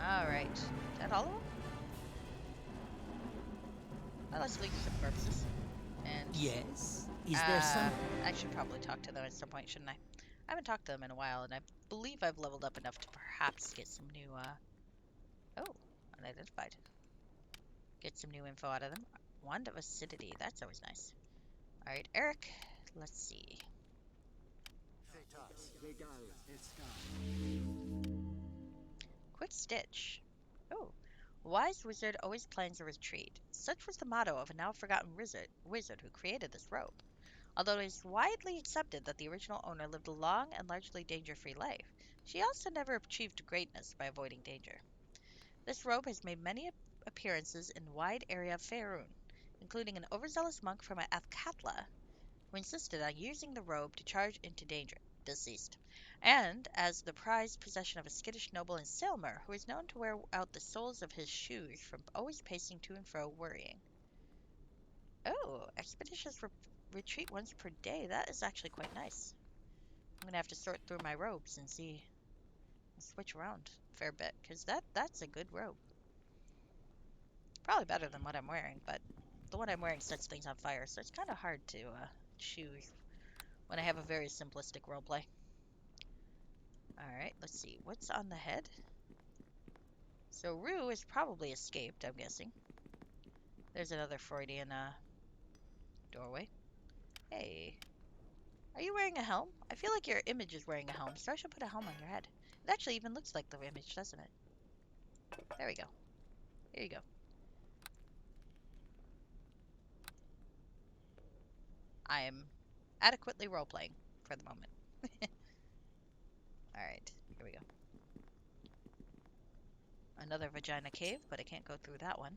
Alright. Is that all of them? Well, let's leave for purposes. And Yes? Is there some... I should probably talk to them at some point, shouldn't I? I haven't talked to them in a while, and I believe I've leveled up enough to perhaps get some new, oh, unidentified. Get some new info out of them. Wand of Acidity, that's always nice. Alright, Eric, let's see. Quick Stitch. Oh. Wise wizard always plans a retreat. Such was the motto of a now-forgotten wizard who created this robe. Although it is widely accepted that the original owner lived a long and largely danger-free life, she also never achieved greatness by avoiding danger. This robe has made many appearances in a wide area of Faerun, including an overzealous monk from Athkatla who insisted on using the robe to charge into danger, deceased, and as the prized possession of a skittish noble in Sailmer who is known to wear out the soles of his shoes from always pacing to and fro worrying. Oh, expeditious retreat once per day. That is actually quite nice. I'm gonna have to sort through my robes and see, switch around a fair bit, because that's a good robe. Probably better than what I'm wearing, but the one I'm wearing sets things on fire, so it's kind of hard to choose when I have a very simplistic roleplay. Alright, let's see. What's on the head? So Rue is probably escaped, I'm guessing. There's another Freudian doorway. Hey. Are you wearing a helm? I feel like your image is wearing a helm, so I should put a helm on your head. It actually even looks like the image, doesn't it? There we go. Here you go. I am adequately role-playing for the moment. Alright, here we go. Another vagina cave, but I can't go through that one.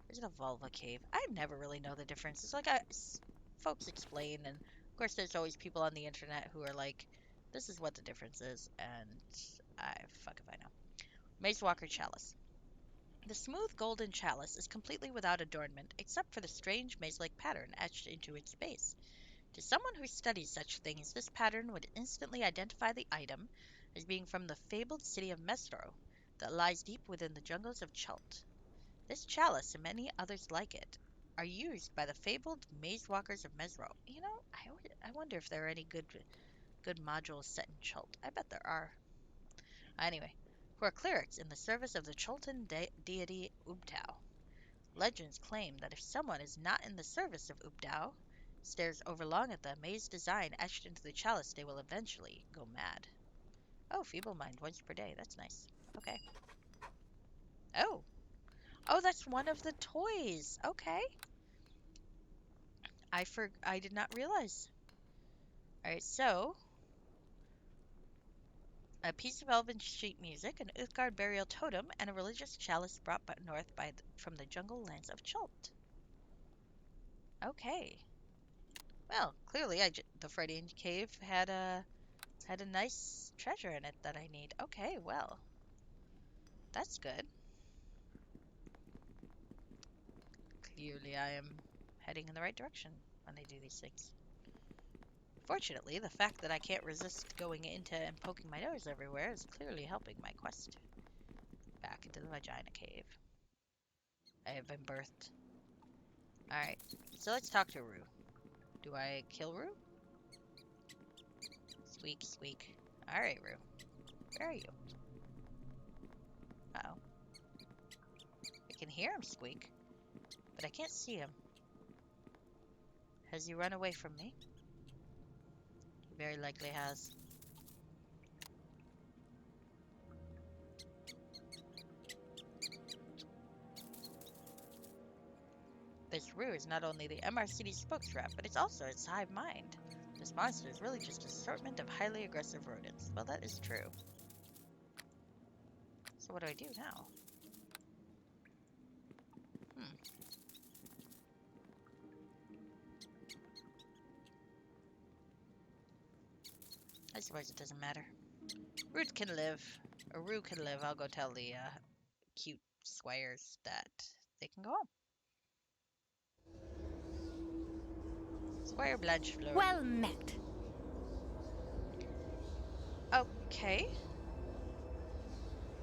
There's a vulva cave. I never really know the difference. It's like folks explain, and of course there's always people on the internet who are like, this is what the difference is, and fuck if I know. Maze Walker Chalice. The smooth golden chalice is completely without adornment, except for the strange maze-like pattern etched into its base. To someone who studies such things, this pattern would instantly identify the item as being from the fabled city of Mesro that lies deep within the jungles of Chult. This chalice and many others like it are used by the fabled maze walkers of Mesro. You know, I wonder if there are any good modules set in Chult. I bet there are. Anyway, who are clerics in the service of the Chultan deity Ubtao. Legends claim that if someone is not in the service of Ubtao, stares over long at the maze design etched into the chalice, they will eventually go mad. Oh, feeble mind once per day. That's nice. Okay. Oh. Oh, that's one of the toys. Okay. I did not realize. Alright, so a piece of elven sheet music, an Uthgard burial totem, and a religious chalice brought north from the jungle lands of Chult. Okay. Well, clearly the Freudian cave had a nice treasure in it that I need. Okay, well. That's good. Clearly I am heading in the right direction when I do these things. Fortunately, the fact that I can't resist going into and poking my nose everywhere is clearly helping my quest. Back into the vagina cave. I have been birthed. Alright, so let's talk to Rue. Do I kill Rue? Squeak, squeak. Alright, Rue. Where are you? Uh-oh. I can hear him squeak, but I can't see him. Has he run away from me? He very likely has. This Rue is not only the MRCD spokesrep, but it's also its hive mind. This monster is really just an assortment of highly aggressive rodents. Well, that is true. So what do I do now? I suppose it doesn't matter. Root can live. Or Rue can live. I'll go tell the cute squires that they can go home. Squire Blanchefleur. Well met. Okay.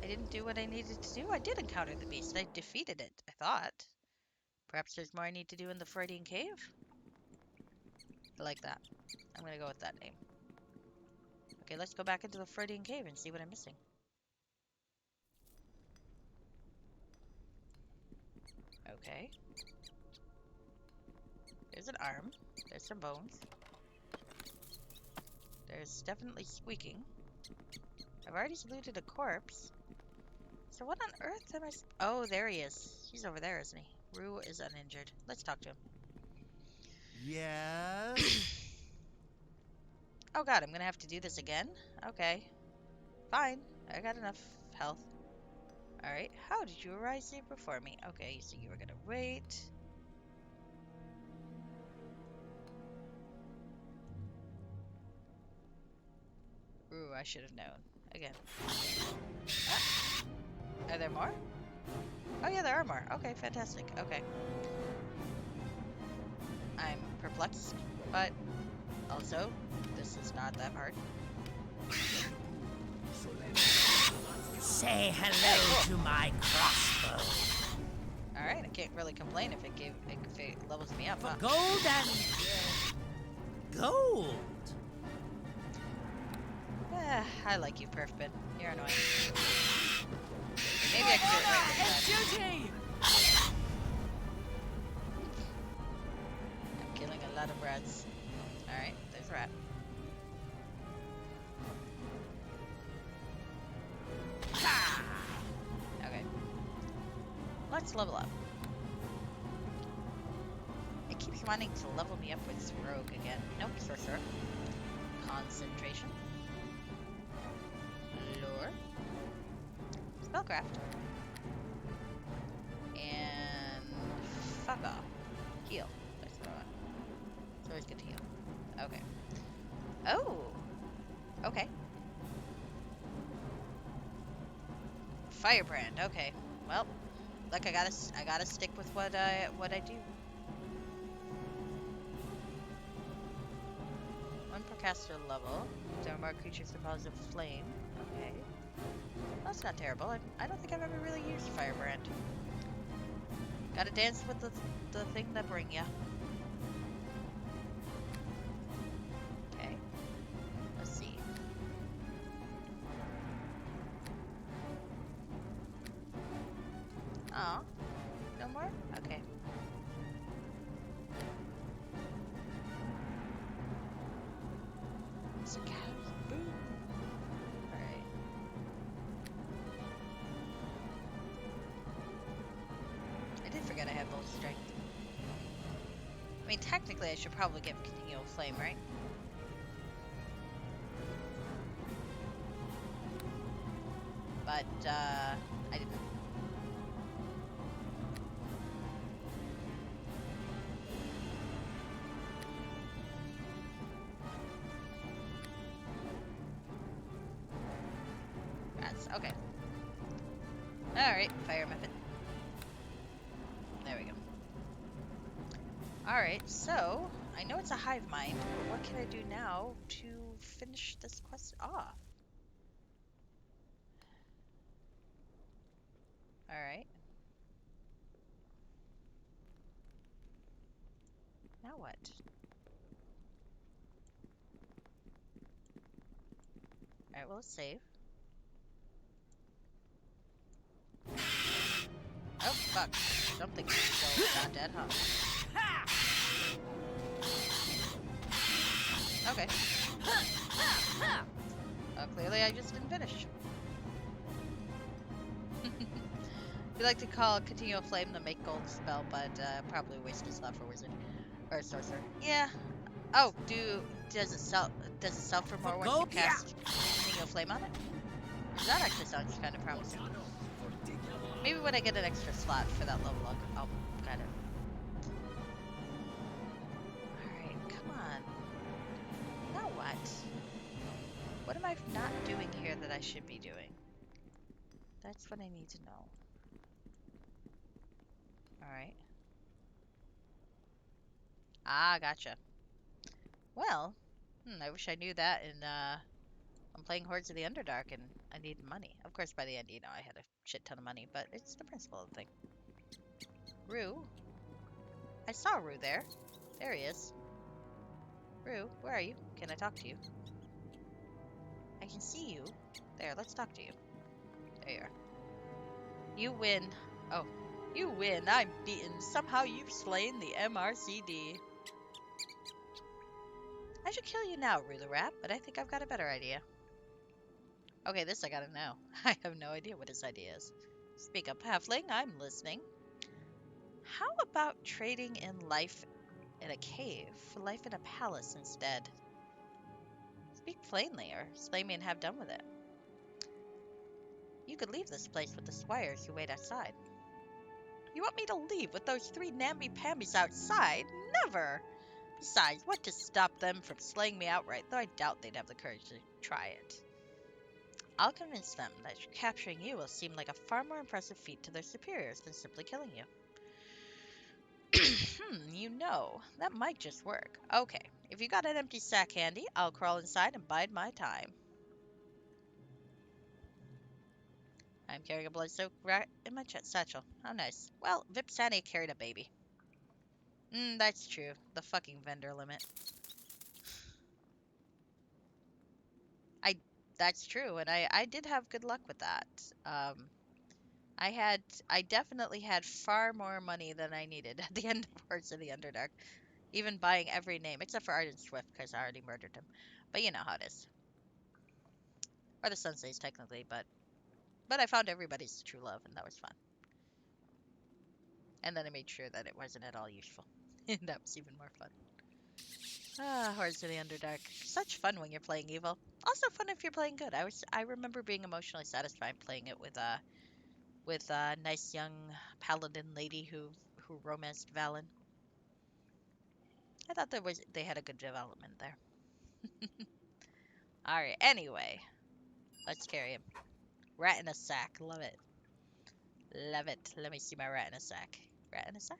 I didn't do what I needed to do. I did encounter the beast. I defeated it, I thought. Perhaps there's more I need to do in the Freudian cave? I like that. I'm gonna go with that name. Okay, let's go back into the Freudian cave and see what I'm missing. Okay. There's an arm. There's some bones. There's definitely squeaking. I've already looted a corpse. So what on earth am I... Oh, there he is. He's over there, isn't he? Rue is uninjured. Let's talk to him. Yes? Oh god, I'm gonna have to do this again? Okay. Fine. I got enough health. Alright. How did you arise here before me? Okay, so you were gonna wait. Ooh, I should have known. Again. Ah. Are there more? Oh yeah, there are more. Okay, fantastic. Okay. I'm perplexed, but also, this is not that hard. Say hello to my crossbow. Alright. Alright, I can't really complain if it levels me up, For huh? gold and gold. I like you, Perfbin. You're annoying. Maybe I can do it right this time. Duty! I'm killing a lot of rats. Alright, there's a rat. Okay. Let's level up. It keeps wanting to level me up with rogue again. Nope, sorcerer. Concentration. Lure. Spellcraft. And fuck off. Heal. That's what I want. It's always good to heal. Okay. Oh! Okay. Firebrand. Okay. Well, like I gotta stick with what I do. One per caster level. There are more creatures composed of flame. Okay. That's not terrible. I don't think I've ever really used Firebrand. Gotta dance with the thing that bring ya. Okay. Let's see. Oh. No more? Okay. It's a cat. Boom. Alright. I did forget I had both strength. I mean, technically I should probably get continual flame, right? But, I didn't. That's okay. Alright, fire method. There we go. Alright, so I know it's a hive mind, but what can I do now to finish this quest off? Alright. Now what? Alright, well, let's save. Oh, fuck. Something's still not dead, huh? Okay. Clearly I just didn't finish. We like to call Continual Flame the Make Gold spell, but probably waste a slot for Wizard. Or Sorcerer. Yeah. Oh, does it sell for more once you cast Continual Flame on it? That actually sounds kind of promising. Maybe when I get an extra slot for that level, I'll kind of... Alright, come on. Now what? What am I not doing here that I should be doing? That's what I need to know. Alright. Ah, gotcha. Well, I wish I knew that in, I'm playing Hordes of the Underdark and I need money. Of course, by the end, you know, I had a shit ton of money, but it's the principle of the thing. Rue? I saw Rue there. There he is. Rue, where are you? Can I talk to you? I can see you. There, let's talk to you. There you are. You win. Oh, you win. I'm beaten. Somehow you've slain the MRCD. I should kill you now, Rue the Rat, but I think I've got a better idea. Okay, this I gotta know. I have no idea what his idea is. Speak up, Halfling. I'm listening. How about trading in life in a cave for life in a palace instead? Speak plainly, or slay me and have done with it. You could leave this place with the squires who wait outside. You want me to leave with those three namby-pambies outside? Never! Besides, what to stop them from slaying me outright, though I doubt they'd have the courage to try it. I'll convince them that capturing you will seem like a far more impressive feat to their superiors than simply killing you. You know, that might just work. Okay, if you got an empty sack handy, I'll crawl inside and bide my time. I'm carrying a blood-soaked rat in my satchel. How nice. Well, Vipsani carried a baby. That's true. The fucking vendor limit. I That's true, and I did have good luck with that. Um, I definitely had far more money than I needed at the end of Hearts of the Underdark. Even buying every name except for Arden Swift because I already murdered him. But you know how it is. Or the Senseis technically, but I found everybody's true love and that was fun. And then I made sure that it wasn't at all useful. That was even more fun. Ah, Hearts of the Underdark. Such fun when you're playing evil. Also fun if you're playing good. I remember being emotionally satisfied playing it with a nice young paladin lady who romanced Valen. I thought they had a good development there. Alright, anyway. Let's carry him. Rat in a sack. Love it. Love it. Let me see my rat in a sack. Rat in a sack?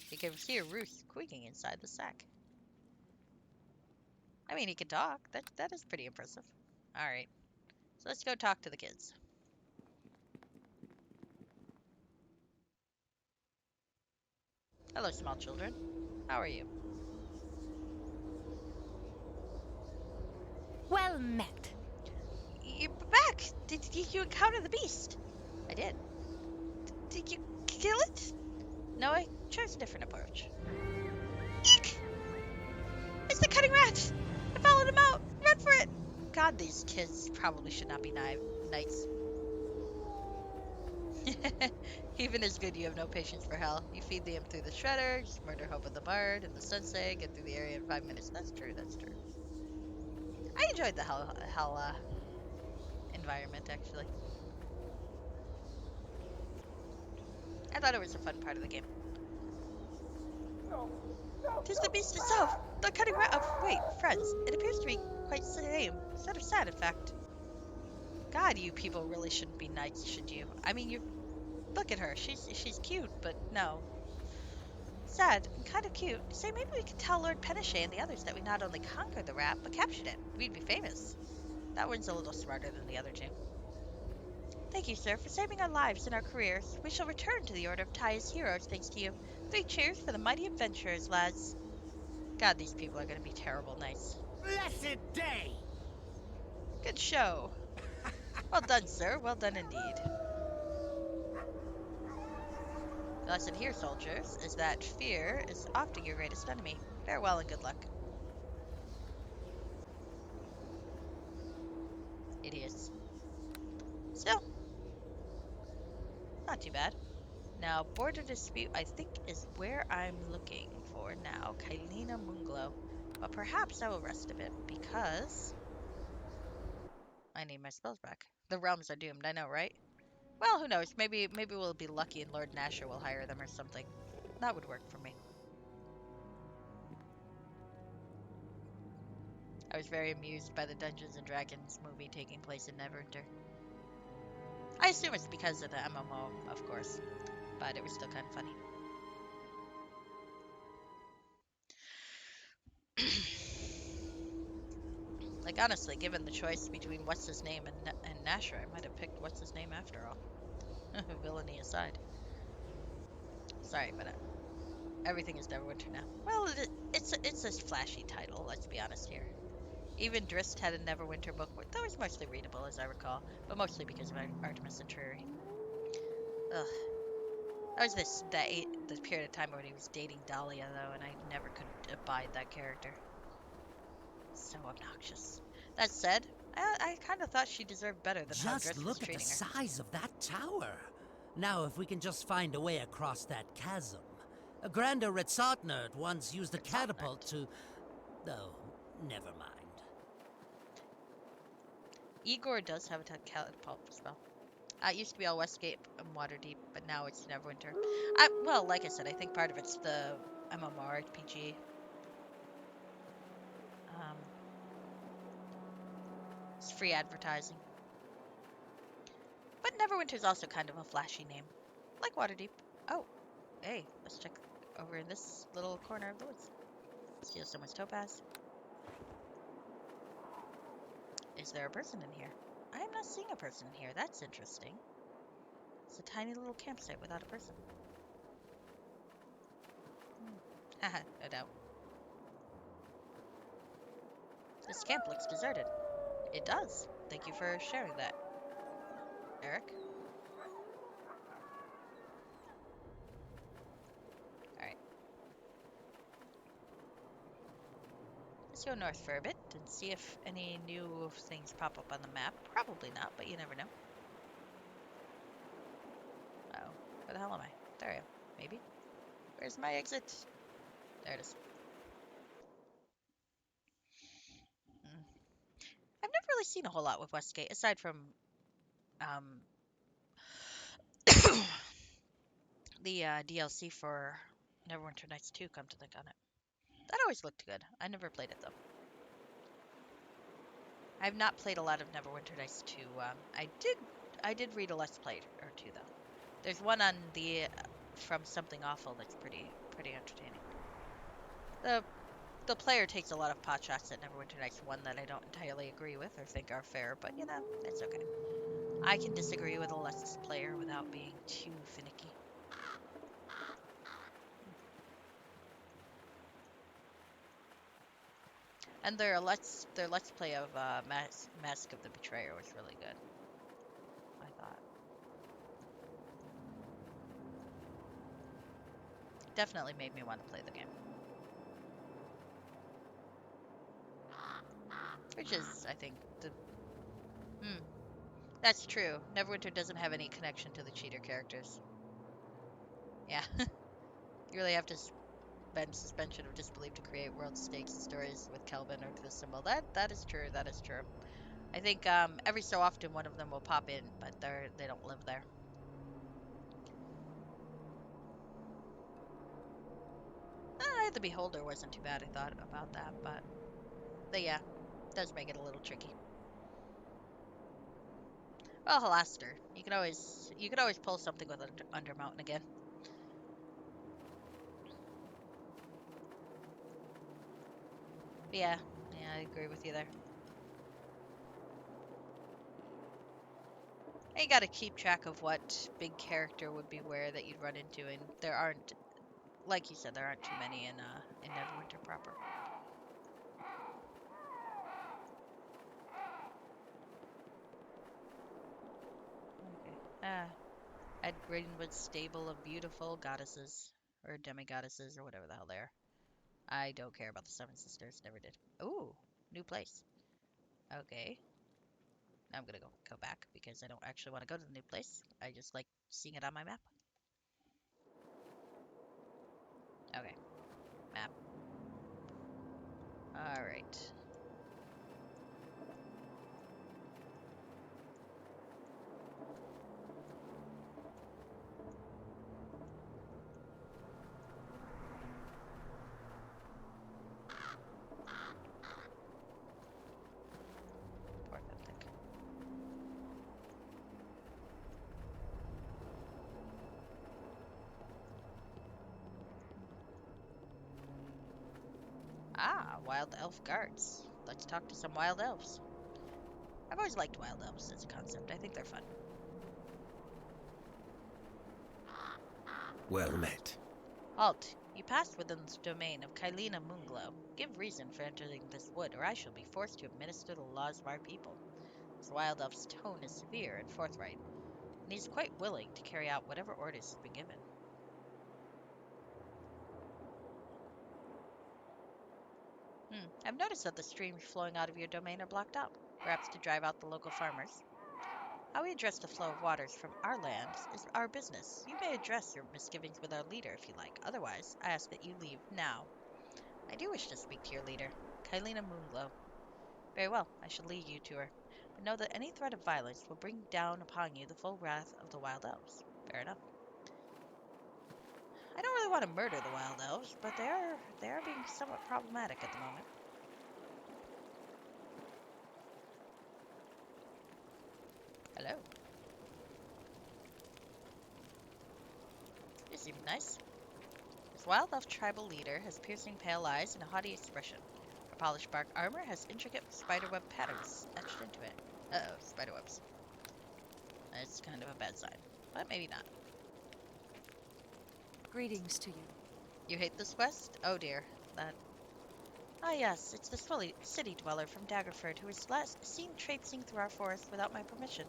You can hear Ruth squeaking inside the sack. I mean, he can talk. That is pretty impressive. Alright. So let's go talk to the kids. Hello, small children. How are you? Well met. You're back! Did you encounter the beast? I did. Did you kill it? No, I chose a different approach. Eek! It's the cutting rat! I followed him out! Run for it! God, these kids probably should not be knights. Even as good, you have no patience for hell. You feed the imp through the shredder, just murder Hope of the Bard and the Sensei, get through the area in 5 minutes. That's true, that's true. I enjoyed the hell environment, actually. I thought it was a fun part of the game. Tis the beast itself! The cutting rat of... Wait, friends, it appears to be quite same. Sort of sad, in fact. God, you people really shouldn't be knights, should you? I mean, you look at her. She's cute, but no. Sad and kind of cute. Say, maybe we could tell Lord Pennichet and the others that we not only conquered the rat, but captured it. We'd be famous. That one's a little smarter than the other two. Thank you, sir, for saving our lives and our careers. We shall return to the Order of Ty as heroes, thanks to you. 3 cheers for the mighty adventurers, lads. God, these people are going to be terrible knights. Blessed day! Good show. Well done, sir. Well done indeed. The lesson here, soldiers, is that fear is often your greatest enemy. Farewell and good luck. Idiots. Still, not too bad. Now, border dispute, I think, is where I'm looking for now. Kailina Munglo. But perhaps I will rest a bit, because I need my spells back. The realms are doomed, I know, right? Well, who knows? Maybe we'll be lucky and Lord Nasher will hire them or something. That would work for me. I was very amused by the Dungeons and Dragons movie taking place in Neverwinter. I assume it's because of the MMO, of course, but it was still kind of funny. Like, honestly, given the choice between what's his name and Nasher, I might have picked what's his name after all. Villainy aside. Sorry, but everything is Neverwinter now. Well, it's a flashy title, let's be honest here. Even Drist had a Neverwinter book that was mostly readable, as I recall, but mostly because of Artemis and Truri. Ugh. That was the period of time when he was dating Dahlia, though, and I never could abide that character. So obnoxious. That said, I kind of thought she deserved better than how Just Drift was look at the treating her. size of that tower. Now, if we can just find a way across that chasm. Granda Retsotnert once used a catapult to... Oh, never mind. Igor does have a catapult spell. It used to be all Westgate and Waterdeep, but now it's Neverwinter. Well, like I said, I think part of it's the MMORPG. It's free advertising. But Neverwinter's also kind of a flashy name. Like Waterdeep. Oh, hey, let's check over in this little corner of the woods. Steal someone's topaz. Is there a person in here? I am not seeing a person in here. That's interesting. It's a tiny little campsite without a person. Haha, no doubt. This camp looks deserted. It does. Thank you for sharing that, Eric. Alright. Let's go north for a bit and see if any new things pop up on the map. Probably not, but you never know. Uh oh. Where the hell am I? There I am. Maybe. Where's my exit? There it is. Mm. I've never really seen a whole lot with Westgate, aside from um, the DLC for Neverwinter Nights 2, come to think on it. That always looked good. I never played it, though. I've not played a lot of Neverwinter Nights 2. I did read a Let's Play or two, though. There's one on the From Something Awful that's pretty entertaining. The player takes a lot of pot shots at Neverwinter Nights 1 that I don't entirely agree with or think are fair, but you know, it's okay. I can disagree with a Let's Player without being too finicky. And their Let's Play of Mask of the Betrayer was really good, I thought. Definitely made me want to play the game. Which is, I think, that's true. Neverwinter doesn't have any connection to the cheater characters. Yeah. You really have to spend suspension of disbelief to create world stakes stories with Kelvin or the symbol. That is true. That is true. I think every so often one of them will pop in, but they don't live there. The Beholder wasn't too bad, I thought, about that, but yeah, it does make it a little tricky. Well, Halaster, you could always pull something with Undermountain again. But yeah, I agree with you there. And you got to keep track of what big character would be where that you'd run into, and there aren't, like you said, there aren't too many in Neverwinter proper. Okay. At Greenwood's stable of beautiful goddesses, or demigoddesses, or whatever the hell they are. I don't care about the Seven Sisters, never did. Ooh, new place. Okay. Now I'm gonna go back because I don't actually want to go to the new place. I just like seeing it on my map. Okay, map. Alright. Poor Benthic. Ah, wild elf guards. Let's talk to some wild elves. I've always liked wild elves as a concept. I think they're fun. Well met. Halt. You passed within the domain of Kylina Moonglow. Give reason for entering this wood, or I shall be forced to administer the laws of our people. This wild elf's tone is severe and forthright, and he's quite willing to carry out whatever orders have been given. I've noticed that the streams flowing out of your domain are blocked up, perhaps to drive out the local farmers. How we address the flow of waters from our lands is our business. You may address your misgivings with our leader if you like. Otherwise, I ask that you leave now. I do wish to speak to your leader, Kylina Moonglow. Very well, I shall lead you to her. But know that any threat of violence will bring down upon you the full wrath of the Wild Elves. Fair enough. I don't really want to murder the Wild Elves, but they are being somewhat problematic at the moment. Hello. This seems nice. This Wild Elf tribal leader has piercing pale eyes and a haughty expression. Her polished bark armor has intricate spiderweb patterns etched into it. Uh-oh, spider webs. That's kind of a bad sign, but maybe not. Greetings to you. You hate this quest? Oh dear, that... Ah yes, it's this city dweller from Daggerford who was last seen traipsing through our forest without my permission.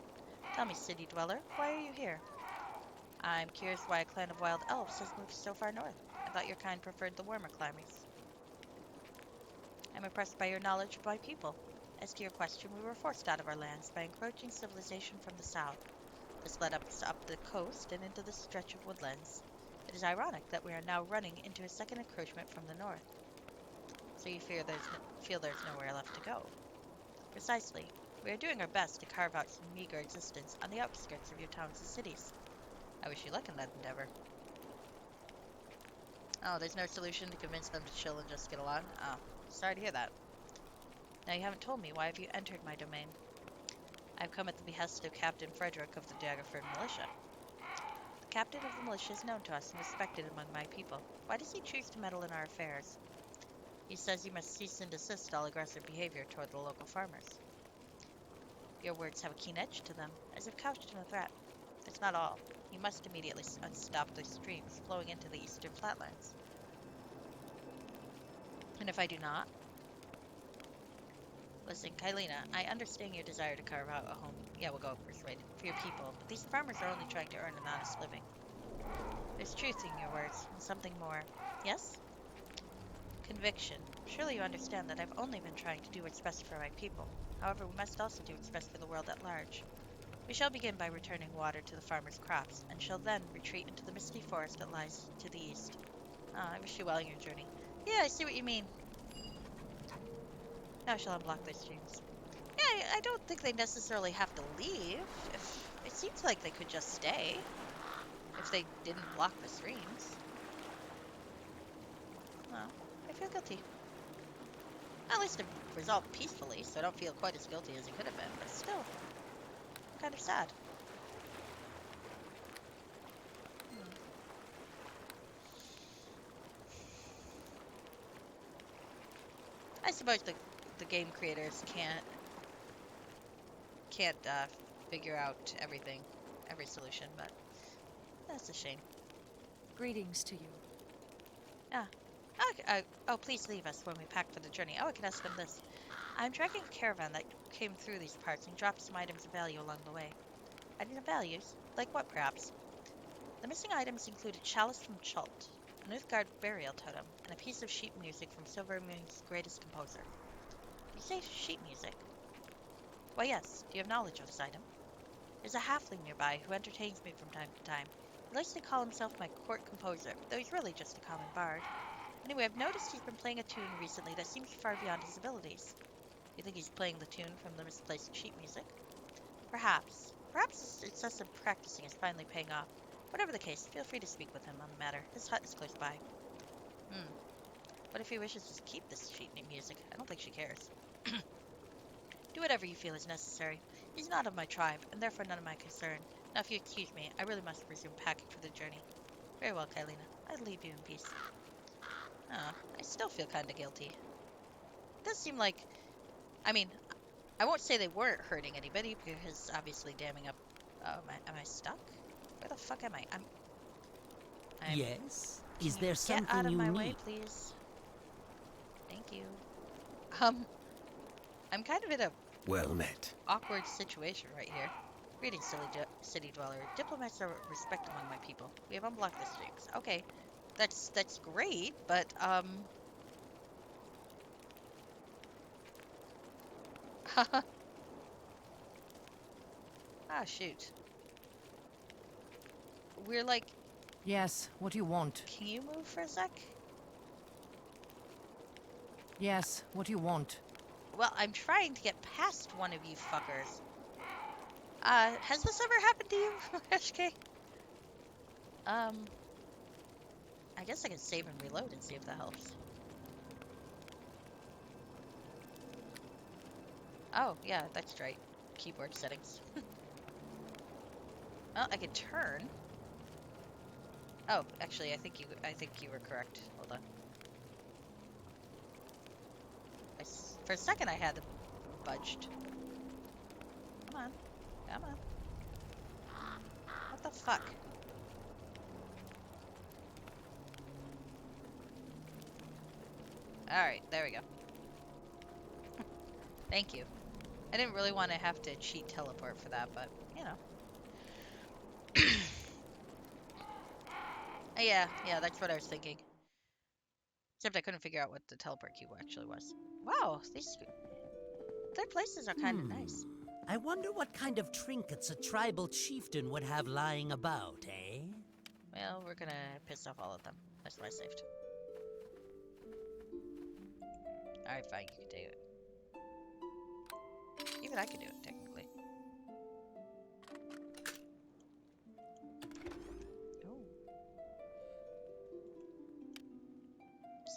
Tell me, city dweller, why are you here? I'm curious why a clan of wild elves has moved so far north. I thought your kind preferred the warmer climates. I'm impressed by your knowledge of my people. As to your question, we were forced out of our lands by encroaching civilization from the south. This led us up the coast and into the stretch of woodlands. It is ironic that we are now running into a second encroachment from the north. So you feel there's nowhere left to go. Precisely. We are doing our best to carve out some meager existence on the outskirts of your towns and cities. I wish you luck in that endeavor. Oh, there's no solution to convince them to chill and just get along? Oh, sorry to hear that. Now you haven't told me, why have you entered my domain? I've come at the behest of Captain Frederick of the Daggerford militia. The captain of the militia is known to us and respected among my people. Why does he choose to meddle in our affairs? He says you must cease and desist all aggressive behavior toward the local farmers. Your words have a keen edge to them, as if couched in a threat. That's not all. You must immediately unstop the streams flowing into the eastern flatlands. And if I do not? Listen, Kylina, I understand your desire to carve out a home. Yeah, we'll go persuaded for your people, but these farmers are only trying to earn an honest living. There's truth in your words, and something more. Yes? Conviction. Surely you understand that I've only been trying to do what's best for my people. However, we must also do what's best for the world at large. We shall begin by returning water to the farmers' crops, and shall then retreat into the misty forest that lies to the east. I wish you well in your journey. Yeah, I see what you mean. Now shall unblock those streams. Yeah, I don't think they necessarily have to leave. It seems like they could just stay if they didn't block the streams. Well, I feel guilty. At least it resolved peacefully, so I don't feel quite as guilty as it could have been, but still, kind of sad. I suppose the game creators can't figure out everything, every solution, but that's a shame. Greetings to you. Ah, oh, please leave us when we pack for the journey. Oh, I can ask them this. I'm tracking a caravan that came through these parts and dropped some items of value along the way. Items of values? Like what, perhaps? The missing items include a chalice from Chult, an Uthgard burial totem, and a piece of sheet music from Silvermoon's greatest composer. You say sheet music? Why, yes. Do you have knowledge of this item? There's a halfling nearby who entertains me from time to time. He likes to call himself my court composer, though he's really just a common bard. Anyway, I've noticed he's been playing a tune recently that seems far beyond his abilities. You think he's playing the tune from the misplaced sheet music? Perhaps. Perhaps his excessive practicing is finally paying off. Whatever the case, feel free to speak with him on the matter. His hut is close by. What if he wishes to keep this sheet music? I don't think she cares. Do whatever you feel is necessary. He's not of my tribe, and therefore none of my concern. Now, if you excuse me, I really must resume packing for the journey. Very well, Kylina. I'll leave you in peace. I still feel kind of guilty. It does seem like... I mean, I won't say they weren't hurting anybody, because obviously damming up... Oh, am I stuck? Where the fuck am I? I'm Yes? Is there get something out of you my need? way, please. Thank you. I'm kind of in a Well met. awkward situation right here. Greetings, city dweller. Diplomats are respect among my people. We have unblocked the streams. Okay, that's great, but ah shoot. We're like, Yes, what do you want? can you move for a sec? Yes, what do you want? Well, I'm trying to get past one of you fuckers. Has this ever happened to you, HK? I guess I can save and reload and see if that helps. Oh, yeah, that's right. Keyboard settings. Well, I can turn. Oh, actually, I think you were correct. Hold on. For a second, I had them budged. Come on. Come on. What the fuck? Alright, there we go. Thank you. I didn't really want to have to cheat teleport for that, but, you know. Yeah, that's what I was thinking. Except I couldn't figure out what the teleport cube actually was. Wow, these their places are kind of nice. I wonder what kind of trinkets a tribal chieftain would have lying about, eh? Well, we're gonna piss off all of them. That's what I saved. Alright, fine, you can do it. Even I can do it, technically. Ooh.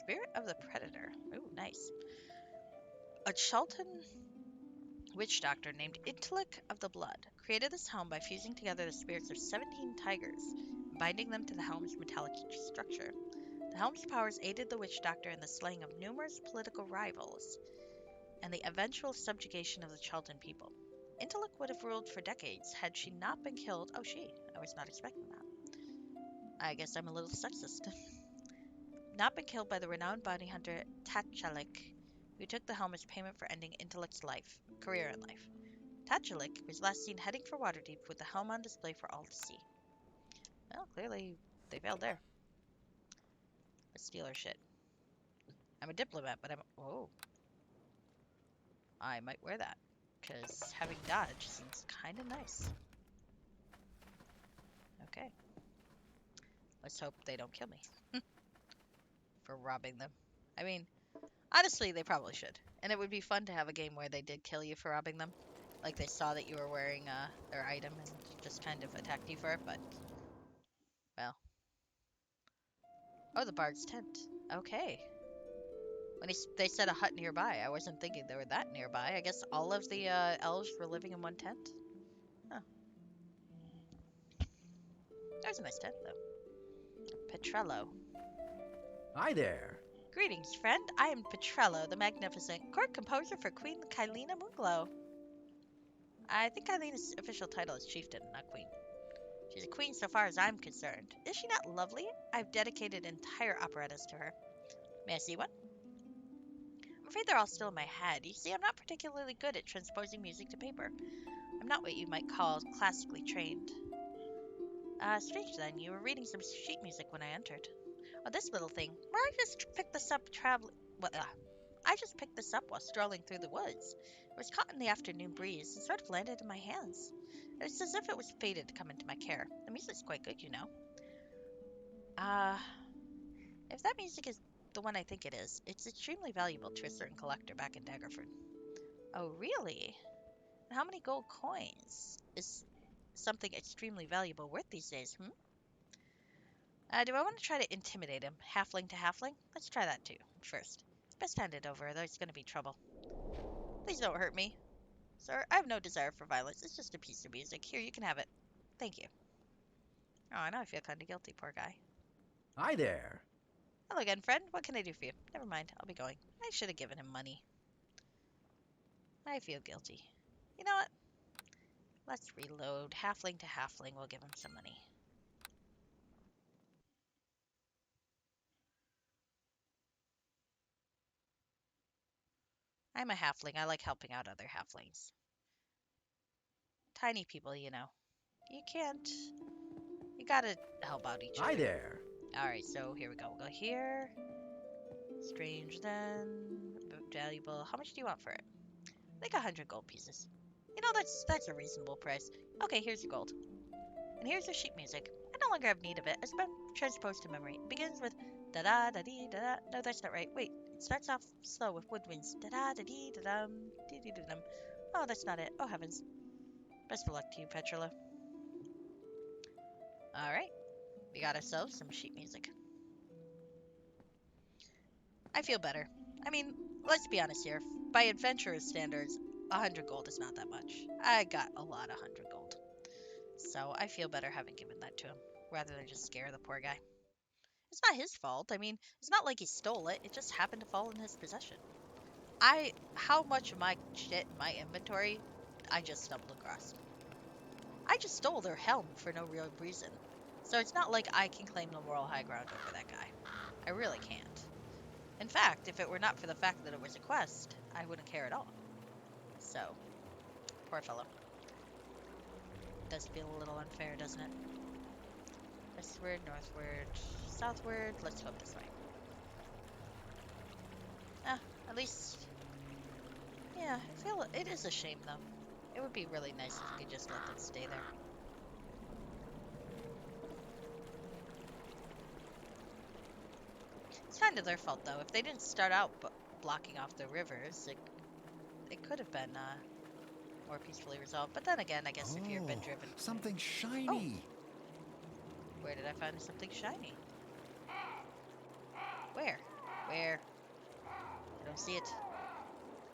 Spirit of the Predator. Ooh, nice. A Chalton witch doctor named Intellect of the Blood created this helm by fusing together the spirits of 17 tigers and binding them to the helm's metallic structure. The helm's powers aided the witch doctor in the slaying of numerous political rivals and the eventual subjugation of the Chalton people. Intellect would have ruled for decades had she not been killed. Oh, I was not expecting that. I guess I'm a little sexist. Not been killed by the renowned bounty hunter Tachalik, who took the helm as payment for ending Intellect's career in life. Tachalik was last seen heading for Waterdeep with the helm on display for all to see. Well, clearly they failed there. Let's steal our shit. I'm a diplomat, but oh. I might wear that, because having dodge seems kind of nice. Okay. Let's hope they don't kill me for robbing them. I mean, honestly, they probably should. And it would be fun to have a game where they did kill you for robbing them. Like they saw that you were wearing their item and just kind of attacked you for it, but, well. Oh, the bard's tent. Okay. When they said a hut nearby, I wasn't thinking they were that nearby. I guess all of the elves were living in one tent? Huh. There's a nice tent, though. Petrello. Hi there. Greetings, friend. I am Petrello, the Magnificent, court composer for Queen Kylena Moonglow. I think Kylena's official title is chieftain, not queen. She's a queen so far as I'm concerned. Is she not lovely? I've dedicated entire operettas to her. May I see one? I'm afraid they're all still in my head. You see, I'm not particularly good at transposing music to paper. I'm not what you might call classically trained. Strange then, you were reading some sheet music when I entered. Oh, this little thing. Well, I just picked this up while strolling through the woods. It was caught in the afternoon breeze and sort of landed in my hands. It's as if it was fated to come into my care. The music's quite good, you know. If that music is the one I think it is, it's extremely valuable to a certain collector back in Daggerford. Oh, really? And how many gold coins is something extremely valuable worth these days, Do I want to try to intimidate him, halfling to halfling? Let's try that too, first. It's best handed over, there's going to be trouble. Please don't hurt me. Sir, I have no desire for violence. It's just a piece of music. Here, you can have it. Thank you. Oh, now I feel kind of guilty, poor guy. Hi there. Hello again, friend. What can I do for you? Never mind, I'll be going. I should have given him money. I feel guilty. You know what? Let's reload. Halfling to halfling. We'll give him some money. I'm a halfling. I like helping out other halflings. Tiny people, you know. You can't... You gotta help out each Hi other. there. Alright, so here we go. We'll go here. Strange then. Valuable. How much do you want for it? I think 100 gold pieces. You know, that's a reasonable price. Okay, here's your gold. And here's your sheet music. I no longer have need of it. It's been transposed to memory. It begins with da-da-da-dee-da-da. No, that's not right. Wait, it starts off slow with woodwinds. Da-da-da-dee-da-dum, dee-dee-dum. Oh, that's not it. Oh, heavens. Best of luck to you, Petrola. Alright. We got ourselves some sheet music. I feel better. I mean, let's be honest here. By adventurer's standards, 100 gold is not that much. I got a lot of 100 gold. So I feel better having given that to him, rather than just scare the poor guy. It's not his fault. I mean, it's not like he stole it. It just happened to fall in his possession. How much of my shit in my inventory I just stumbled across. I just stole their helm for no real reason. So it's not like I can claim the moral high ground over that guy. I really can't. In fact, if it were not for the fact that it was a quest, I wouldn't care at all. So, poor fellow. Does feel a little unfair, doesn't it? Westward, northward, southward. Let's go this way. Ah, at least... Yeah, I feel it is a shame, though. It would be really nice if we could just let them stay there. It's kind of their fault, though. If they didn't start out blocking off the rivers, it could have been more peacefully resolved. But then again, I guess if you've been driven... Something Oh, shiny. where did I find something shiny? Where? Where? I don't see it.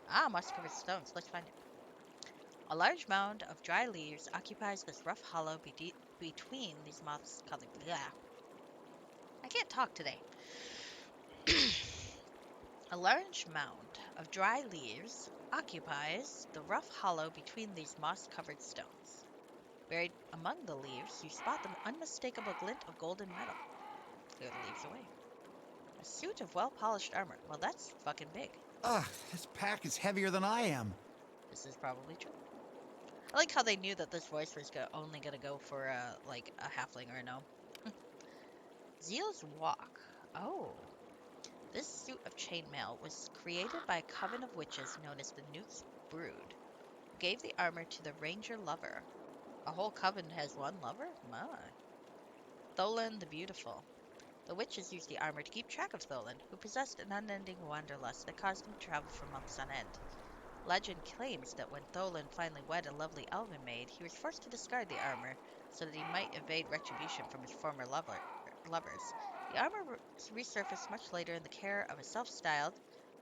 Ah, moss-covered stones. Let's find it. A large mound of dry leaves occupies this rough hollow between these moss-colored... Blah. I can't talk today. A large mound of dry leaves occupies the rough hollow between these moss-covered stones. Buried among the leaves, you spot the unmistakable glint of golden metal. Clear the leaves away. A suit of well-polished armor. Well, that's fucking big. Ugh, this pack is heavier than I am. This is probably true. I like how they knew that this voice was only gonna go for like a halfling or a gnome. Zeal's Walk. Oh. This suit of chainmail was created by a coven of witches known as the Newt's Brood, who gave the armor to the ranger lover. A whole coven has one lover? My. Tholen the Beautiful. The witches used the armor to keep track of Tholen, who possessed an unending wanderlust that caused him to travel for months on end. Legend claims that when Tholen finally wed a lovely elven maid, he was forced to discard the armor so that he might evade retribution from his former lovers. The armor resurfaced much later in the care of a self-styled,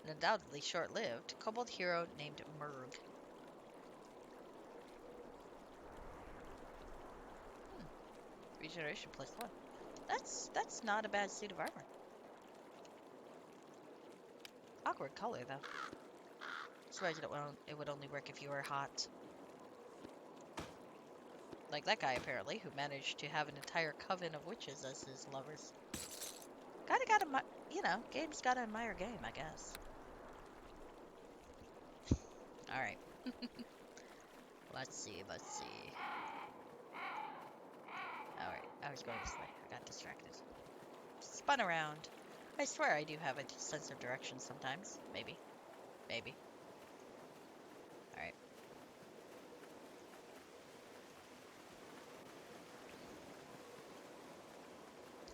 and undoubtedly short-lived, kobold hero named Murg. Regeneration +1. That's not a bad suit of armor. Awkward color, though. Surprised it would only work if you were hot. Like that guy, apparently, who managed to have an entire coven of witches as his lovers. Kinda gotta, you know, game's gotta admire game, I guess. Alright. Let's see. Alright, I was going this way. I got distracted. Spun around. I swear I do have a sense of direction sometimes. Maybe. Alright.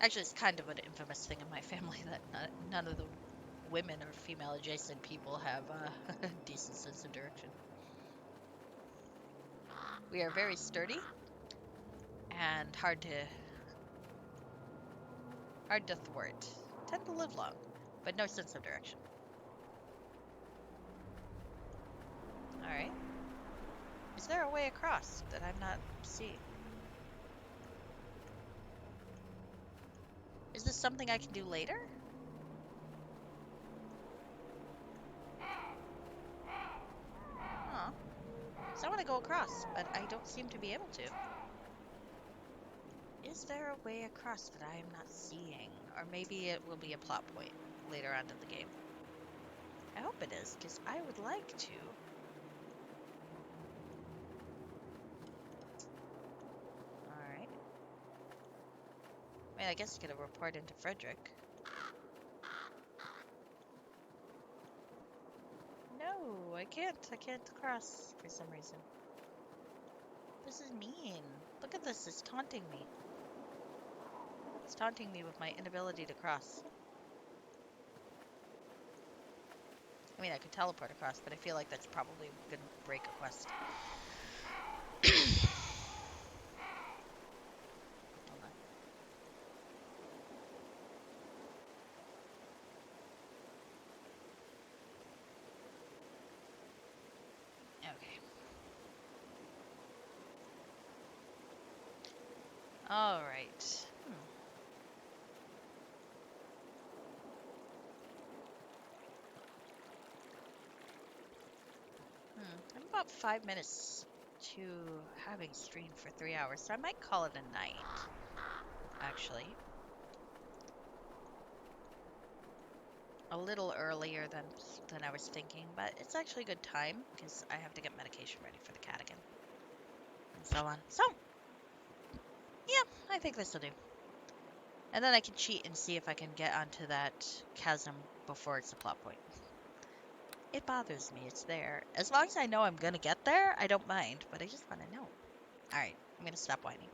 Actually, it's kind of an infamous thing in my family that none of the women or female-adjacent people have a decent sense of direction. We are very sturdy and hard to thwart. Tend to live long, but no sense of direction. Alright. Is there a way across that I'm not seeing? Is this something I can do later? Huh. So I want to go across, but I don't seem to be able to. Is there a way across that I am not seeing? Or maybe it will be a plot point later on in the game. I hope it is, because I would like to. Alright. I mean, I guess I could report into Frederick. No, I can't cross for some reason. This is mean. Look at this, it's taunting me. It's taunting me with my inability to cross. I mean, I could teleport across, but I feel like that's probably gonna break a quest. Hold on. Okay. All right. I'm about 5 minutes to having streamed for 3 hours, so I might call it a night, actually. A little earlier than I was thinking, but it's actually a good time because I have to get medication ready for the cat again, and so on. So, yeah, I think this will do. And then I can cheat and see if I can get onto that chasm before it's a plot point. It bothers me, it's there. As long as I know I'm gonna get there, I don't mind, but I just want to know. Alright, I'm gonna stop whining.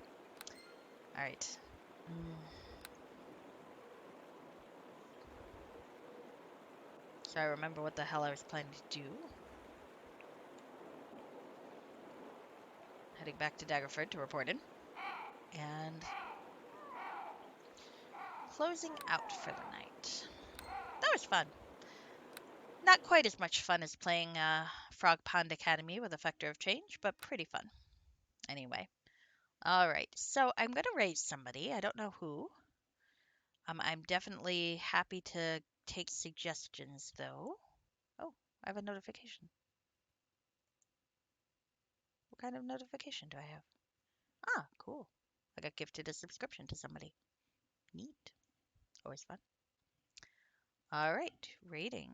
Alright. So I remember what the hell I was planning to do. Heading back to Daggerford to report in. And closing out for the night. That was fun. Not quite as much fun as playing Frog Pond Academy with Effector of Change, but pretty fun. Anyway. Alright, so I'm going to raise somebody. I don't know who. I'm definitely happy to take suggestions, though. Oh, I have a notification. What kind of notification do I have? Ah, cool. I got gifted a subscription to somebody. Neat. Always fun. All right, rating.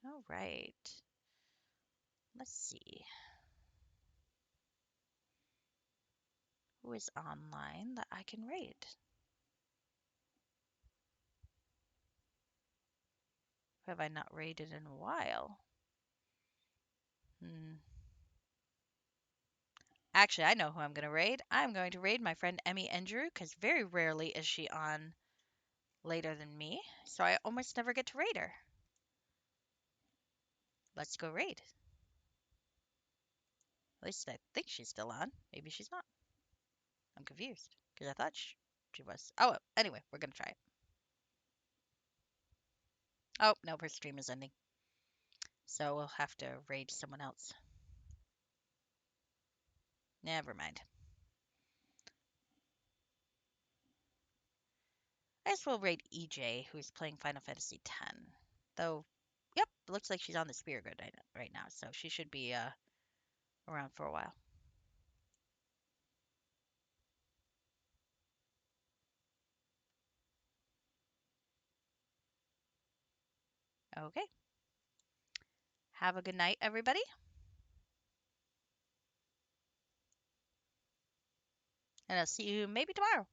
All right. Let's see. Who is online that I can rate? Who have I not rated in a while? Actually, I know who I'm going to raid. I'm going to raid my friend Emmy Andrew because very rarely is she on later than me, so I almost never get to raid her. Let's go raid. At least I think she's still on. Maybe she's not. I'm confused because I thought she was. Oh, well, anyway, we're going to try it. Oh, no, her stream is ending. So we'll have to raid someone else. Never mind. I guess we'll raid EJ, who's playing Final Fantasy X. Though, yep, looks like she's on the Spear Grid right now, so she should be around for a while. Okay. Have a good night, everybody. And I'll see you maybe tomorrow.